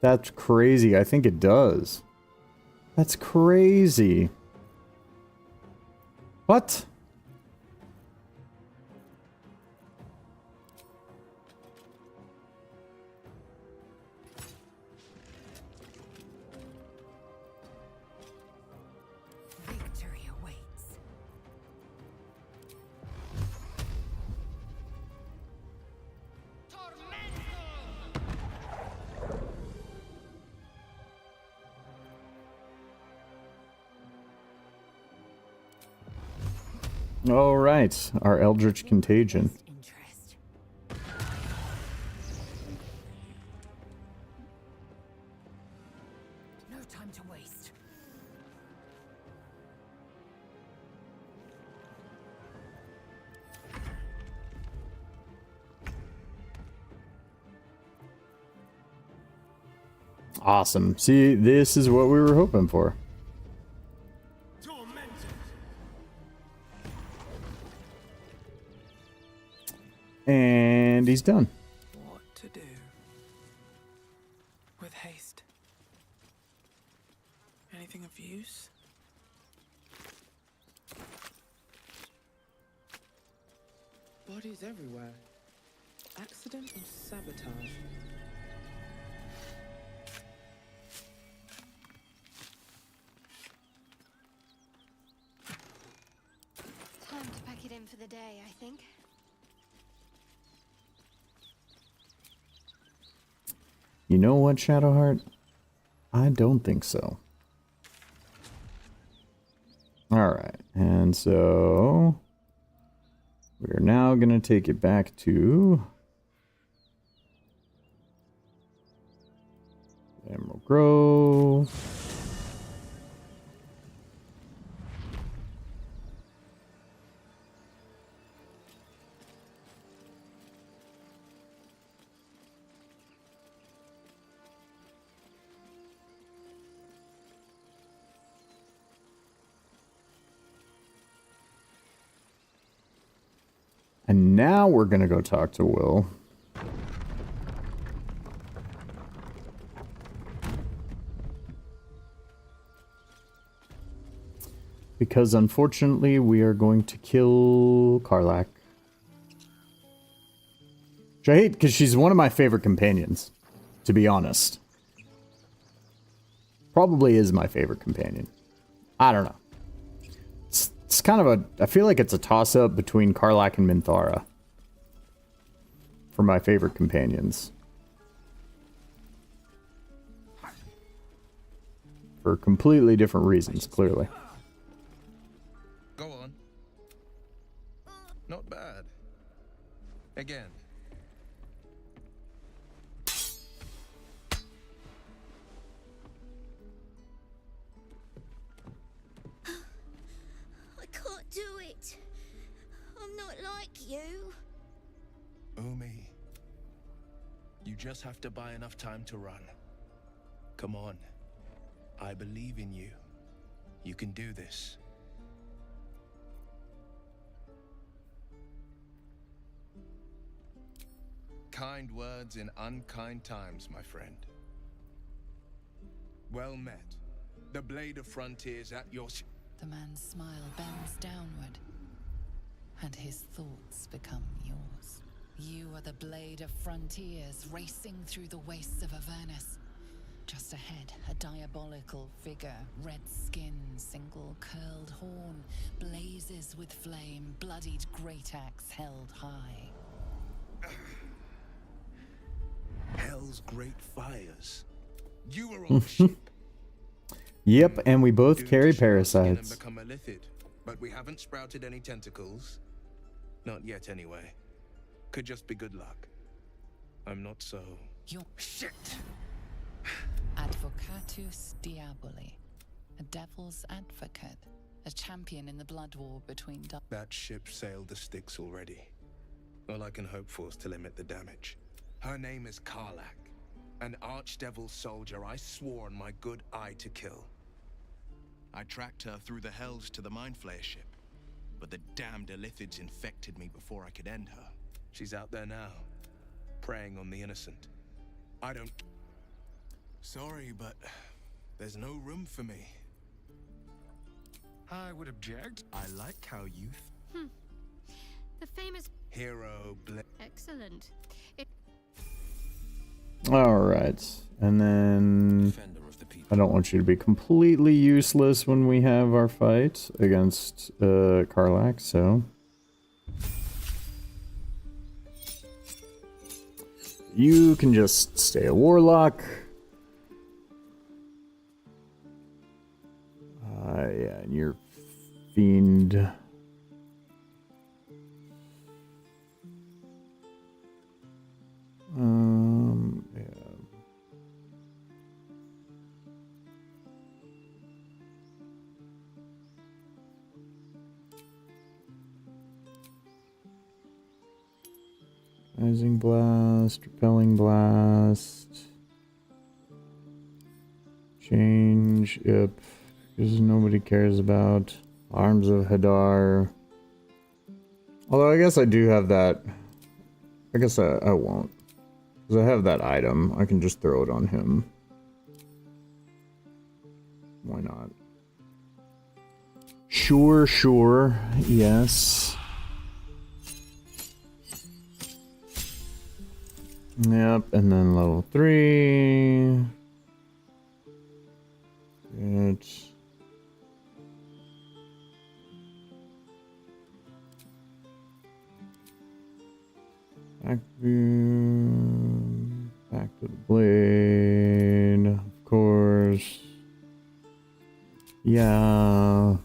That's crazy. I think it does. That's crazy. What? Victory awaits. All right, our Eldritch Contagion. No time to waste. Awesome. See, this is what we were hoping for. And he's done. What to do? With haste. Anything of use? Bodies everywhere. Accident or sabotage? Time to pack it in for the day, I think. You know what, Shadowheart? I don't think so. Alright, and so we're now going to take it back to Emerald Grove. And now we're going to go talk to Wyll. Because unfortunately we are going to kill Karlach. Which I hate because she's one of my favorite companions, to be honest. Probably is my favorite companion. I don't know. It's kind of a... I feel like it's a toss-up between Karlach and Minthara for my favorite companions. For completely different reasons, clearly. Go on. Not bad. Again. I can't do it. I'm not like you. Umi, you just have to buy enough time to run. Come on. I believe in you. You can do this. Kind words in unkind times, my friend. Well met. The blade of frontiers at your... The man's smile bends downward, and his thoughts become yours. You are the blade of frontiers racing through the wastes of Avernus. Just ahead, a diabolical figure, red skin, single curled horn, blazes with flame, bloodied great axe held high. Hell's great fires. You were on the ship. Yep, and we both Do carry destroy our skin and parasites. become a lithid, but we haven't sprouted any tentacles. Not yet, anyway. Could just be good luck. I'm not so. Shit! Advocatus Diaboli. A devil's advocate. A champion in the blood war between... That ship sailed the Styx already. All I can hope for is to limit the damage. Her name is Karlach. An archdevil soldier I swore on my good eye to kill. I tracked her through the hells to the Mind Flayer ship, but the damned Illithids infected me before I could end her. She's out there now, preying on the innocent. I don't... Sorry, but there's no room for me. I would object. I like how you... The famous Hero Excellent. Alright, and then I don't want you to be completely useless when we have our fight against Karlach, so you can just stay a warlock. Yeah, and you're fiend. Yeah. Rising blast, repelling blast. Change, yep. Because nobody cares about Arms of Hadar. Although I guess I do have that. I guess I won't. Because I have that item. I can just throw it on him. Why not? Sure, sure. Yes. Yep, and then level 3. Good. Back view. Back to the blade. Of course. Yeah.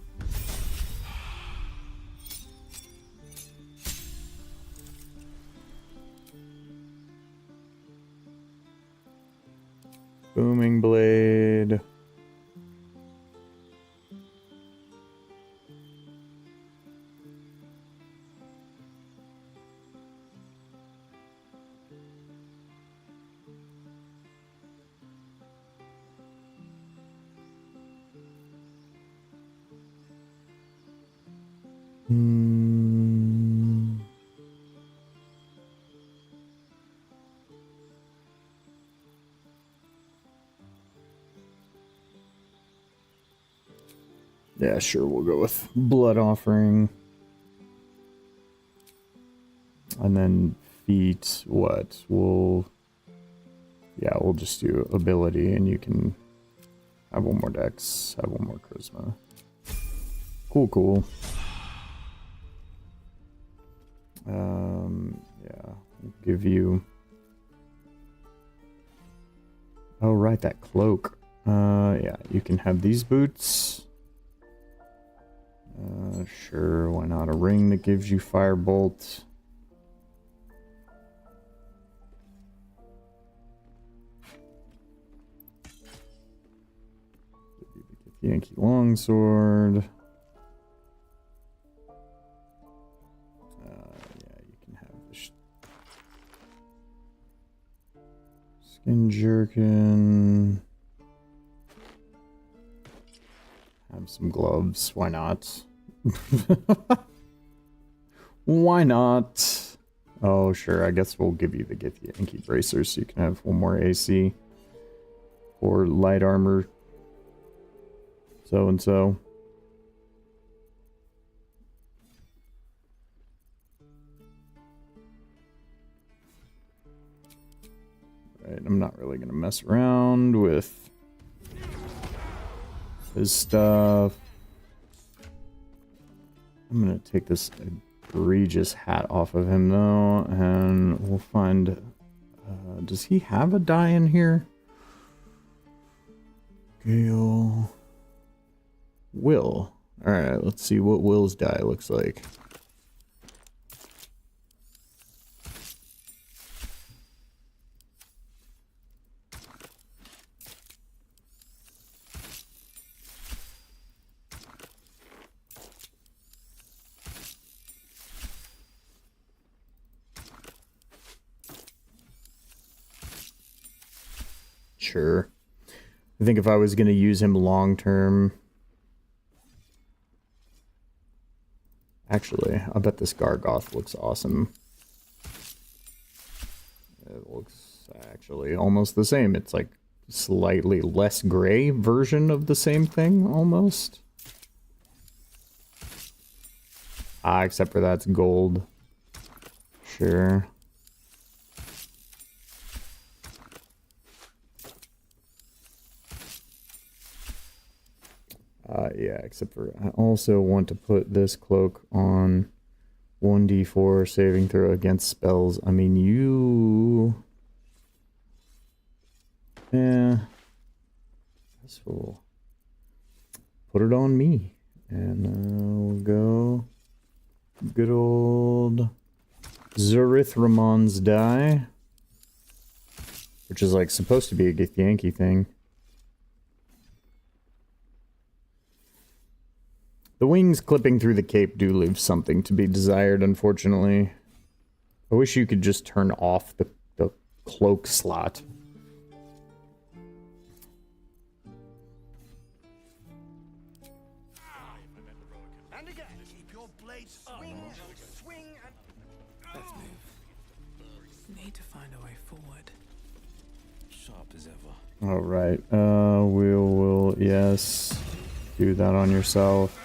Booming blade. Yeah, sure, we'll go with blood offering. And then feat, what? We'll just do ability, and you can have one more dex, have one more charisma. Cool. Yeah, we'll give you... Oh, right, that cloak. Yeah, you can have these boots. Sure, why not? A ring that gives you firebolt. Yankee longsword. Yeah, you can have this skin jerkin. Have some gloves. Why not? Why not? Oh, sure. I guess we'll give you the Yankee bracers so you can have one more AC. Or light armor. So and so. Right, I'm not really going to mess around with his stuff. I'm going to take this egregious hat off of him, though, and we'll find... does he have a die in here? Gale... Wyll. Alright, let's see what Wyll's die looks like. Sure. I think if I was going to use him long term... Actually, I bet this Gargoth looks awesome. It looks actually almost the same. It's like slightly less gray version of the same thing, almost. Ah, except for that's gold. Sure. Yeah, except for I also want to put this cloak on 1d4 saving throw against spells. I mean, you... Yeah. This will put it on me. And we'll go good old Zurithramon's die. Which is like supposed to be a Githyanki thing. The wings clipping through the cape do leave something to be desired, unfortunately. I wish you could just turn off the cloak slot. And again, keep your blades swing and... Let's move. Need to find a way forward. Sharp as ever. Alright, we'll, yes. Do that on yourself.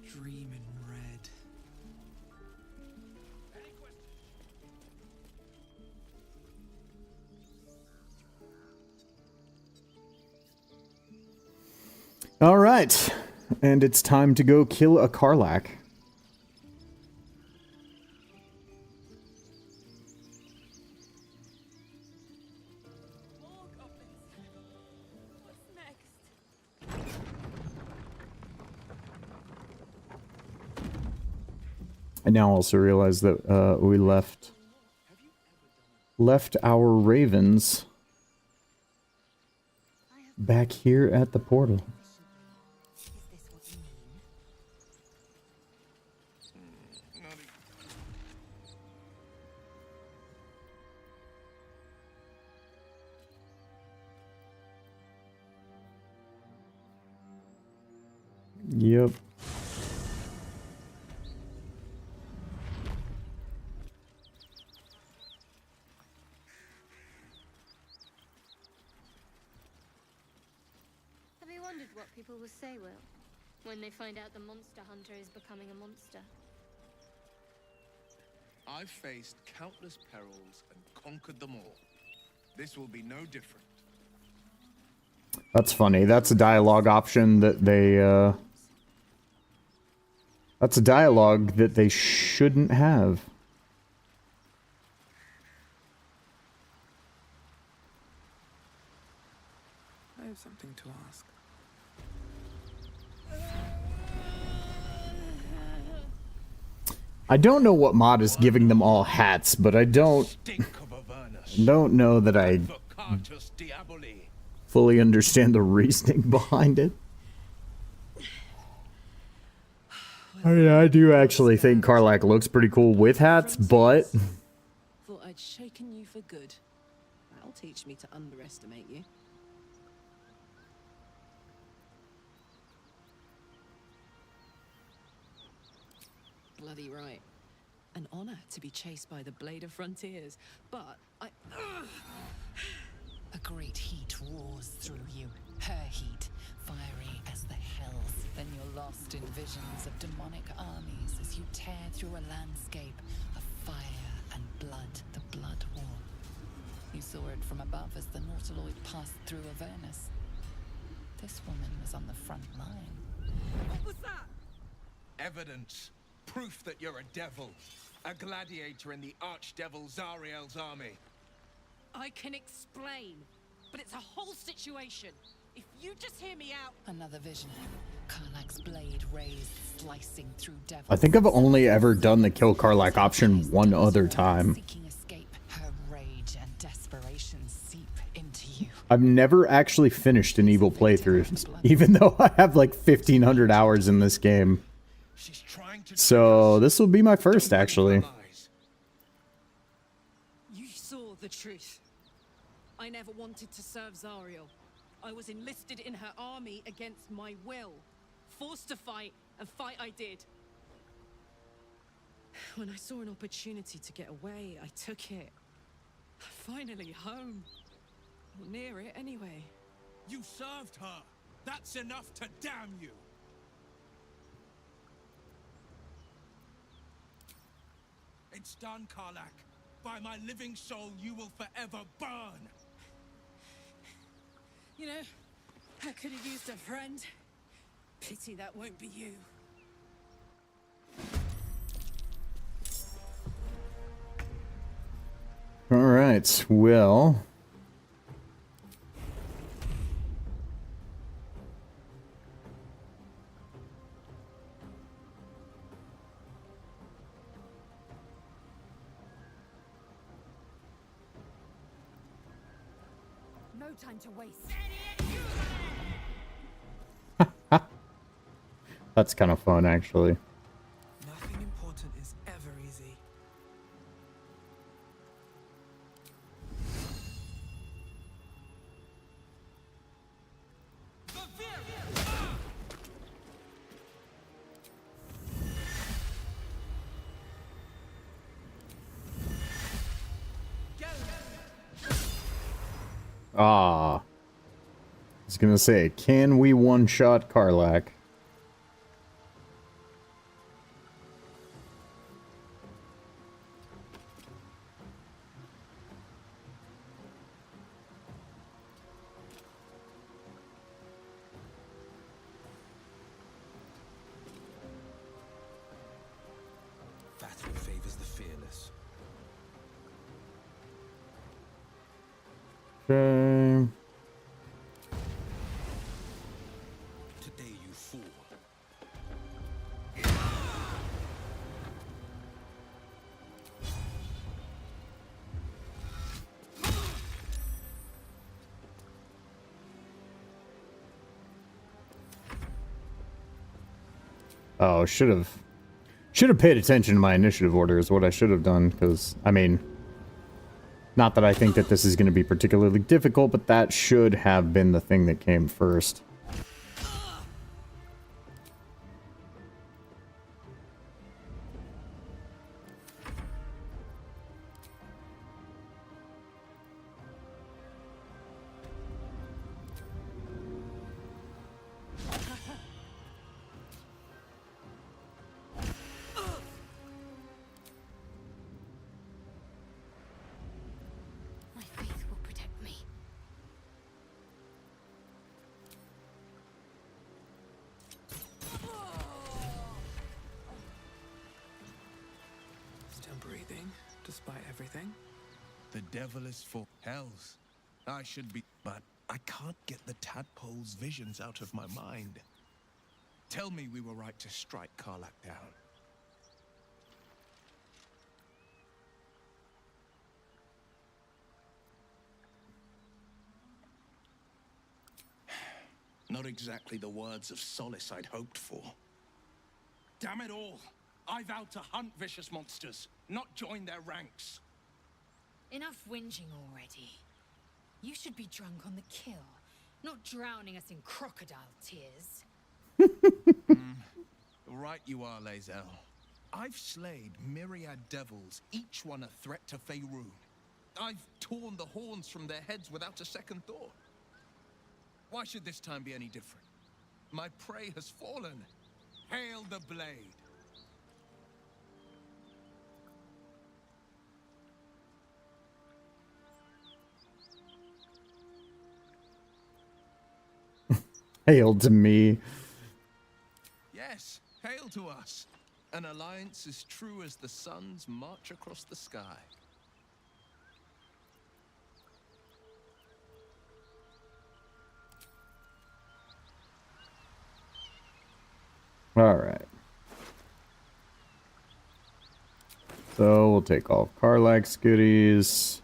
Dream in red. All right, and it's time to go kill a Karlach. I now also realize that we left our ravens back here at the portal. Yep. Have you wondered what people will say, Wyll, when they find out the monster hunter is becoming a monster? I've faced countless perils and conquered them all. This will be no different. That's funny. That's a dialogue option that they, that's a dialogue that they shouldn't have. I have something to ask. I don't know what mod is giving them all hats, but I don't know that I fully understand the reasoning behind it. I mean, I do actually think Karlach looks pretty cool with hats, but... Thought I'd shaken you for good. That'll teach me to underestimate you. Bloody right. An honor to be chased by the Blade of Frontiers, but I... A great heat roars through you. Her heat, fiery as the hells. Then you're lost in visions of demonic armies as you tear through a landscape of fire and blood, the Blood War. You saw it from above as the Nautiloid passed through Avernus. This woman was on the front line. What was that? Evidence. Proof that you're a devil. A gladiator in the archdevil Zariel's army. I can explain, but it's a whole situation. If you just hear me out. Another vision. Karlach's blade raised, slicing through devils. I think I've only ever done the kill Karlach option one other time. Seeking escape. Her rage and desperation seep into you. I've never actually finished an evil playthrough, even though I have like 1,500 hours in this game. So this will be my first, actually. You saw the truth. I never wanted to serve Zariel. I was enlisted in her army against my will. Forced to fight, and fight I did. When I saw an opportunity to get away, I took it. Finally home. Or near it, anyway. You served her. That's enough to damn you. It's done, Karlach. By my living soul, you will forever burn. You know, I could have used a friend. Pity that won't be you. All right, well. No time to waste. That's kind of fun, actually. Nothing important is ever easy. Ah. I was gonna say, can we one-shot Karlach? Battle favors the fearless. Okay. Today, you fool. Oh, should have paid attention to my initiative order is what I should have done, because, I mean, not that I think that this is going to be particularly difficult, but that should have been the thing that came first. My faith will protect me. Still breathing, despite everything. The devil is for hells. I should be, but I can't get the tadpole's visions out of my mind. Tell me we were right to strike Karlach down. Not exactly the words of solace I'd hoped for. Damn it all. I vowed to hunt vicious monsters, not join their ranks. Enough whinging already. You should be drunk on the kill, not drowning us in crocodile tears. Right you are, Lae'zel. I've slayed myriad devils, each one a threat to Faerun. I've torn the horns from their heads without a second thought. Why should this time be any different? My prey has fallen. Hail the blade. Hail to me. Yes, hail to us. An alliance as true as the sun's march across the sky. Alright. So we'll take all of Karlach's goodies.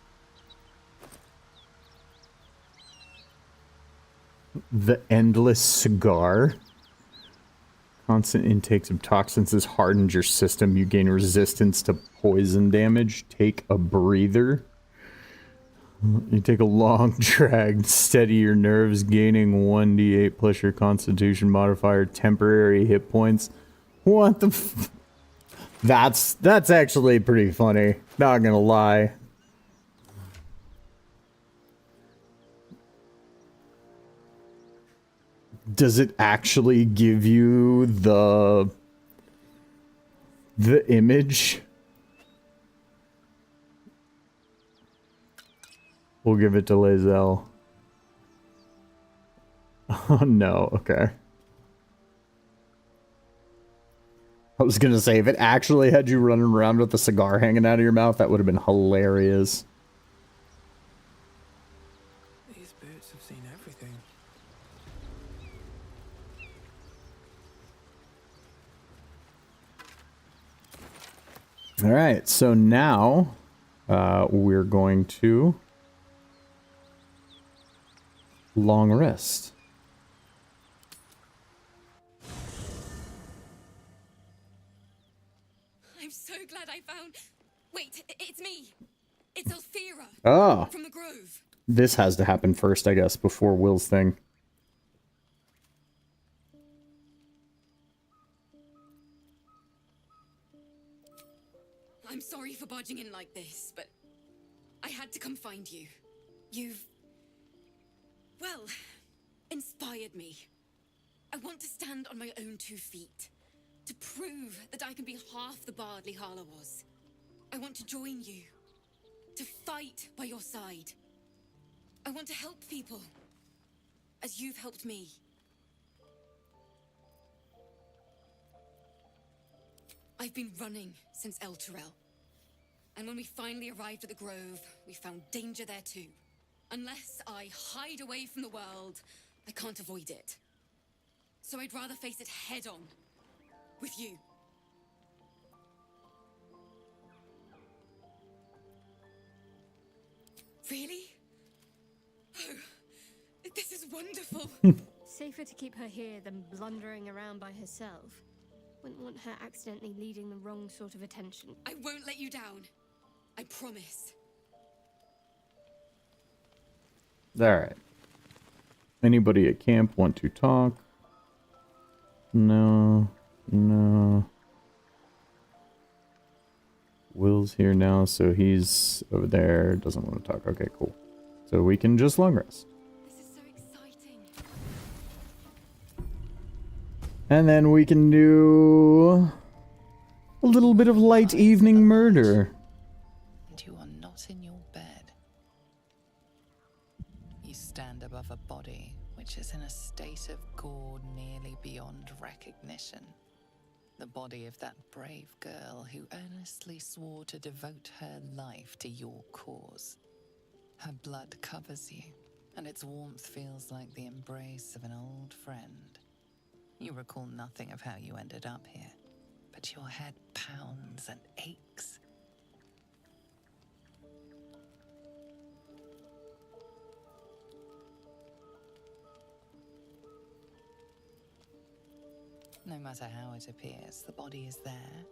The endless cigar. Constant intakes of toxins has hardened your system. You gain resistance to poison damage. Take a breather. You take a long drag. Steady your nerves, gaining 1d8 plus your constitution modifier. Temporary hit points. What the f... That's actually pretty funny. Not gonna lie. Does it actually give you the image? We'll give it to Lae'zel. Oh no, okay. I was gonna say, if it actually had you running around with a cigar hanging out of your mouth, that would have been hilarious. These boots have seen everything. Alright, so now we're going to long rest. I'm so glad I found... Wait, it's me. It's Alfira. Ah. From the Grove. This has to happen first, I guess, before Wyll's thing. I'm sorry for barging in like this, but I had to come find you. You've... well, inspired me. I want to stand on my own 2 feet. To prove that I can be half the bard Lihala was. I want to join you. To fight by your side. I want to help people. As you've helped me. I've been running since El Turel. And when we finally arrived at the Grove, we found danger there too. Unless I hide away from the world, I can't avoid it. So I'd rather face it head on. With you. Really? Oh, this is wonderful. Safer to keep her here than blundering around by herself. Wouldn't want her accidentally leading the wrong sort of attention. I won't let you down. I promise. Alright. Anybody at camp want to talk? No. No. Wyll's here now, so he's over there. Doesn't want to talk. Okay, cool. So we can just long rest. This is so exciting. And then we can do a little bit of light evening murder. And you are not in your bed. You stand above a body which is in a state of gore nearly beyond recognition. The body of that brave girl who earnestly swore to devote her life to your cause. Her blood covers you, and its warmth feels like the embrace of an old friend. You recall nothing of how you ended up here, but your head pounds and aches. No matter how it appears, the body is there,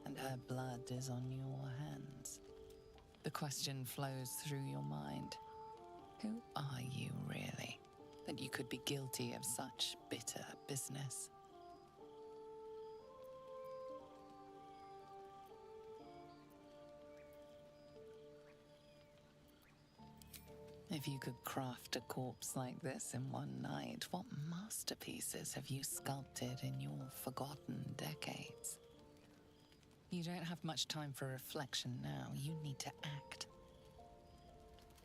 and her blood is on your hands. The question flows through your mind. Who are you, really, that you could be guilty of such bitter business? If you could craft a corpse like this in one night, what masterpieces have you sculpted in your forgotten decades? You don't have much time for reflection now. You need to act.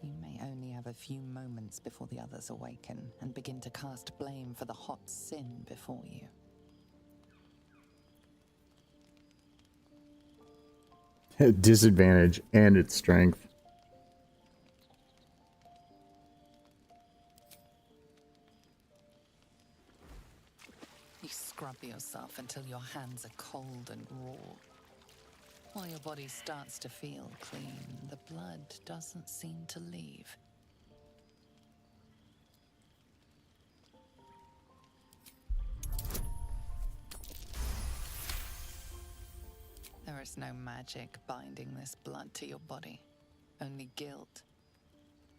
You may only have a few moments before the others awaken and begin to cast blame for the hot sin before you. Disadvantage and its strength. scrub yourself until your hands are cold and raw. While your body starts to feel clean, the blood doesn't seem to leave. There is no magic binding this blood to your body, only guilt.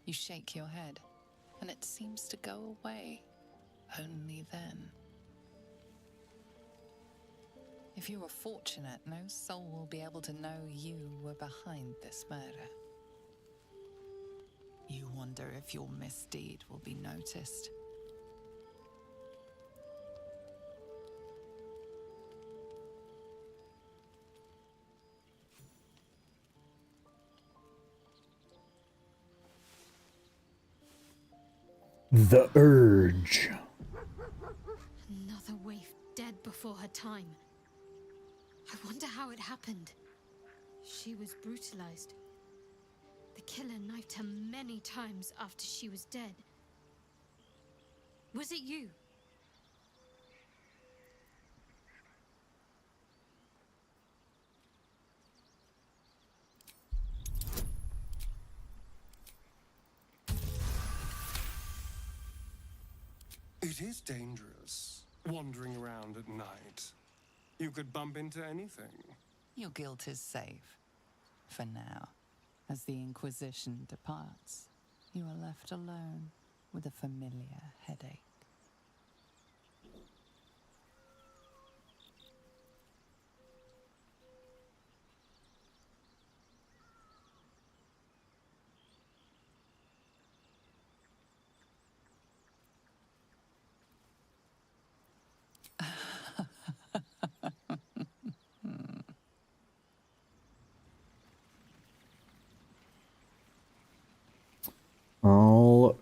You shake your head, and it seems to go away, only then. If you are fortunate, no soul will be able to know you were behind this murder. You wonder if your misdeed will be noticed. The urge. Another waif dead before her time. I wonder how it happened. She was brutalized. The killer knifed her many times after she was dead. Was it you? It is dangerous, wandering around at night. You could bump into anything. Your guilt is safe, for now. As the Inquisition departs, you are left alone with a familiar headache.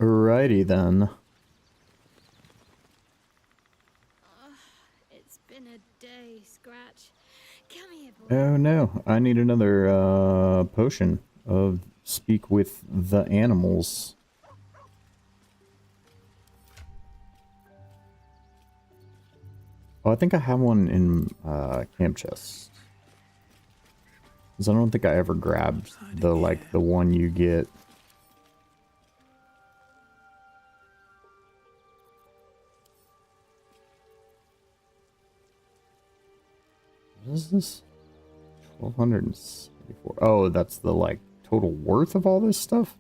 Alrighty then. It's been a day, Scratch. Come here, boy. Oh no, I need another potion of speak with the animals. Oh, I think I have one in camp chest. 'Cause I don't think I ever grabbed the the one you get. What is this? 1274. Oh, that's the total worth of all this stuff?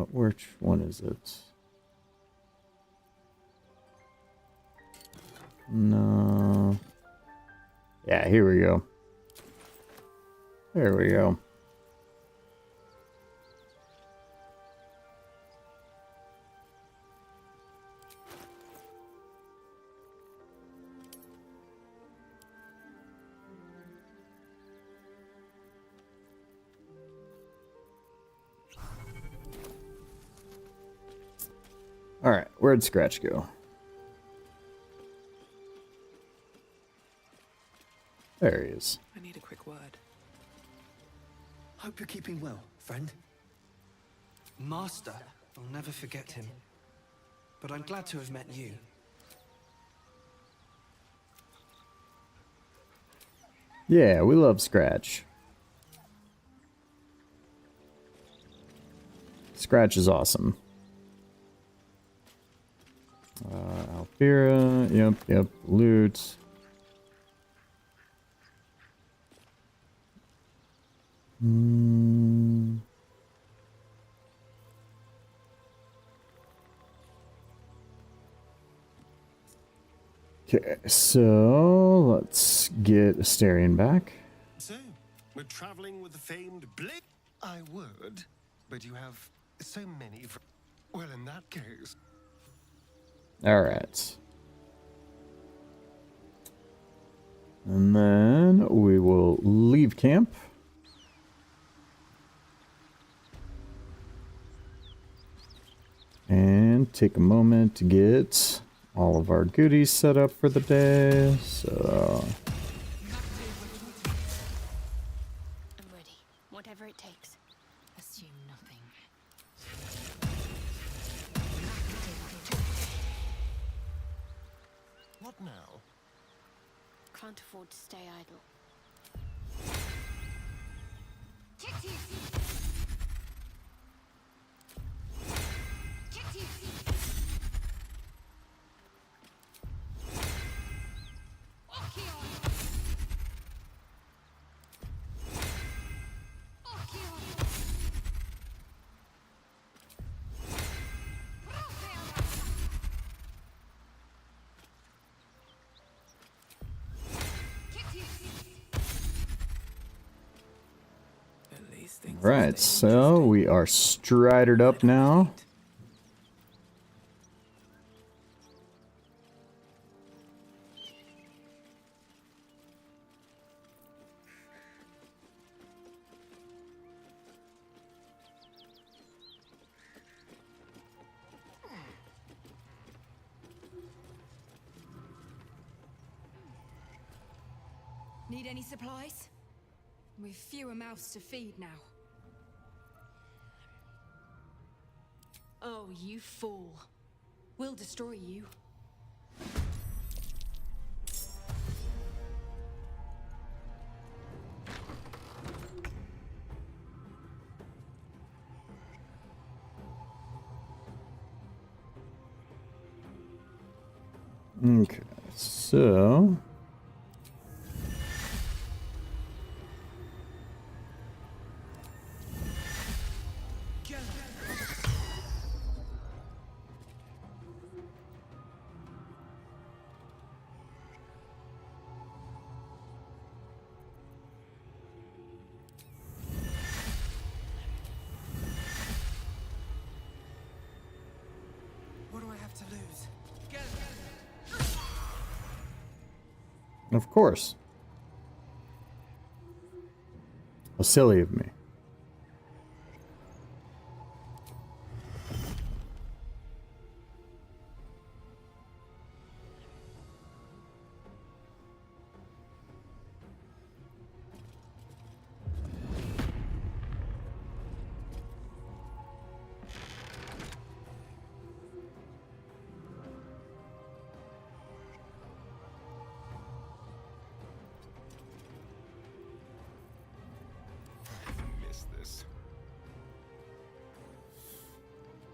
Which one is it? No. Yeah, here we go. There we go. Alright, where'd Scratch go? There he is. I need a quick word. Hope you're keeping well, friend. Master, I'll never forget him. But I'm glad to have met you. Yeah, we love Scratch. Scratch is awesome. Alfira, yep, loot. Okay, so let's get Asterion back. So, we're traveling with the famed Blade? I would, but you have so many. Well, in that case. Alright. And then we will leave camp. And take a moment to get all of our goodies set up for the day. So I'm ready. Whatever it takes. Assume nothing. What now? Can't afford to stay idle. Right, so we are stridered up now. Need any supplies? We've fewer mouths to feed now. Oh, you fool. We'll destroy you. Okay, so... What do I have to lose? Of course. How silly of me.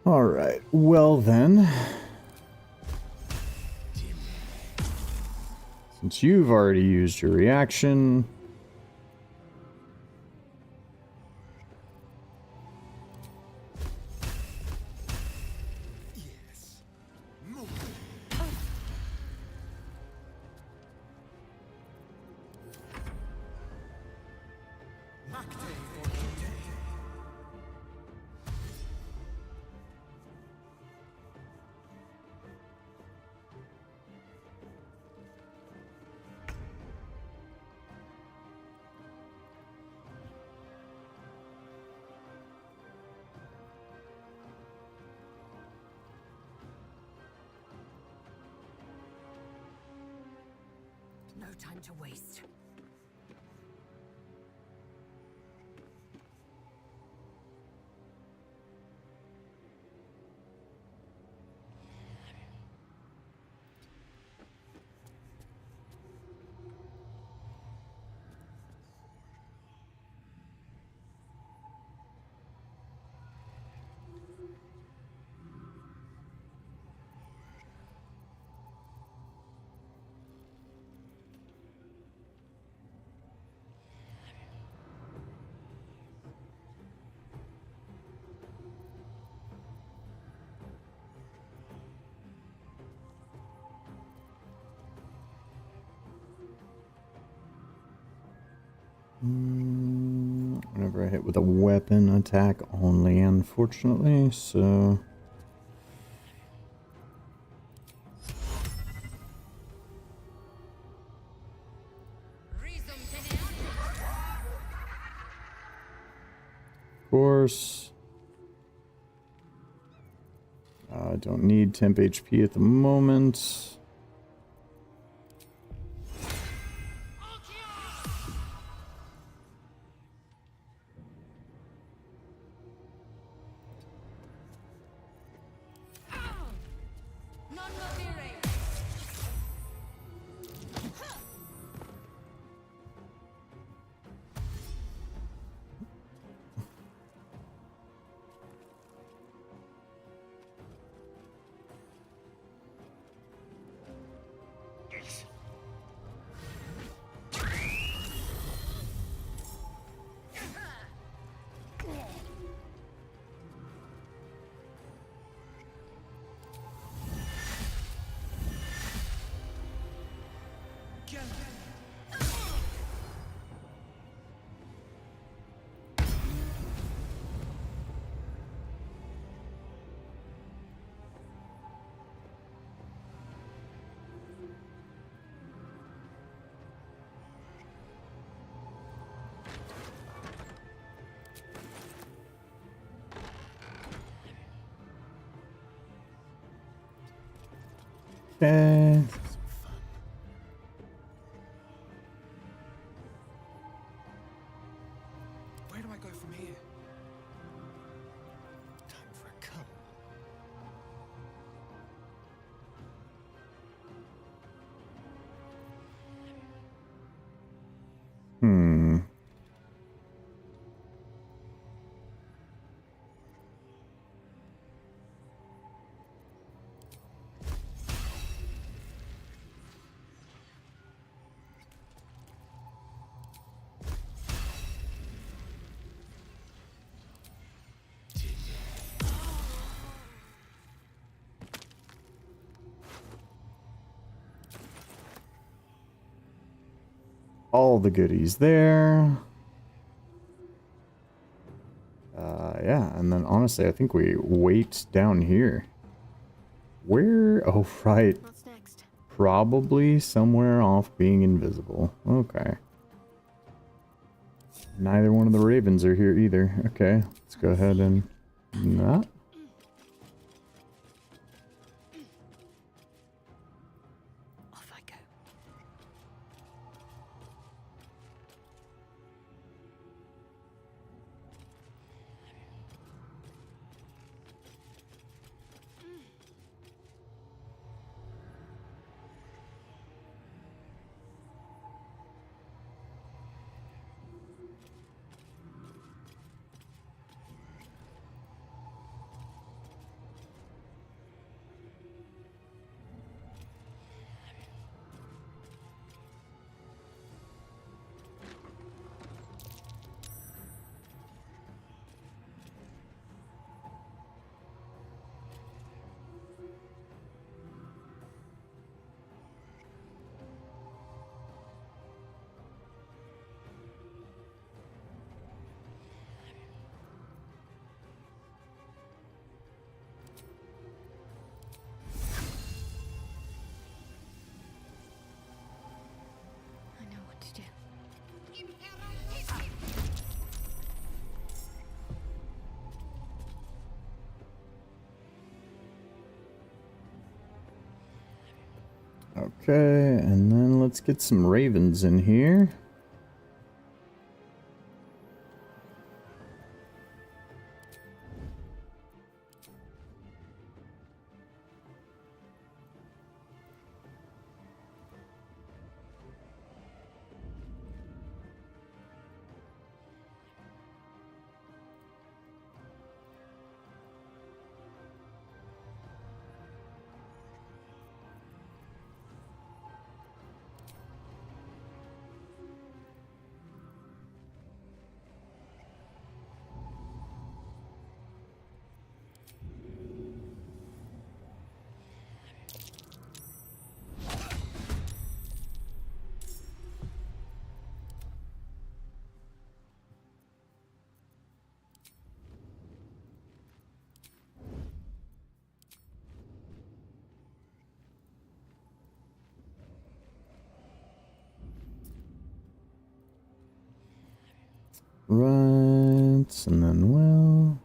All right, well then, since you've already used your reaction, No time to waste. whenever I hit with a weapon attack only, unfortunately, so... Of course. I don't need temp HP at the moment. Okay. Where do I go from here? Time for a cut. Hmm. All the goodies there. Yeah, and then honestly, I think we wait down here. Where? Oh, right. What's next? Probably somewhere off being invisible. Okay. Neither one of the ravens are here either. Okay, let's go ahead and... Nah. Off I go. I know what to do. Okay, and then let's get some ravens in here. Right, and then Wyll.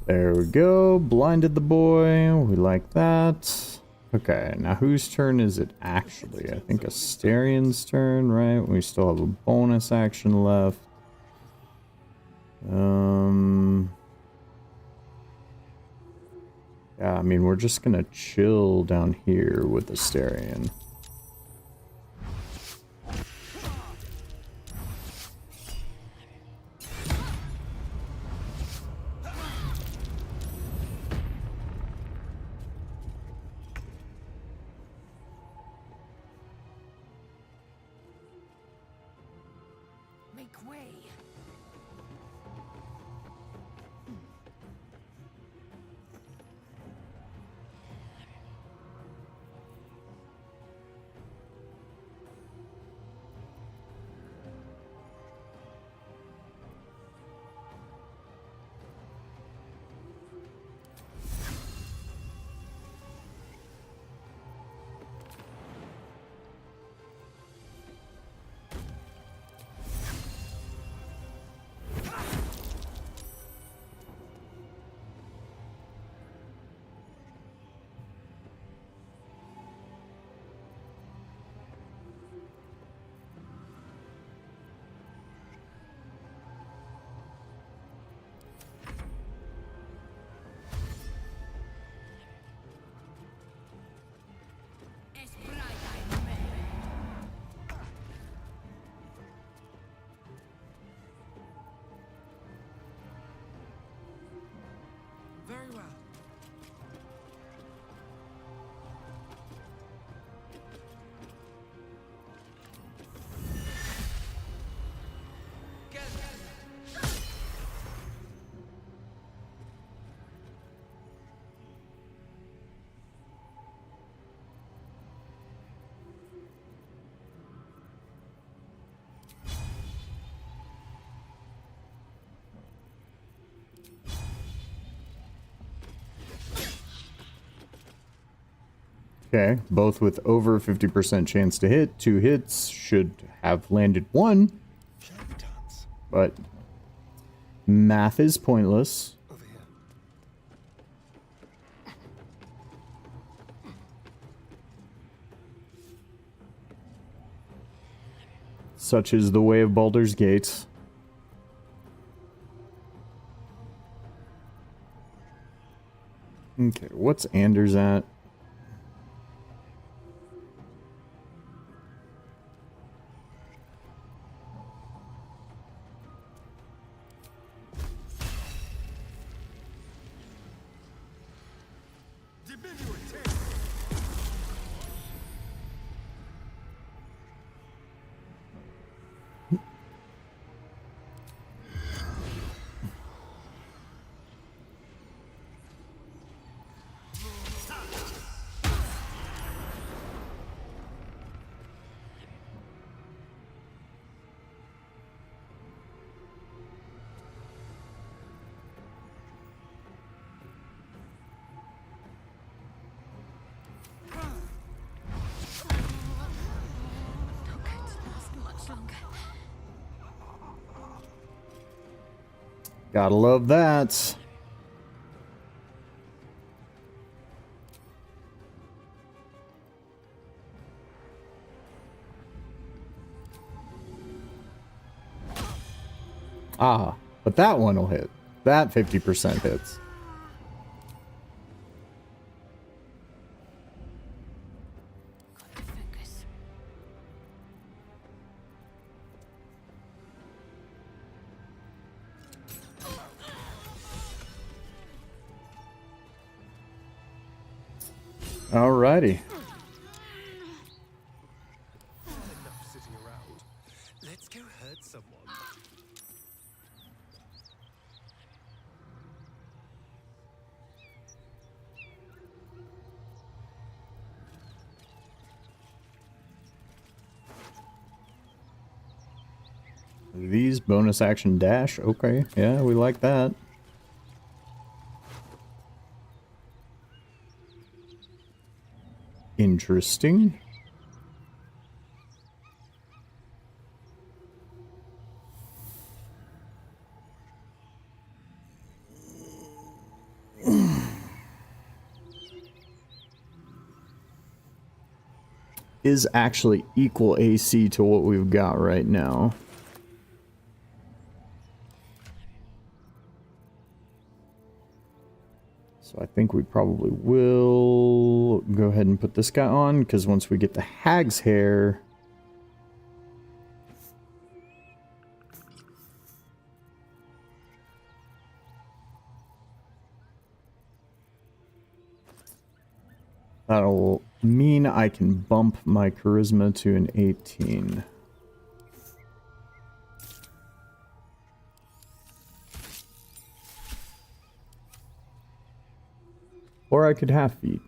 There we go, blinded the boy, we like that. Okay, now whose turn is it actually? I think Asterian's turn, right? We still have a bonus action left. Yeah, I mean, we're just gonna chill down here with Asterian. Make way. Very well. Okay, both with over 50% chance to hit. 2 hits should have landed 1. But math is pointless. Such is the way of Baldur's Gate. Okay, what's Anders at? Gotta love that. Ah, but that one will hit. That 50% hits. Alrighty. Enough sitting around. Let's go hurt someone. These bonus action dash. Okay, yeah, we like that. Interesting. Is actually equal AC to what we've got right now. So I think we probably will go ahead and put this guy on, because once we get the hag's hair... that'll mean I can bump my charisma to an 18. Or I could half feed.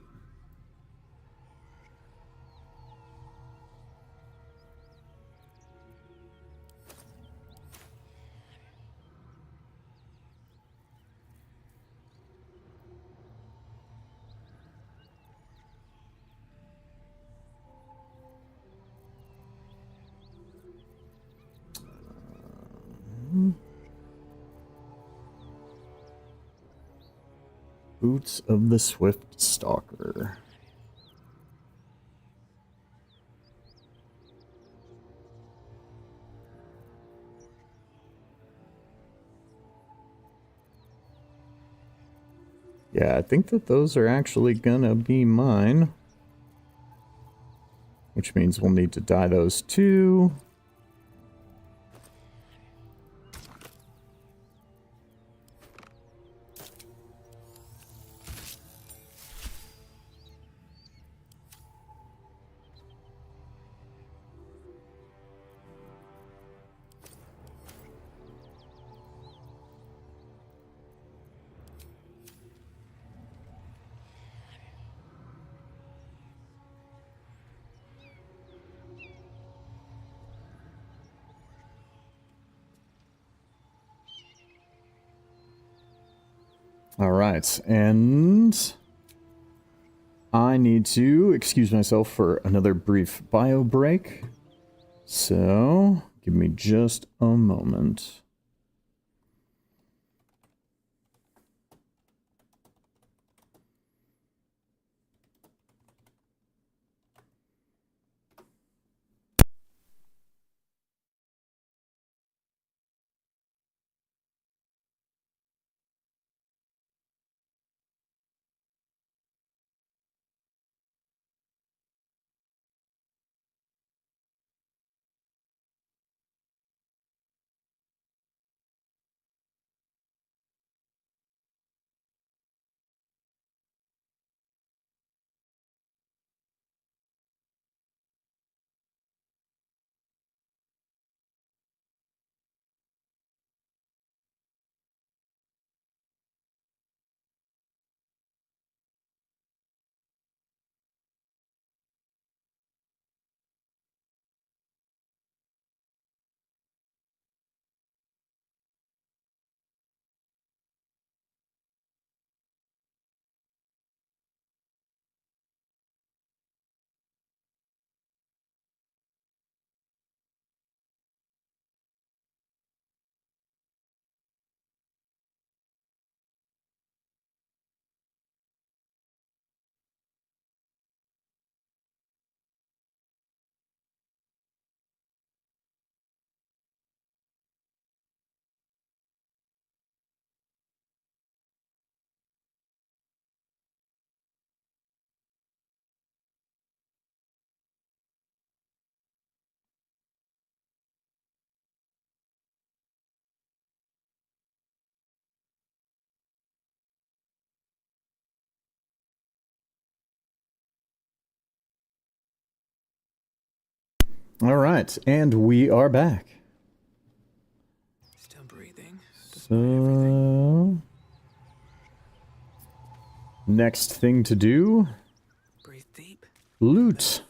Boots of the Swift Stalker. Yeah, I think that those are actually gonna be mine. Which means we'll need to dye those too. Alright, and I need to excuse myself for another brief bio break. So, give me just a moment. All right, and we are back. Still breathing. So, next thing to do, Breathe deep. Loot.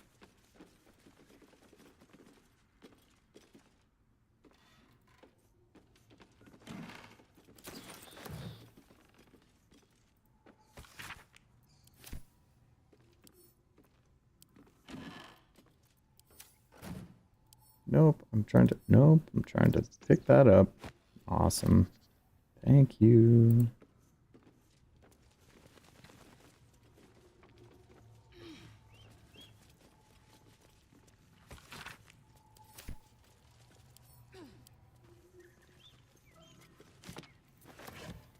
Nope, I'm trying to pick that up. Awesome. Thank you.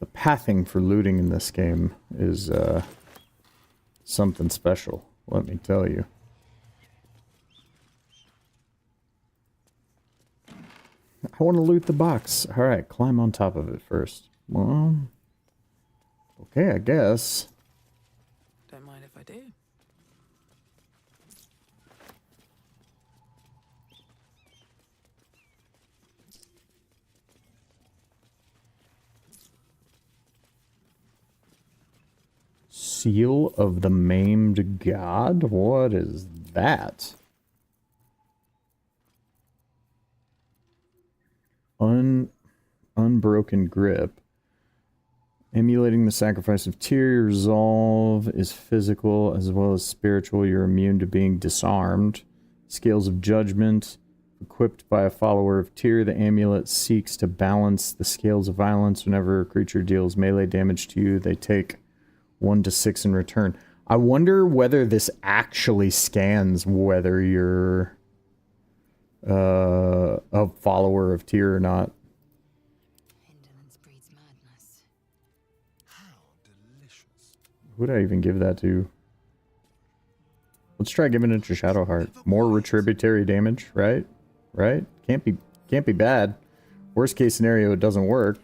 The pathing for looting in this game is something special, let me tell you. I want to loot the box. Alright, climb on top of it first. Well, okay, I guess. Don't mind if I do. Seal of the Maimed God? What is that? Unbroken grip. Emulating the sacrifice of Tyr, your resolve is physical as well as spiritual. You're immune to being disarmed. Scales of Judgment. Equipped by a follower of Tyr, the amulet seeks to balance the scales of violence. Whenever a creature deals melee damage to you, they take 1 to 6 in return. I wonder whether this actually scans whether you're a follower of Tyr or not. Who would I even give that to? Let's try giving it to Shadowheart. More retributary damage, right? Right? Can't be bad. Worst case scenario, it doesn't work.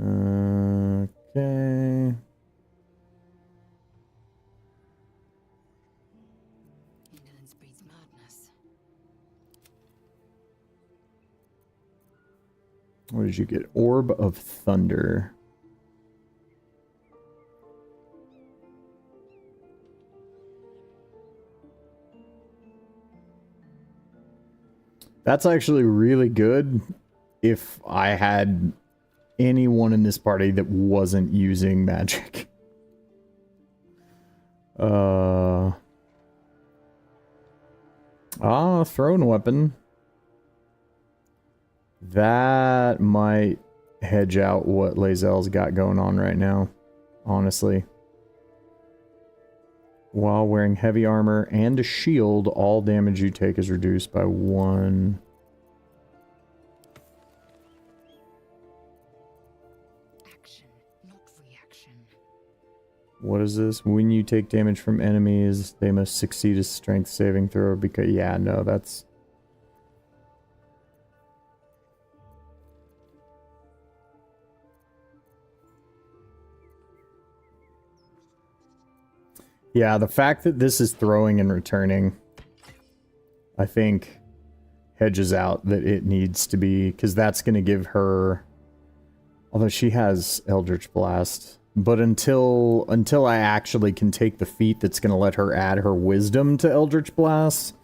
Okay. What did you get? Orb of Thunder. That's actually really good if I had anyone in this party that wasn't using magic. Thrown weapon. That might hedge out what Lae'zel's got going on right now, honestly. While wearing heavy armor and a shield, all damage you take is reduced by 1. Action, not reaction. What is this? When you take damage from enemies, they must succeed a strength saving throw because... Yeah, no, that's... Yeah, the fact that this is throwing and returning, I think, hedges out that it needs to be, because that's going to give her, although she has Eldritch Blast, but until I actually can take the feat that's going to let her add her wisdom to Eldritch Blast,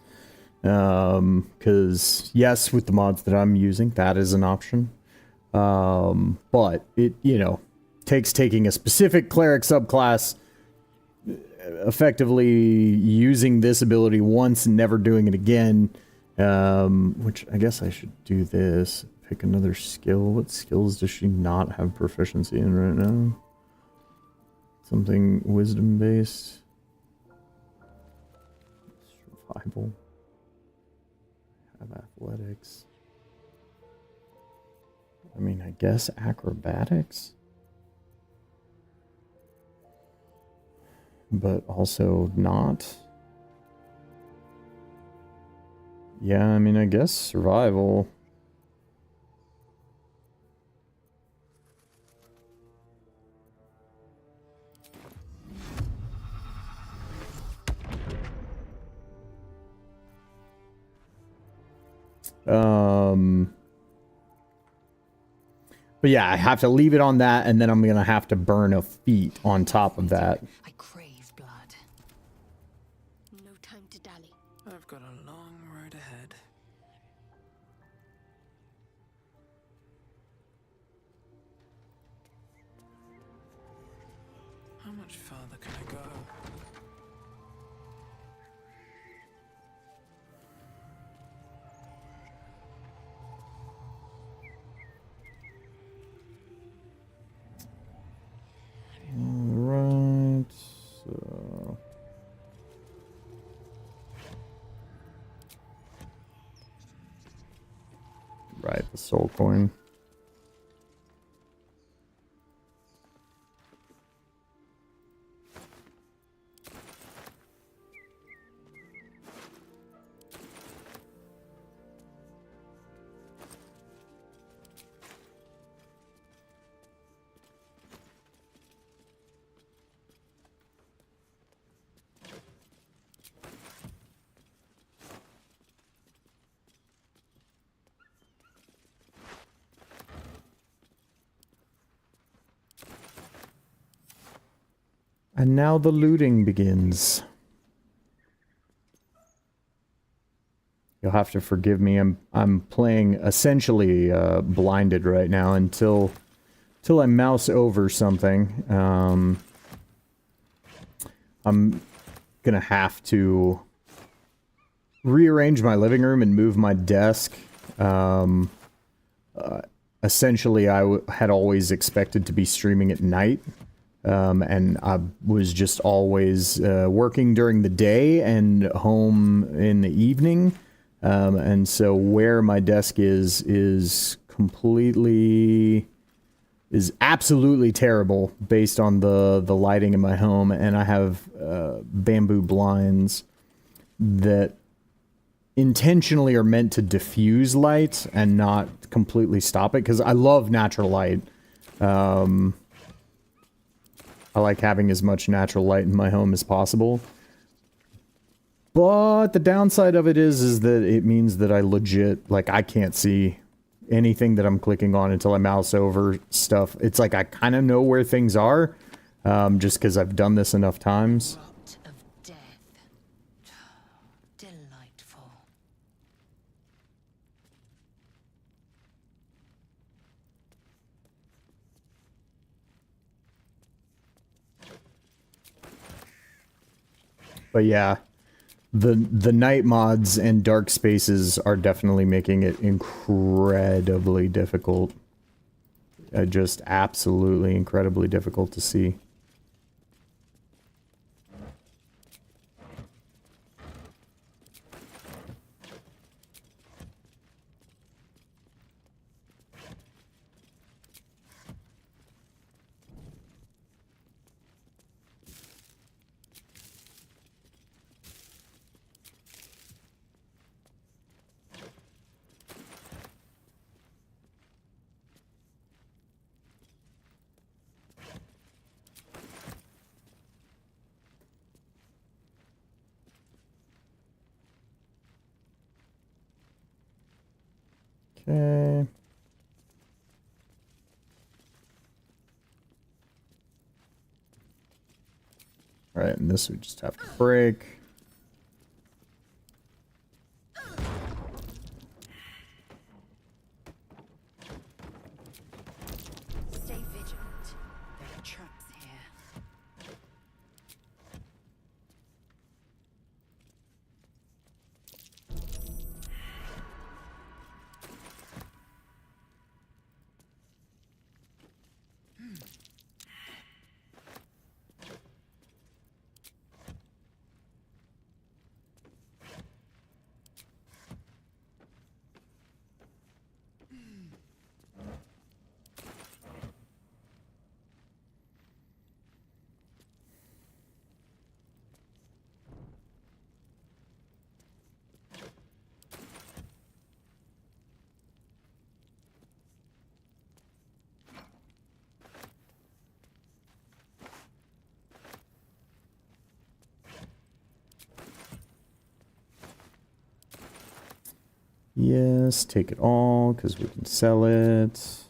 because yes, with the mods that I'm using, that is an option, but it, you know, takes taking a specific cleric subclass, effectively using this ability once and never doing it again, which I guess I should do this. Pick another skill. What skills does she not have proficiency in right now? Something wisdom based. Survival. Have athletics. I mean, I guess acrobatics. But also not. Yeah, I mean, I guess survival. But yeah, I have to leave it on that, and then I'm gonna have to burn a feat on top of that. I crave blood. No time to dally. I've got a long road ahead. How much farther can I go? Alright, so... Right, the soul coin. And now the looting begins. You'll have to forgive me. I'm playing essentially blinded right now until I mouse over something. I'm gonna have to rearrange my living room and move my desk. Essentially, I had always expected to be streaming at night. And I was just always working during the day and home in the evening. And so where my desk is absolutely terrible based on the lighting in my home. And I have bamboo blinds that intentionally are meant to diffuse light and not completely stop it, because I love natural light. I like having as much natural light in my home as possible. But the downside of it is that it means that I legit, like, I can't see anything that I'm clicking on until I mouse over stuff. It's like I kind of know where things are, just because I've done this enough times. But yeah, the night mods and dark spaces are definitely making it incredibly difficult. Just absolutely incredibly difficult to see. Okay. Alright, and this we just have to break. Stay vigilant. There are traps here. Yes, take it all, because we can sell it.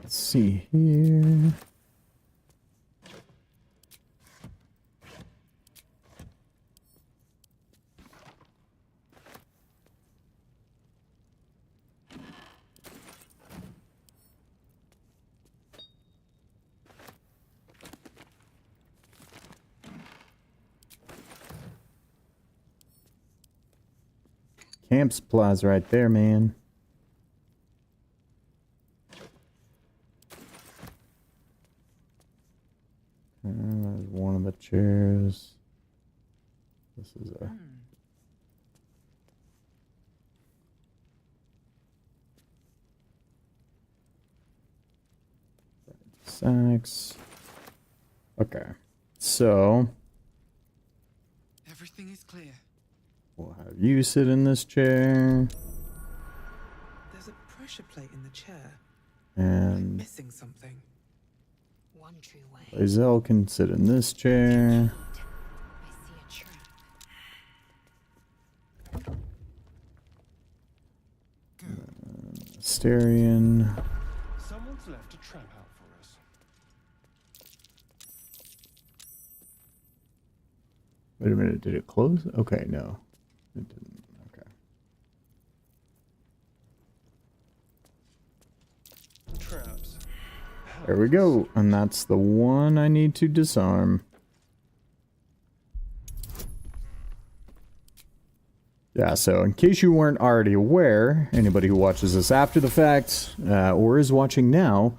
Let's see here. Camp supplies right there, man. There's one of the chairs. This is a... Sacks. Okay. So... Everything is clear. We'll have you sit in this chair. There's a pressure plate in the chair. And Missing something. One true way. Lae'zel can sit in this chair. Asterion. Someone's left a trap out for us. Wait a minute, did it close? Okay, no. It didn't. Okay. Traps. There we go. And that's the one I need to disarm. Yeah, so in case you weren't already aware, anybody who watches this after the fact, or is watching now,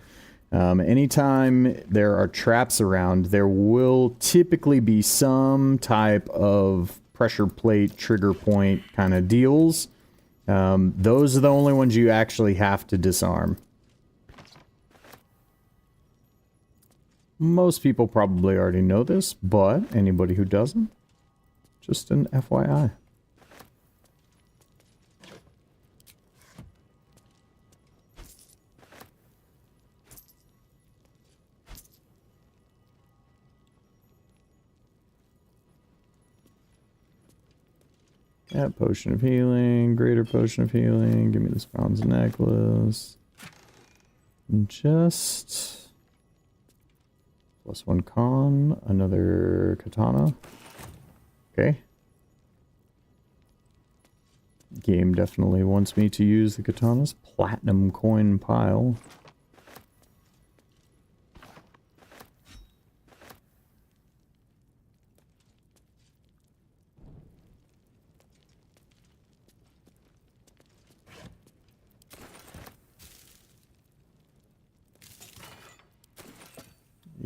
anytime there are traps around, there will typically be some type of pressure plate, trigger point kind of deals. Those are the only ones you actually have to disarm. Most people probably already know this, but anybody who doesn't, just an FYI. Yeah, potion of healing, greater potion of healing, give me this bronze necklace. And just +1 con, another katana. Okay. Game definitely wants me to use the katana's platinum coin pile.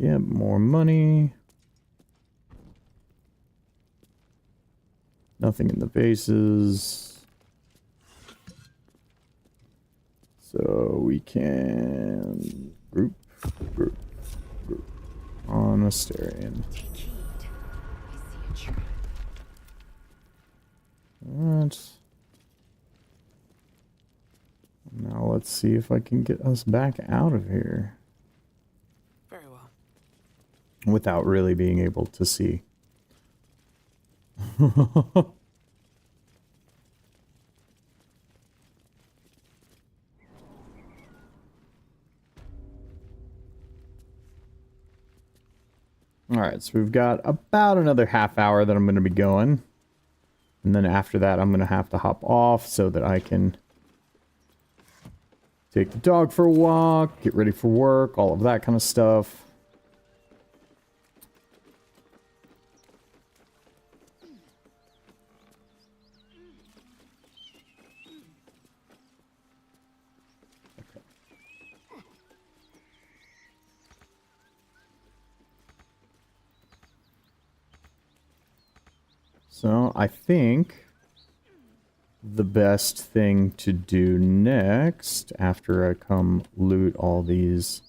Yeah, more money. Nothing in the vases. So we can group on Asterion. Alright. Now let's see if I can get us back out of here. Very well. Without really being able to see. Alright, so we've got about another half hour that I'm going to be going. And then after that, I'm going to have to hop off so that I can take the dog for a walk, get ready for work, all of that kind of stuff. So I think the best thing to do next, after I come loot all these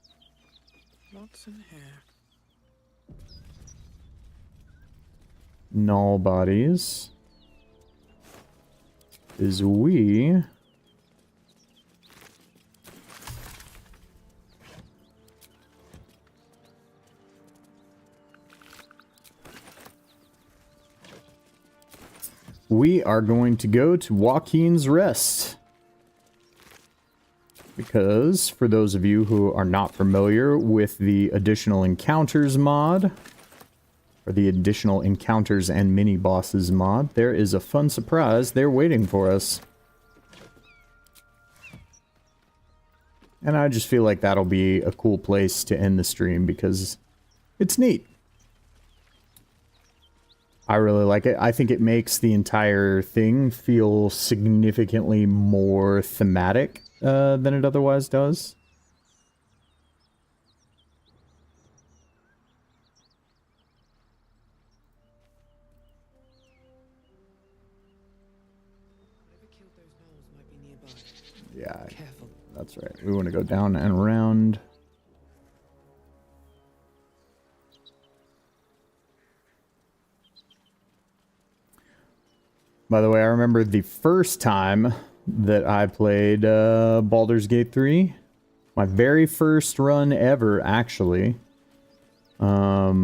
What's in here? null bodies, is we are going to go to Joaquin's Rest. Because, for those of you who are not familiar with the additional encounters mod, or the additional encounters and mini-bosses mod, there is a fun surprise there waiting for us. And I just feel like that'll be a cool place to end the stream, because it's neat. I really like it. I think it makes the entire thing feel significantly more thematic than it otherwise does. Yeah, that's right. We want to go down and around. By the way, I remember the first time that I played Baldur's Gate 3. My very first run ever, actually. I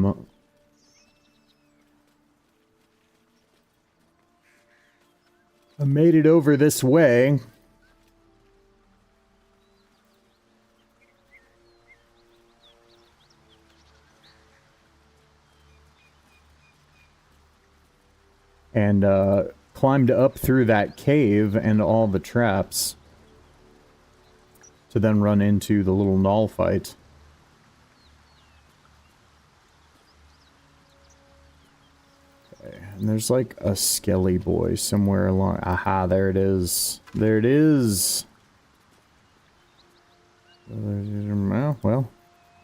made it over this way. And climbed up through that cave and all the traps to then run into the little gnoll fight. Okay, and there's like a skelly boy somewhere along. Aha, there it is. There it is. Well,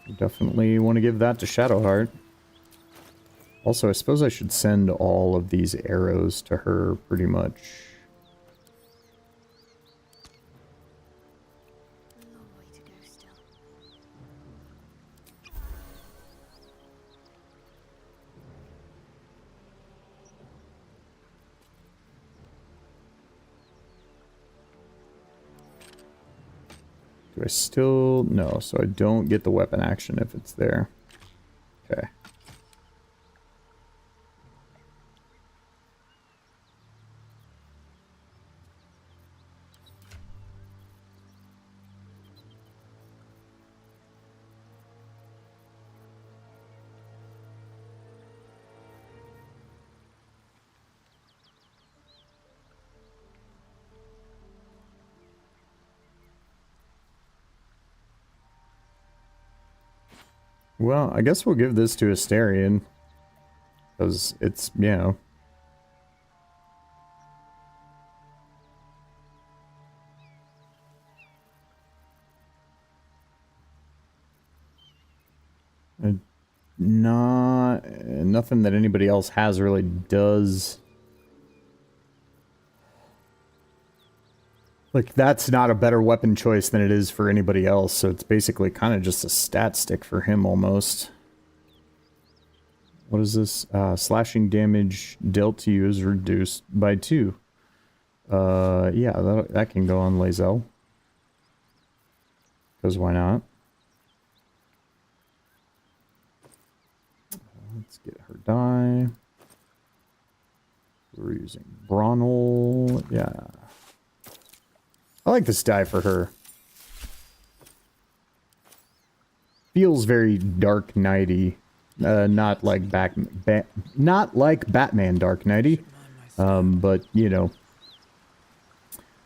you definitely want to give that to Shadowheart. Also, I suppose I should send all of these arrows to her, pretty much. Do I still... No, so I don't get the weapon action if it's there. Okay. Well, I guess we'll give this to Asterion. Because it's, you know... Nothing that anybody else has really does. Like, that's not a better weapon choice than it is for anybody else, so it's basically kind of just a stat stick for him, almost. What is this? Slashing damage dealt to you is reduced by 2. Yeah, that can go on Lae'zel. Because why not? Let's get her die. We're using Bronel. Yeah. I like this die for her. Feels very Dark Knighty. Not like not like Batman Dark Knighty. But, you know,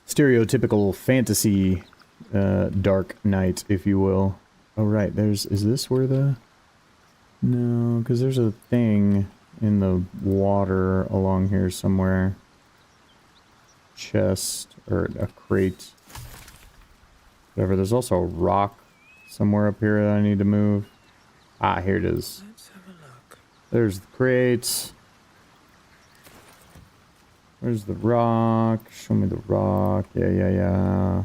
stereotypical fantasy Dark Knight, if you will. Oh, right. Is this where the... No, because there's a thing in the water along here somewhere. Chest, or a crate. Whatever. There's also a rock somewhere up here that I need to move. Ah, here it is. Let's have a look. There's the crates. Where's the rock? Show me the rock. Yeah.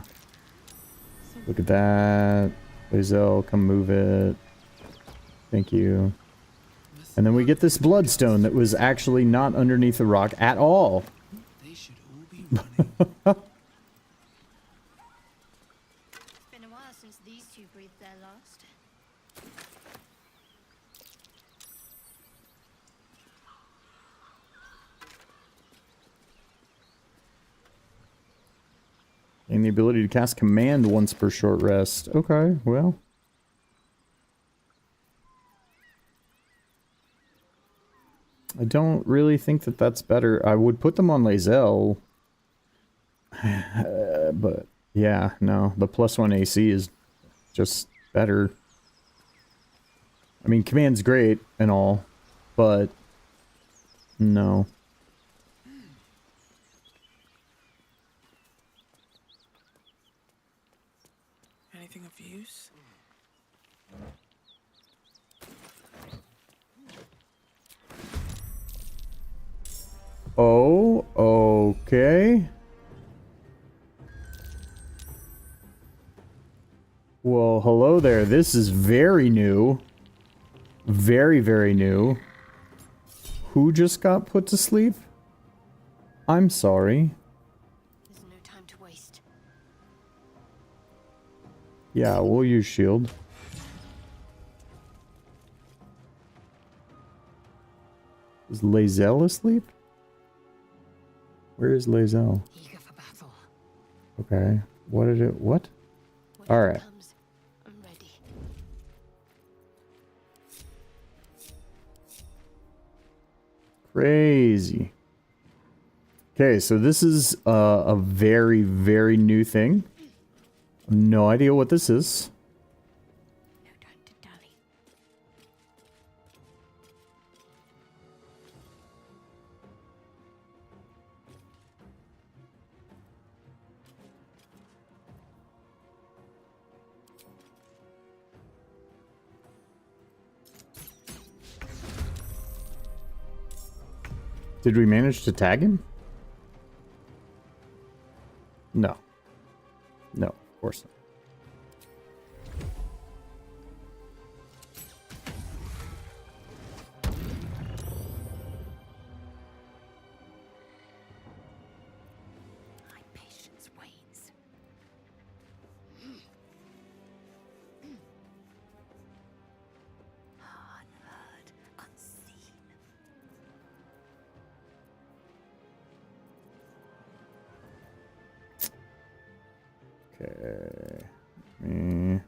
Look at that. Lae'zel, come move it. Thank you. And then we get this bloodstone that was actually not underneath the rock at all. They should all be running. Been a while since these two breathed their last. And the ability to cast command once per short rest. Okay, well. I don't really think that that's better. I would put them on Lae'zel. But, yeah, no. The +1 AC is just better. I mean, command's great and all, but No. Anything of use? Oh, okay. Well, hello there. This is very new. Very, very new. Who just got put to sleep? I'm sorry. There's no time to waste. Yeah, we'll use shield. Is Lae'zel asleep? Where is Lae'zel? Eager for battle. Okay. What did it... What? Alright. I'm ready. Crazy. Okay, so this is a very, very new thing. No idea what this is. Did we manage to tag him? No. No, of course not. My patience wanes. Unheard, unseen. Okay. Me.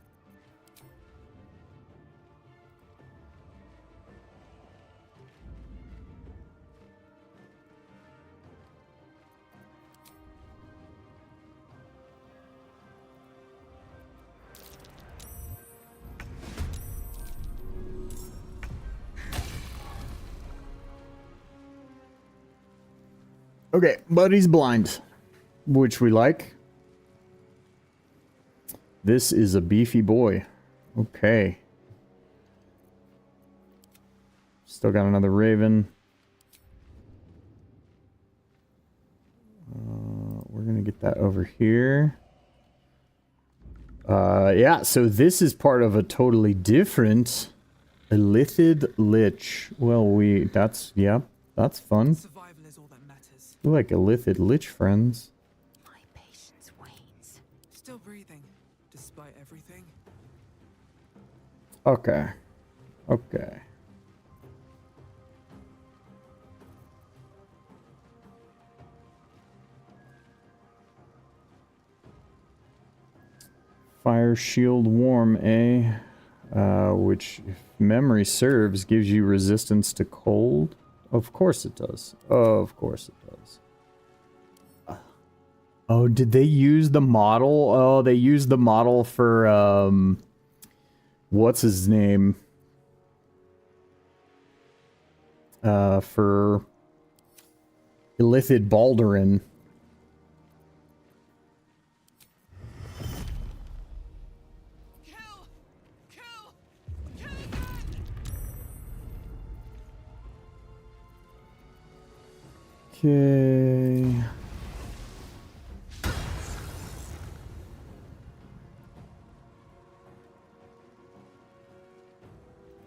Okay, but he's blind, which we like. This is a beefy boy. Okay. Still got another raven. We're gonna get that over here. Yeah, so this is part of a totally different Illithid Lich. Well, that's fun. Survival is all that matters. We like Illithid Lich friends. My patience wanes. Still breathing, despite everything. Okay. Okay. Fire Shield Warm, eh? Which, if memory serves, gives you resistance to cold. Of course it does. Of course it does. Oh, did they use the model? Oh, they used the model for, what's his name? For Illithid Baldurin. Okay.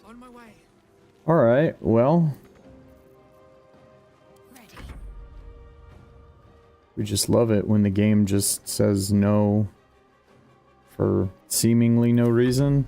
On my way. All right. Well, we just love it when the game just says no for seemingly no reason.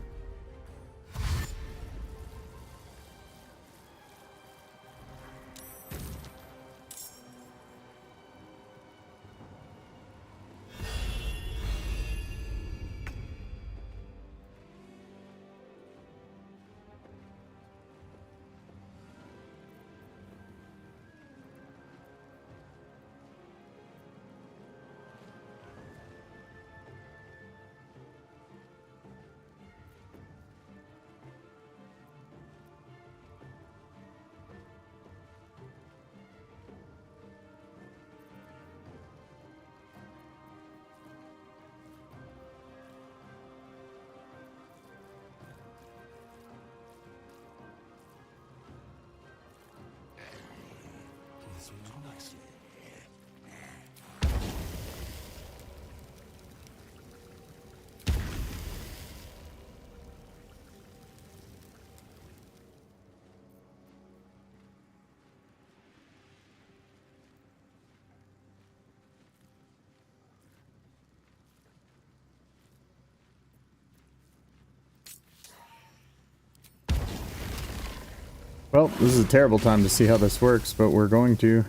Well, this is a terrible time to see how this works, but we're going to.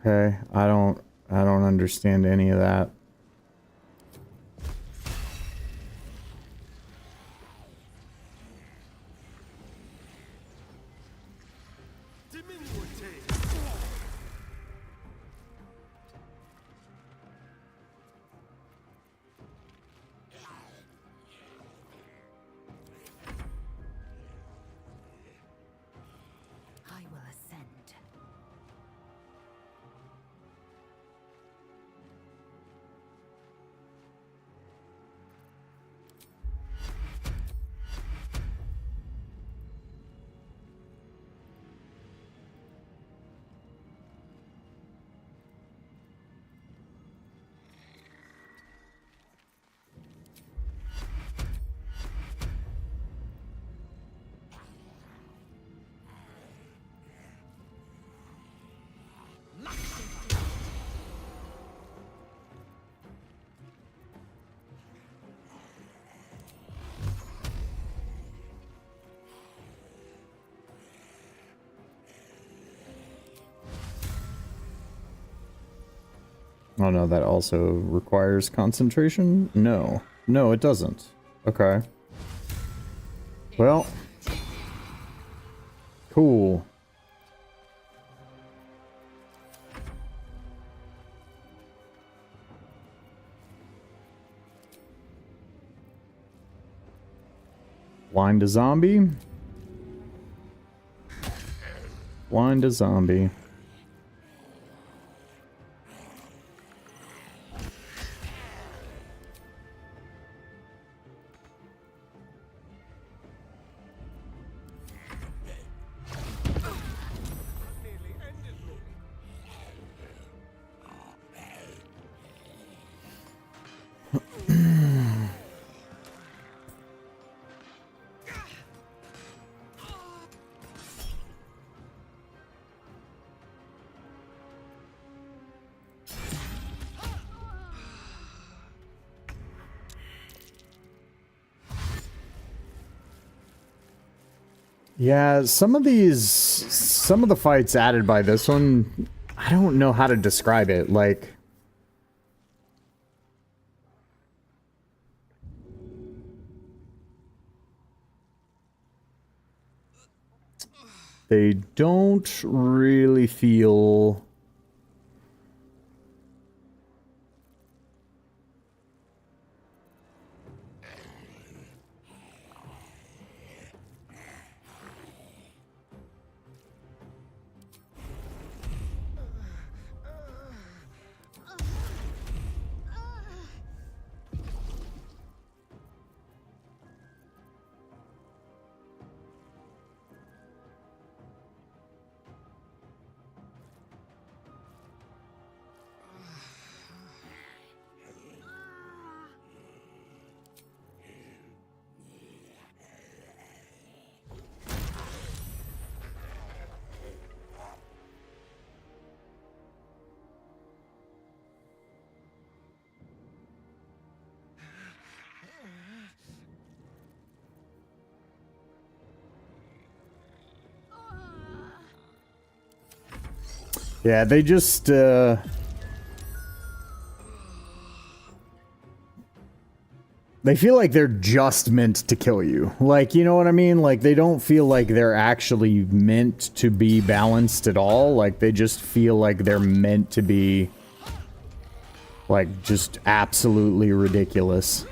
Okay, I don't understand any of that. I will ascend. Oh no, that also requires concentration? No. No, it doesn't. Okay. Well. Cool. Blind a zombie? Blind a zombie. Yeah, some of the fights added by this one, I don't know how to describe it, like... They don't really feel... Yeah, they just, they feel like they're just meant to kill you. Like, you know what I mean? Like, they don't feel like they're actually meant to be balanced at all. Like, they just feel like they're meant to be, like, just absolutely ridiculous.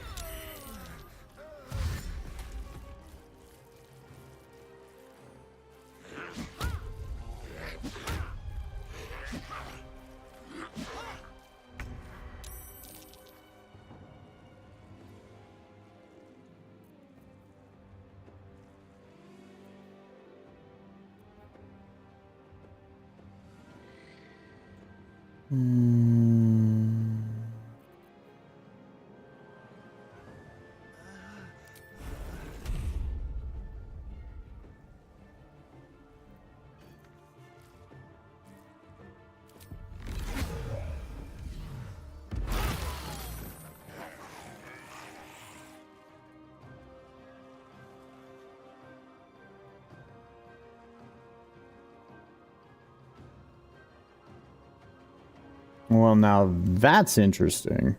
Well, now that's interesting.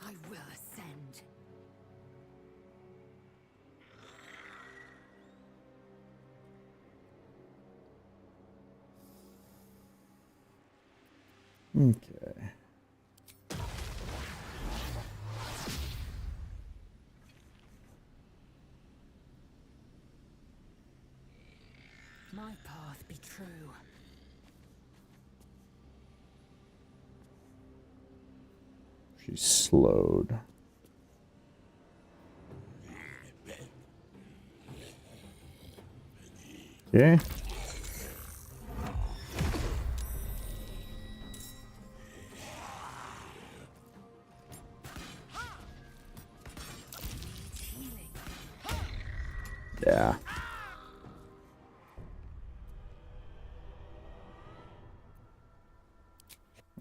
I will ascend. Okay. My path be true. She's slowed. Okay. Yeah.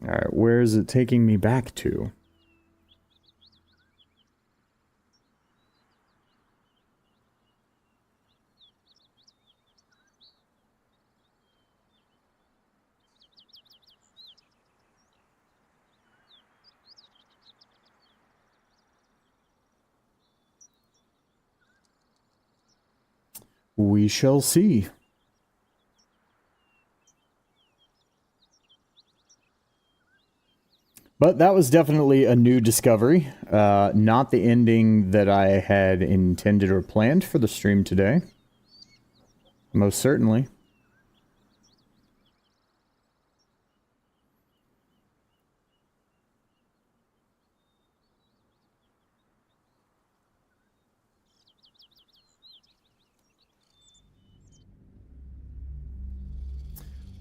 All right, where is it taking me back to? We shall see. But that was definitely a new discovery. Not the ending that I had intended or planned for the stream today. Most certainly.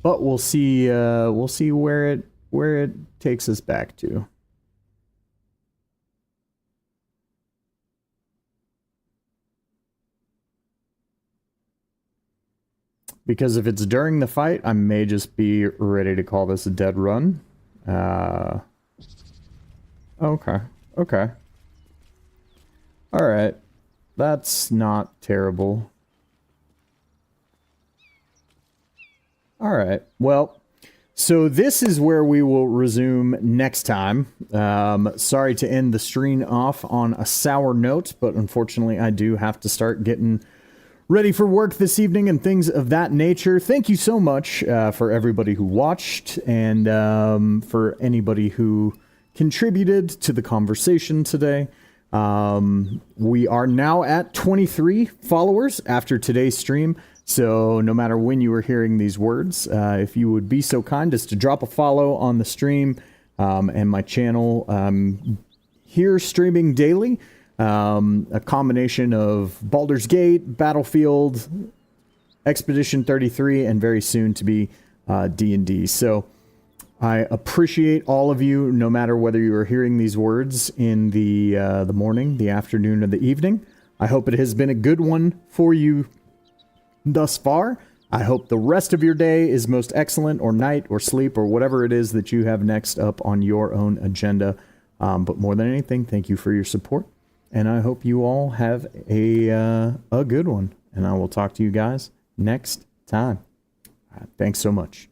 But we'll see where it takes us back to. Because if it's during the fight, I may just be ready to call this a dead run. Okay. Okay. Alright. That's not terrible. Alright. Well, so this is where we will resume next time. Sorry to end the stream off on a sour note, but unfortunately I do have to start getting ready for work this evening and things of that nature. Thank you so much for everybody who watched and for anybody who contributed to the conversation today. We are now at 23 followers after today's stream. So no matter when you were hearing these words, if you would be so kind as to drop a follow on the stream and my channel here streaming daily. A combination of Baldur's Gate, Battlefield, Expedition 33, and very soon to be D&D. So I appreciate all of you, no matter whether you are hearing these words in the morning, the afternoon, or the evening. I hope it has been a good one for you thus far. I hope the rest of your day is most excellent, or night, or sleep, or whatever it is that you have next up on your own agenda. But more than anything, thank you for your support. And I hope you all have a good one. And I will talk to you guys next time. Thanks so much.